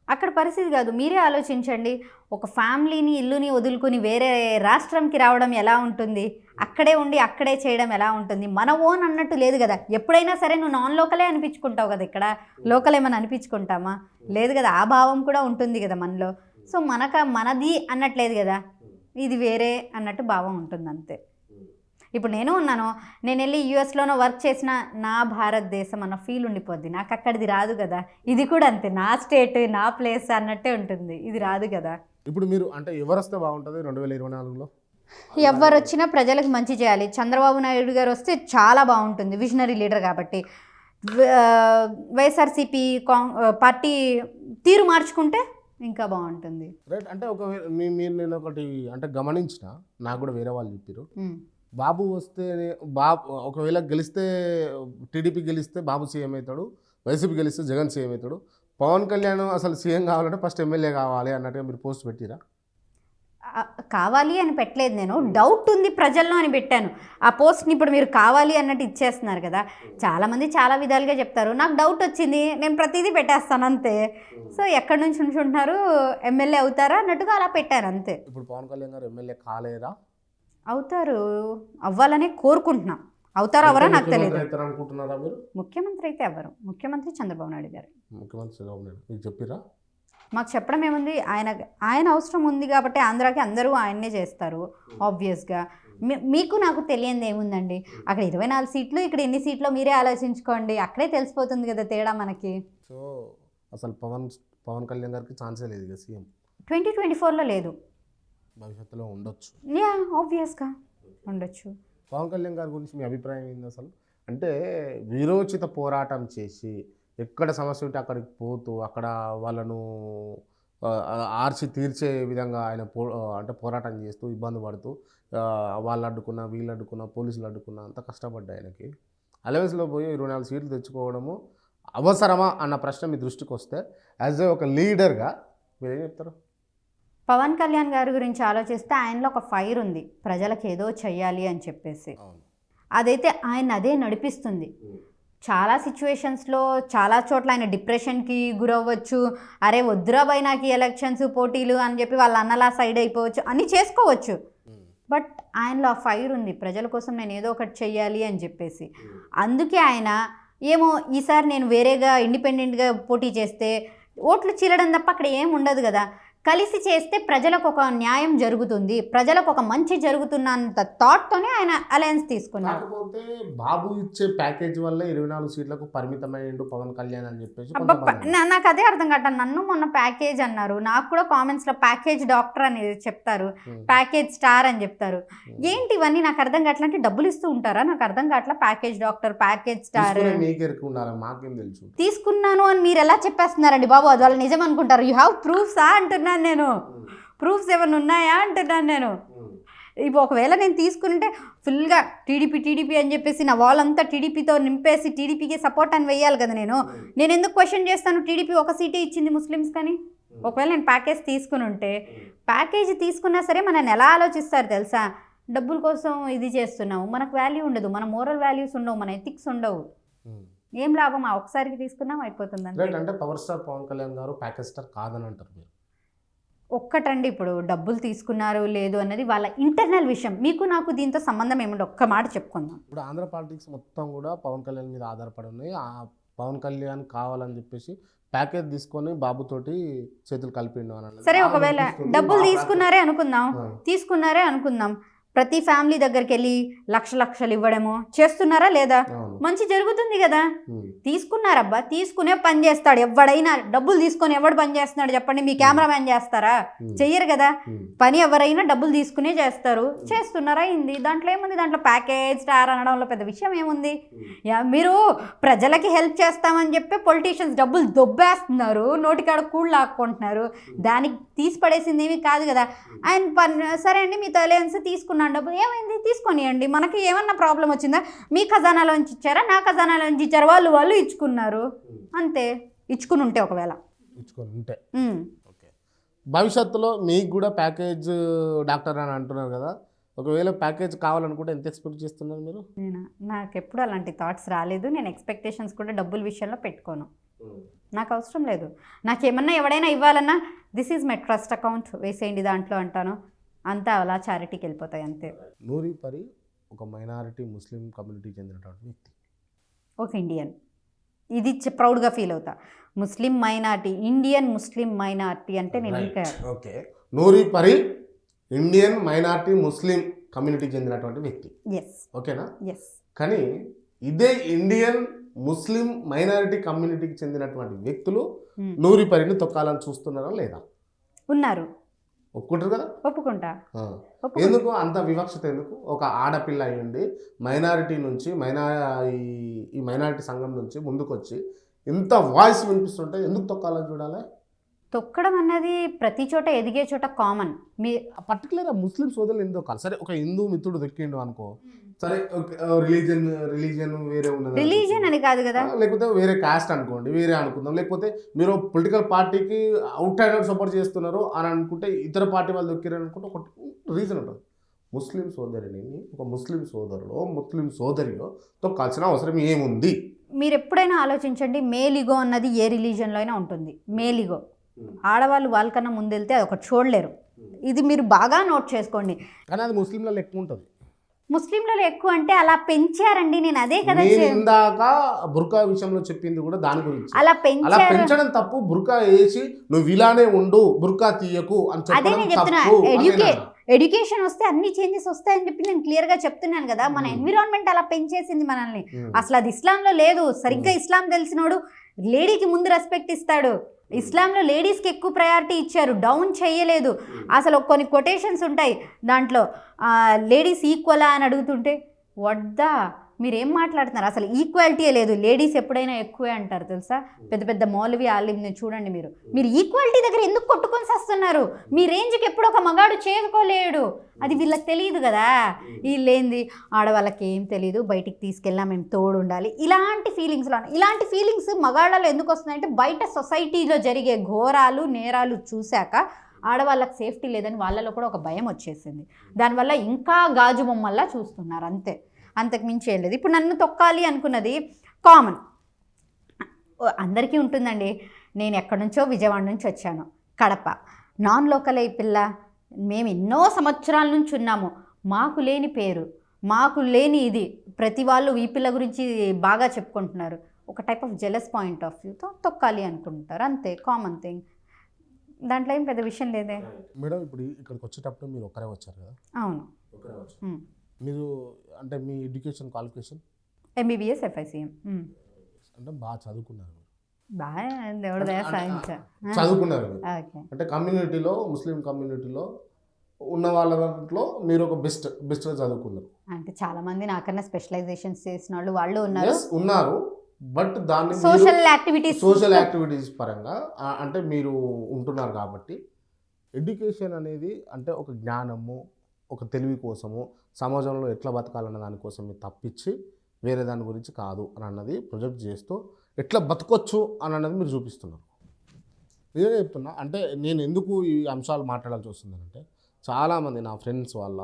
అక్కడ పరిస్థితి కాదు, మీరే ఆలోచించండి. ఒక ఫ్యామిలీని, ఇల్లుని వదులుకొని వేరే రాష్ట్రంకి రావడం ఎలా ఉంటుంది, అక్కడే ఉండి అక్కడే చేయడం ఎలా ఉంటుంది. మన ఓన్ అన్నట్టు లేదు కదా. ఎప్పుడైనా సరే నువ్వు నాన్ లోకలే అనిపించుకుంటావు కదా, ఇక్కడ లోకల్ ఏమైనా అనిపించుకుంటామా? లేదు కదా. ఆ భావం కూడా ఉంటుంది కదా మనలో. సో మనది అన్నట్లేదు కదా, ఇది వేరే అన్నట్టు భావం ఉంటుంది అంతే. ఇప్పుడు నేను వెళ్ళి యూఎస్లోనో వర్క్ చేసిన నా భారతదేశం అన్న ఫీల్ ఉండిపోద్ది. నాకు అక్కడిది రాదు కదా. ఇది కూడా అంతే, నా స్టేట్ నా ప్లేస్ అన్నట్టే ఉంటుంది, ఇది రాదు కదా. ఇప్పుడు మీరు అంటే ఎవరు వస్తే బాగుంటుంది 2024లో? ఎవరు వచ్చినా ప్రజలకు మంచి చేయాలి. చంద్రబాబు నాయుడు గారు వస్తే చాలా బాగుంటుంది, విజనరీ లీడర్ కాబట్టి. వైఎస్ఆర్సీపీ పార్టీ తీరు మార్చుకుంటే ఇంకా బాగుంటుంది. రైట్. అంటే నేను ఒకటి అంటే గమనించిన, నాకు కూడా వేరే వాళ్ళు చెప్పారు, బాబు వస్తే ఒకవేళ గెలిస్తే టీడీపీ గెలిస్తే బాబు సీఎం అవుతాడు, వైసీపీ గెలిస్తే జగన్ సీఎం అవుతాడు, పవన్ కళ్యాణ్ అసలు సీఎం కావాలంటే ఫస్ట్ ఎమ్మెల్యే కావాలి అన్నట్టుగా మీరు పోస్ట్ పెట్టిరా? కావాలి అని పెట్టలేదు, నేను డౌట్ ఉంది ప్రజల్లో అని పెట్టాను. ఆ పోస్ట్ని ఇప్పుడు మీరు కావాలి అన్నట్టు ఇచ్చేస్తున్నారు కదా. చాలామంది చాలా విధాలుగా చెప్తారు, నాకు డౌట్ వచ్చింది, నేను ప్రతిదీ పెట్టేస్తాను అంతే. సో ఎక్కడి నుంచి ఉంటున్నారు, ఎమ్మెల్యే అవుతారా అన్నట్టుగా అలా పెట్టాను అంతే. ఇప్పుడు పవన్ కళ్యాణ్ గారు ఎమ్మెల్యే కాలేదా? అవుతారు, అవ్వాలనే కోరుకుంటున్నాం. అవుతారో అవరో నాకు తెలియదు. ముఖ్యమంత్రి అయితే ఎవరు? ముఖ్యమంత్రి చంద్రబాబు నాయుడు గారు. ముఖ్యమంత్రి చంద్రబాబు నాయుడు మీకు చెప్పిరా? మాకు చెప్పడం ఏముంది, ఆయన అవసరం ఉంది కాబట్టి ఆంధ్రాకి అందరూ ఆయన్నే చేస్తారు ఆబ్వియస్గా. మీకు నాకు తెలియంది ఏముందండి, అక్కడ 24 సీట్లు, ఇక్కడ ఎన్ని సీట్లు మీరే ఆలోచించుకోండి, అక్కడే తెలిసిపోతుంది కదా తేడా మనకి. సో అసలు పవన్ కళ్యాణ్ గారికి ఛాన్సే లేదు కదా సీఎం? 2024లో లేదు, భవిష్యత్తులో ఉండొచ్చు. ఆబ్వియస్గా ఉండొచ్చు. పవన్ కళ్యాణ్ గారి గురించి మీ అభిప్రాయం ఏంది అసలు? అంటే వీరోచిత పోరాటం చేసి ఎక్కడ సమస్య ఉంటే అక్కడికి పోతూ అక్కడ వాళ్ళను ఆర్చి తీర్చే విధంగా ఆయన అంటే పోరాటం చేస్తూ ఇబ్బంది పడుతూ వాళ్ళు అడ్డుకున్నా వీళ్ళు అడ్డుకున్నా పోలీసులు అడ్డుకున్నా అంత కష్టపడ్డా ఆయనకి. అలవెన్స్లో పోయి 24 సీట్లు తెచ్చుకోవడము అవసరమా అన్న ప్రశ్న మీ దృష్టికి వస్తే యాజ్ ఏ ఒక లీడర్గా మీరేం చెప్తారు? పవన్ కళ్యాణ్ గారి గురించి ఆలోచిస్తే ఆయనలో ఒక ఫైర్ ఉంది, ప్రజలకు ఏదో చెయ్యాలి అని చెప్పేసి. అదైతే ఆయన అదే నడిపిస్తుంది. చాలా సిచ్యువేషన్స్లో చాలా చోట్ల ఆయన డిప్రెషన్కి గురవ్వచ్చు. అరే వద్దురా బై నాకు ఎలక్షన్స్ పోటీలు అని చెప్పి వాళ్ళ అన్నలా సైడ్ అయిపోవచ్చు, అన్నీ చేసుకోవచ్చు. బట్ ఆయనలో ఆ ఫైర్ ఉంది, ప్రజల కోసం నేను ఏదో ఒకటి చెయ్యాలి అని చెప్పేసి. అందుకే ఆయన ఏమో ఈసారి నేను వేరేగా ఇండిపెండెంట్గా పోటీ చేస్తే ఓట్లు చీలడం తప్ప అక్కడ ఏం ఉండదు కదా. కలిసి చేస్తే ప్రజలకు ఒక న్యాయం జరుగుతుంది, ప్రజలకు ఒక మంచి జరుగుతున్నంత థాట్తోనే ఆయన అలయన్స్ తీసుకున్నారు. కాకపోతే బాబు ఇచ్చే ప్యాకేజ్ వల్ల 24 సీట్లకు పరిమితమైండు పవన్ కళ్యాణ్ అని చెప్పేసి నాకు అదే అర్థం కాదు. నన్ను మొన్న ప్యాకేజ్ అన్నారు, నాకు కూడా కామెంట్స్లో ప్యాకేజ్ డాక్టర్ అని చెప్తారు, ప్యాకేజ్ స్టార్ అని చెప్తారు. ఏంటి ఇవన్నీ నాకు అర్థం కావట్లా. అంటే డబ్బులు ఇస్తూ ఉంటారా? నాకు అర్థం కావట్లా. ప్యాకేజ్ డాక్టర్, ప్యాకేజ్ స్టార్ తీసుకున్నాను అని మీరు ఎలా చెప్పేస్తున్నారండి బాబు? అది వాళ్ళు నిజం అనుకుంటారు. యూ హ్యావ్ ప్రూఫ్సా అంటున్నాను నేను. ప్రూఫ్స్ ఏమైనా ఉన్నాయా అంటున్నాను నేను. ఇప్పుడు ఒకవేళ నేను తీసుకుంటే ఫుల్గా టీడీపీ అని చెప్పేసి నా వాళ్ళంతా టీడీపీతో నింపేసి టీడీపీకి సపోర్ట్ అని వెయ్యాలి కదా. నేను ఎందుకు క్వశ్చన్ చేస్తాను? టీడీపీ ఒక సీటే ఇచ్చింది ముస్లిమ్స్ కానీ. ఒకవేళ నేను ప్యాకేజ్ తీసుకుని ఉంటే, ప్యాకేజ్ తీసుకున్నా సరే మనల్ని ఎలా ఆలోచిస్తారు తెలుసా? డబ్బుల కోసం ఇది చేస్తున్నాము, మనకు వాల్యూ ఉండదు, మన మోరల్ వాల్యూస్ ఉండవు, మన ఎథిక్స్ ఉండవు. ఏం లాభం? ఆ ఒకసారికి తీసుకున్నాం అయిపోతుంది అంటే పవర్ స్టార్ పవన్ కళ్యాణ్ గారు ప్యాకేజ్ స్టార్ కాదని అంటారు మీరు. ఒక్కటండి, ఇప్పుడు డబ్బులు తీసుకున్నారు లేదు అన్నది వాళ్ళ ఇంటర్నల్ విషయం. మీకు నాకు దీంతో సంబంధం ఏముంది? ఒక్క మాట చెప్పుకుందాం. ఇప్పుడు ఆంధ్ర పాలిటిక్స్ మొత్తం కూడా పవన్ కళ్యాణ్ మీద ఆధారపడి ఉన్నాయి. ఆ పవన్ కళ్యాణ్ కావాలని చెప్పేసి ప్యాకేజ్ తీసుకొని బాబుతోటి చేతులు కలిపిండు అని. సరే, ఒకవేళ డబ్బులు తీసుకున్నారే అనుకుందాం. ప్రతి ఫ్యామిలీ దగ్గరికి వెళ్ళి లక్షలు ఇవ్వడము చేస్తున్నారా లేదా? మంచి జరుగుతుంది కదా. తీసుకున్నారబ్బా, తీసుకునే పని చేస్తాడు. ఎవడైనా డబ్బులు తీసుకొని ఎవడు పని చేస్తున్నాడు చెప్పండి? మీ కెమెరామ్యాన్ చేస్తారా? చెయ్యరు కదా. పని ఎవరైనా డబ్బులు తీసుకునే చేస్తారు. చేస్తున్నారా అయింది. దాంట్లో ఏముంది? దాంట్లో ప్యాకేజ్ స్టార్ అనడంలో పెద్ద విషయం ఏముంది? మీరు ప్రజలకి హెల్ప్ చేస్తామని చెప్పి పొలిటీషియన్స్ డబ్బులు దొబ్బేస్తున్నారు, నోటికాడ కూళ్ళు లాక్కుంటున్నారు. దానికి తీసి పడేసింది ఏమీ కాదు కదా. ఆయన సరే అండి మీతో అలయన్స్ తీసుకున్నాను, డబ్బులు ఏమైంది తీసుకొనియండి, మనకి ఏమన్నా ప్రాబ్లం వచ్చిందా? మీ ఖజానాలోంచి ఇచ్చారా, నా ఖజానాలోంచి ఇచ్చారా? వాళ్ళు ఇచ్చుకున్నారు అంతే. ఇచ్చుకుని ఉంటే ఒకవేళ భవిష్యత్తులో మీకు కూడా ప్యాకేజ్ డాక్టర్ అని అంటున్నారు కదా, ఒకవేళ ప్యాకేజ్ కావాలనుకుంటే ఎంత ఎక్స్పెక్ట్ చేస్తున్నారు మీరు? నాకు ఎప్పుడు అలాంటి థాట్స్ రాలేదు. నేను ఎక్స్పెక్టేషన్స్ కూడా డబ్బుల విషయంలో పెట్టుకోను. నాకు అవసరం లేదు. నాకేమన్నా ఎవడైనా ఇవ్వాలన్నా this is my trust account, వేసేయండి దాంట్లో అంటాను. అంతా అలా చారిటీకి వెళ్ళిపోతాయి అంతే. నూరి పరి ఒక మైనారిటీ ముస్లిం కమ్యూనిటీకి చెందినటువంటి వ్యక్తి, ఒక ఇండియన్. ఇది ప్రౌడ్గా ఫీల్ అవుతా. ముస్లిం మైనారిటీ, ఇండియన్ ముస్లిం మైనారిటీ అంటే నేను ఇంకా ఓకే. నూరి పరి ఇండియన్ మైనారిటీ ముస్లిం కమ్యూనిటీకి చెందినటువంటి వ్యక్తి. ఎస్. ఓకేనా? ఎస్. కానీ ఇదే ఇండియన్ ముస్లిం మైనారిటీ కమ్యూనిటీకి చెందినటువంటి వ్యక్తులు నూరి పరిని తొక్కాలని చూస్తున్నారా లేదా? ఉన్నారు. ఒప్పుకుంటారు కదా? ఒప్పుకుంటా. ఎందుకు అంత వివక్షత? ఎందుకు? ఒక ఆడపిల్ల అయ్యండి మైనారిటీ నుంచి ఈ మైనారిటీ సంఘం నుంచి ముందుకొచ్చి ఇంత వాయిస్ వినిపిస్తుంటే ఎందుకు తొక్కాలని చూడాలి? తొక్కడం అన్నది ప్రతి చోట ఎదిగే చోట కామన్. పర్టికులర్ ముస్లిం సోదరులు ఎందుకు తొక్కాలి? సరే, ఒక హిందూ మిత్రుడు దొక్కిండు అనుకో, సరే రిలీజియన్ వేరే ఉన్నది, రిలీజియన్ అని కాదు కదా, లేకపోతే వేరే కాస్ట్ అనుకోండి, వేరే అనుకుందాం, లేకపోతే మీరు పొలిటికల్ పార్టీకి అవుట్ సైడర్ సపోర్ట్ చేస్తున్నారు అని అనుకుంటే ఇతర పార్టీ వాళ్ళు దొక్కిరు అనుకుంటే ఒక రీజన్ ఉంటుంది. ముస్లిం సోదరిని ఒక ముస్లిం సోదరిలో తొక్కాల్సిన అవసరం ఏముంది? మీరు ఎప్పుడైనా ఆలోచించండి. మేలిగో అన్నది ఏ రిలీజియన్లో అయినా ఉంటుంది. మేలిగో ఆడవాళ్ళు వాళ్ళకన్నా ముందెళ్తే అది ఒకటి చూడలేరు. ఇది మీరు బాగా నోట్ చేసుకోండి. కానీ అది ముస్లింలలో ఎక్కువ ఉంటుంది. ముస్లింలలో ఎక్కువ అంటే అలా పెంచారండి. నేను అదే కదా ఇందాక బుర్కా విషయంలో చెప్పింది కూడా దాని గురించి. అలా పెంచడం తప్పు. బుర్కా వేసి నువ్వు ఇలానే ఉండు, బుర్కా తీయకు అని చెప్తున్నా. ఎడ్యుకేషన్ వస్తే అన్ని చేంజెస్ వస్తాయని చెప్పి నేను క్లియర్గా చెప్తున్నాను కదా. మన ఎన్విరాన్మెంట్ అలా పెంచేసింది మనల్ని. అసలు అది ఇస్లాంలో లేదు. సరిగ్గా ఇస్లాం తెలిసినోడు లేడీకి ముందు రెస్పెక్ట్ ఇస్తాడు. ఇస్లాంలో లేడీస్కి ఎక్కువ ప్రయారిటీ ఇచ్చారు, డౌన్ చేయలేదు. అసలు కొన్ని కొటేషన్స్ ఉంటాయి దాంట్లో, లేడీస్ ఈక్వలా అని అడుగుతుంటే వద్దా మీరేం మాట్లాడుతున్నారు? అసలు ఈక్వాలిటీయే లేదు. లేడీస్ ఎప్పుడైనా ఎక్కువే అంటారు తెలుసా. పెద్ద పెద్ద మౌలవి ఆలింని చూడండి. మీరు ఈక్వాలిటీ దగ్గర ఎందుకు కొట్టుకొని వస్తున్నారు? మీ రేంజ్కి ఎప్పుడు ఒక మగాడు చేసుకోలేడు. అది వీళ్ళకి తెలియదు కదా. వీళ్ళేంది ఆడవాళ్ళకి ఏం తెలియదు, బయటికి తీసుకెళ్ళినా మేము తోడు ఉండాలి, ఇలాంటి ఫీలింగ్స్ మగాళ్ళలో ఎందుకు వస్తున్నాయంటే బయట సొసైటీలో జరిగే ఘోరాలు నేరాలు చూశాక ఆడవాళ్ళకి సేఫ్టీ లేదని వాళ్ళలో కూడా ఒక భయం వచ్చేసింది. దానివల్ల ఇంకా గాజు బొమ్మల్లా చూస్తున్నారు అంతే, అంతకు మించి ఏం లేదు. ఇప్పుడు నన్ను తొక్కాలి అనుకున్నది కామన్, అందరికీ ఉంటుందండి. నేను ఎక్కడి నుంచో విజయవాడ నుంచి వచ్చాను, కడప, నాన్ లోకల్ అయి పిల్ల, మేము ఎన్నో సంవత్సరాల నుంచి ఉన్నాము, మాకు లేని పేరు, మాకు లేని ఇది, ప్రతి వాళ్ళు ఈ పిల్ల గురించి బాగా చెప్పుకుంటున్నారు. ఒక type of jealous point of వ్యూతో తొక్కాలి అనుకుంటారు అంతే, కామన్ థింగ్. దాంట్లో ఏం పెద్ద విషయం లేదే. మేడం ఇప్పుడు ఇక్కడికి వచ్చేటప్పుడు మీరు ఒక్కరే వచ్చారు కదా, అవును. మీరు అంటే మీ ఎడ్యుకేషన్ క్వాలిఫికేషన్ MBBS FICM. అంటే బాగా చదువుకున్నారు, బాగా దేవుడి దయ సాధించా. చదువుకున్నారు మీరు. ఓకే. అంటే కమ్యూనిటీలో ముస్లిం కమ్యూనిటీలో ఉన్న వాళ్ళ దాంట్లో మీరు ఒక బెస్ట్గా చదువుకున్నారు. అంటే చాలా మంది నాకన్నా స్పెషలైజేషన్స్ చేసిన వాళ్ళు ఉన్నారు. Yes, ఉన్నారు. బట్ దాన్ని సోషల్ యాక్టివిటీస్ పరంగా అంటే మీరు ఉంటున్నారు కాబట్టి ఎడ్యుకేషన్ అనేది అంటే ఒక జ్ఞానము, ఒక తెలివి కోసము, సమాజంలో ఎట్లా బతకాలన్న దానికోసం మీరు తప్పించి వేరే దాని గురించి కాదు అని అన్నది ప్రొజెక్ట్ చేస్తూ ఎట్లా బతకొచ్చు అని అన్నది మీరు చూపిస్తున్నారు. నిజంగా చెప్తున్నా. అంటే నేను ఎందుకు ఈ అంశాలు మాట్లాడాల్సి వస్తుందంటే చాలామంది నా ఫ్రెండ్స్ వాళ్ళ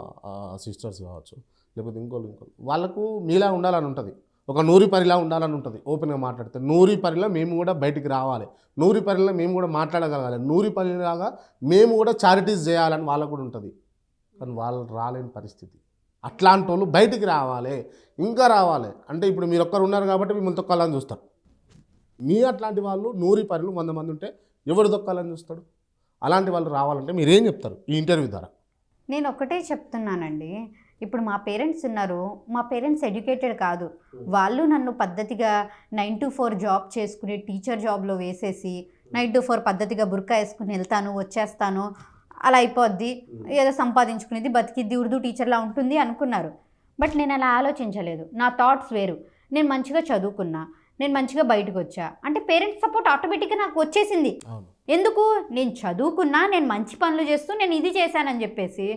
సిస్టర్స్ కావచ్చు, లేకపోతే ఇంకోళ్ళు వాళ్ళకు మీలా ఉండాలని ఉంటుంది, ఒక నూరి పరిలా ఉండాలని ఉంటుంది. ఓపెన్గా మాట్లాడితే నూరి పరిలో మేము కూడా బయటికి రావాలి, నూరి పరిలో మేము కూడా మాట్లాడగలగాలి, నూరి పరిలాగా మేము కూడా చారిటీస్ చేయాలని వాళ్ళకు కూడా ఉంటుంది. కానీ వాళ్ళు రాలేని పరిస్థితి. అట్లాంటి వాళ్ళు బయటికి రావాలి, ఇంకా రావాలి. అంటే ఇప్పుడు మీరు ఒక్కరు ఉన్నారు కాబట్టి మిమ్మల్ని తొక్కాలని చూస్తారు. మీ అట్లాంటి వాళ్ళు నూరి పరిలు 100 మంది ఉంటే ఎవరు తొక్కాలని చూస్తాడు? అలాంటి వాళ్ళు రావాలంటే మీరు ఏం చెప్తారు ఈ ఇంటర్వ్యూ ద్వారా? నేను ఒకటే చెప్తున్నానండి, ఇప్పుడు మా పేరెంట్స్ ఉన్నారు, మా పేరెంట్స్ ఎడ్యుకేటెడ్ కాదు. వాళ్ళు నన్ను పద్ధతిగా 9 to 4 జాబ్ చేసుకుని టీచర్ జాబ్లో వేసేసి 9 to 4 పద్ధతిగా బుర్కా వేసుకుని వెళ్తాను వచ్చేస్తాను, అలా అయిపోద్ది, ఏదో సంపాదించుకునేది బతికిద్ది, ఉర్దూ టీచర్లా ఉంటుంది అనుకున్నారు. బట్ నేను అలా ఆలోచించలేదు. నా థాట్స్ వేరు. నేను మంచిగా చదువుకున్నా, నేను మంచిగా బయటకు వచ్చా అంటే పేరెంట్స్ సపోర్ట్ ఆటోమేటిక్గా నాకు వచ్చేసింది. ఎందుకు? నేను చదువుకున్నా, నేను మంచి పనులు చేస్తూ నేను ఇది చేశానని చెప్పేసి.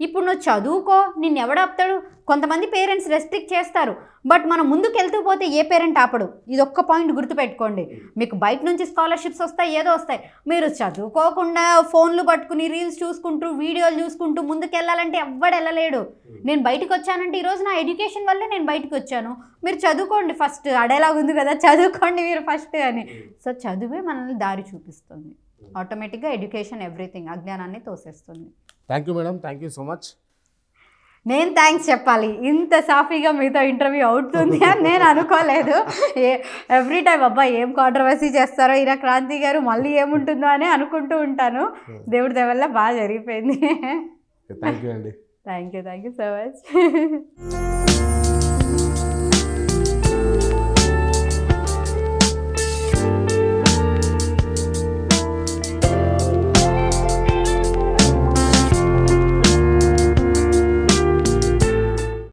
ఇప్పుడు నువ్వు చదువుకో, నిన్ను ఎవడాపుతాడు? కొంతమంది పేరెంట్స్ రెస్ట్రిక్ట్ చేస్తారు, బట్ మనం ముందుకు వెళ్తూ పోతే ఏ పేరెంట్ ఆపడు. ఇది ఒక్క పాయింట్ గుర్తుపెట్టుకోండి. మీకు బయట నుంచి స్కాలర్షిప్స్ వస్తాయి, ఏదో వస్తాయి, మీరు చదువుకోకుండా ఫోన్లు పట్టుకుని రీల్స్ చూసుకుంటూ వీడియోలు చూసుకుంటూ ముందుకు వెళ్ళాలంటే ఎవ్వడు వెళ్ళలేడు. నేను బయటకు వచ్చానంటే ఈరోజు నా ఎడ్యుకేషన్ వల్లే నేను బయటకు వచ్చాను. మీరు చదువుకోండి ఫస్ట్, అడేలాగా ఉంది కదా, చదువుకోండి మీరు ఫస్ట్ అని. సో చదువే మనల్ని దారి చూపిస్తుంది. ఆటోమేటిక్గా ఎడ్యుకేషన్ ఎవ్రీథింగ్, అజ్ఞానాన్ని తోసేస్తుంది. Thank you madam, thank you so much. నేను థ్యాంక్స్ చెప్పాలి, ఇంత సాఫీగా మీతో ఇంటర్వ్యూ అవుతుంది అని నేను అనుకోలేదు. ఎవ్రీ టైం అబ్బా ఏం కాంట్రవర్సీ చేస్తారో ఈయన క్రాంతి గారు, మళ్ళీ ఏముంటుందో అని అనుకుంటూ ఉంటాను. దేవుడి దయ వల్ల బాగా జరిగిపోయింది. థ్యాంక్ యూ అండి. Thank you so much.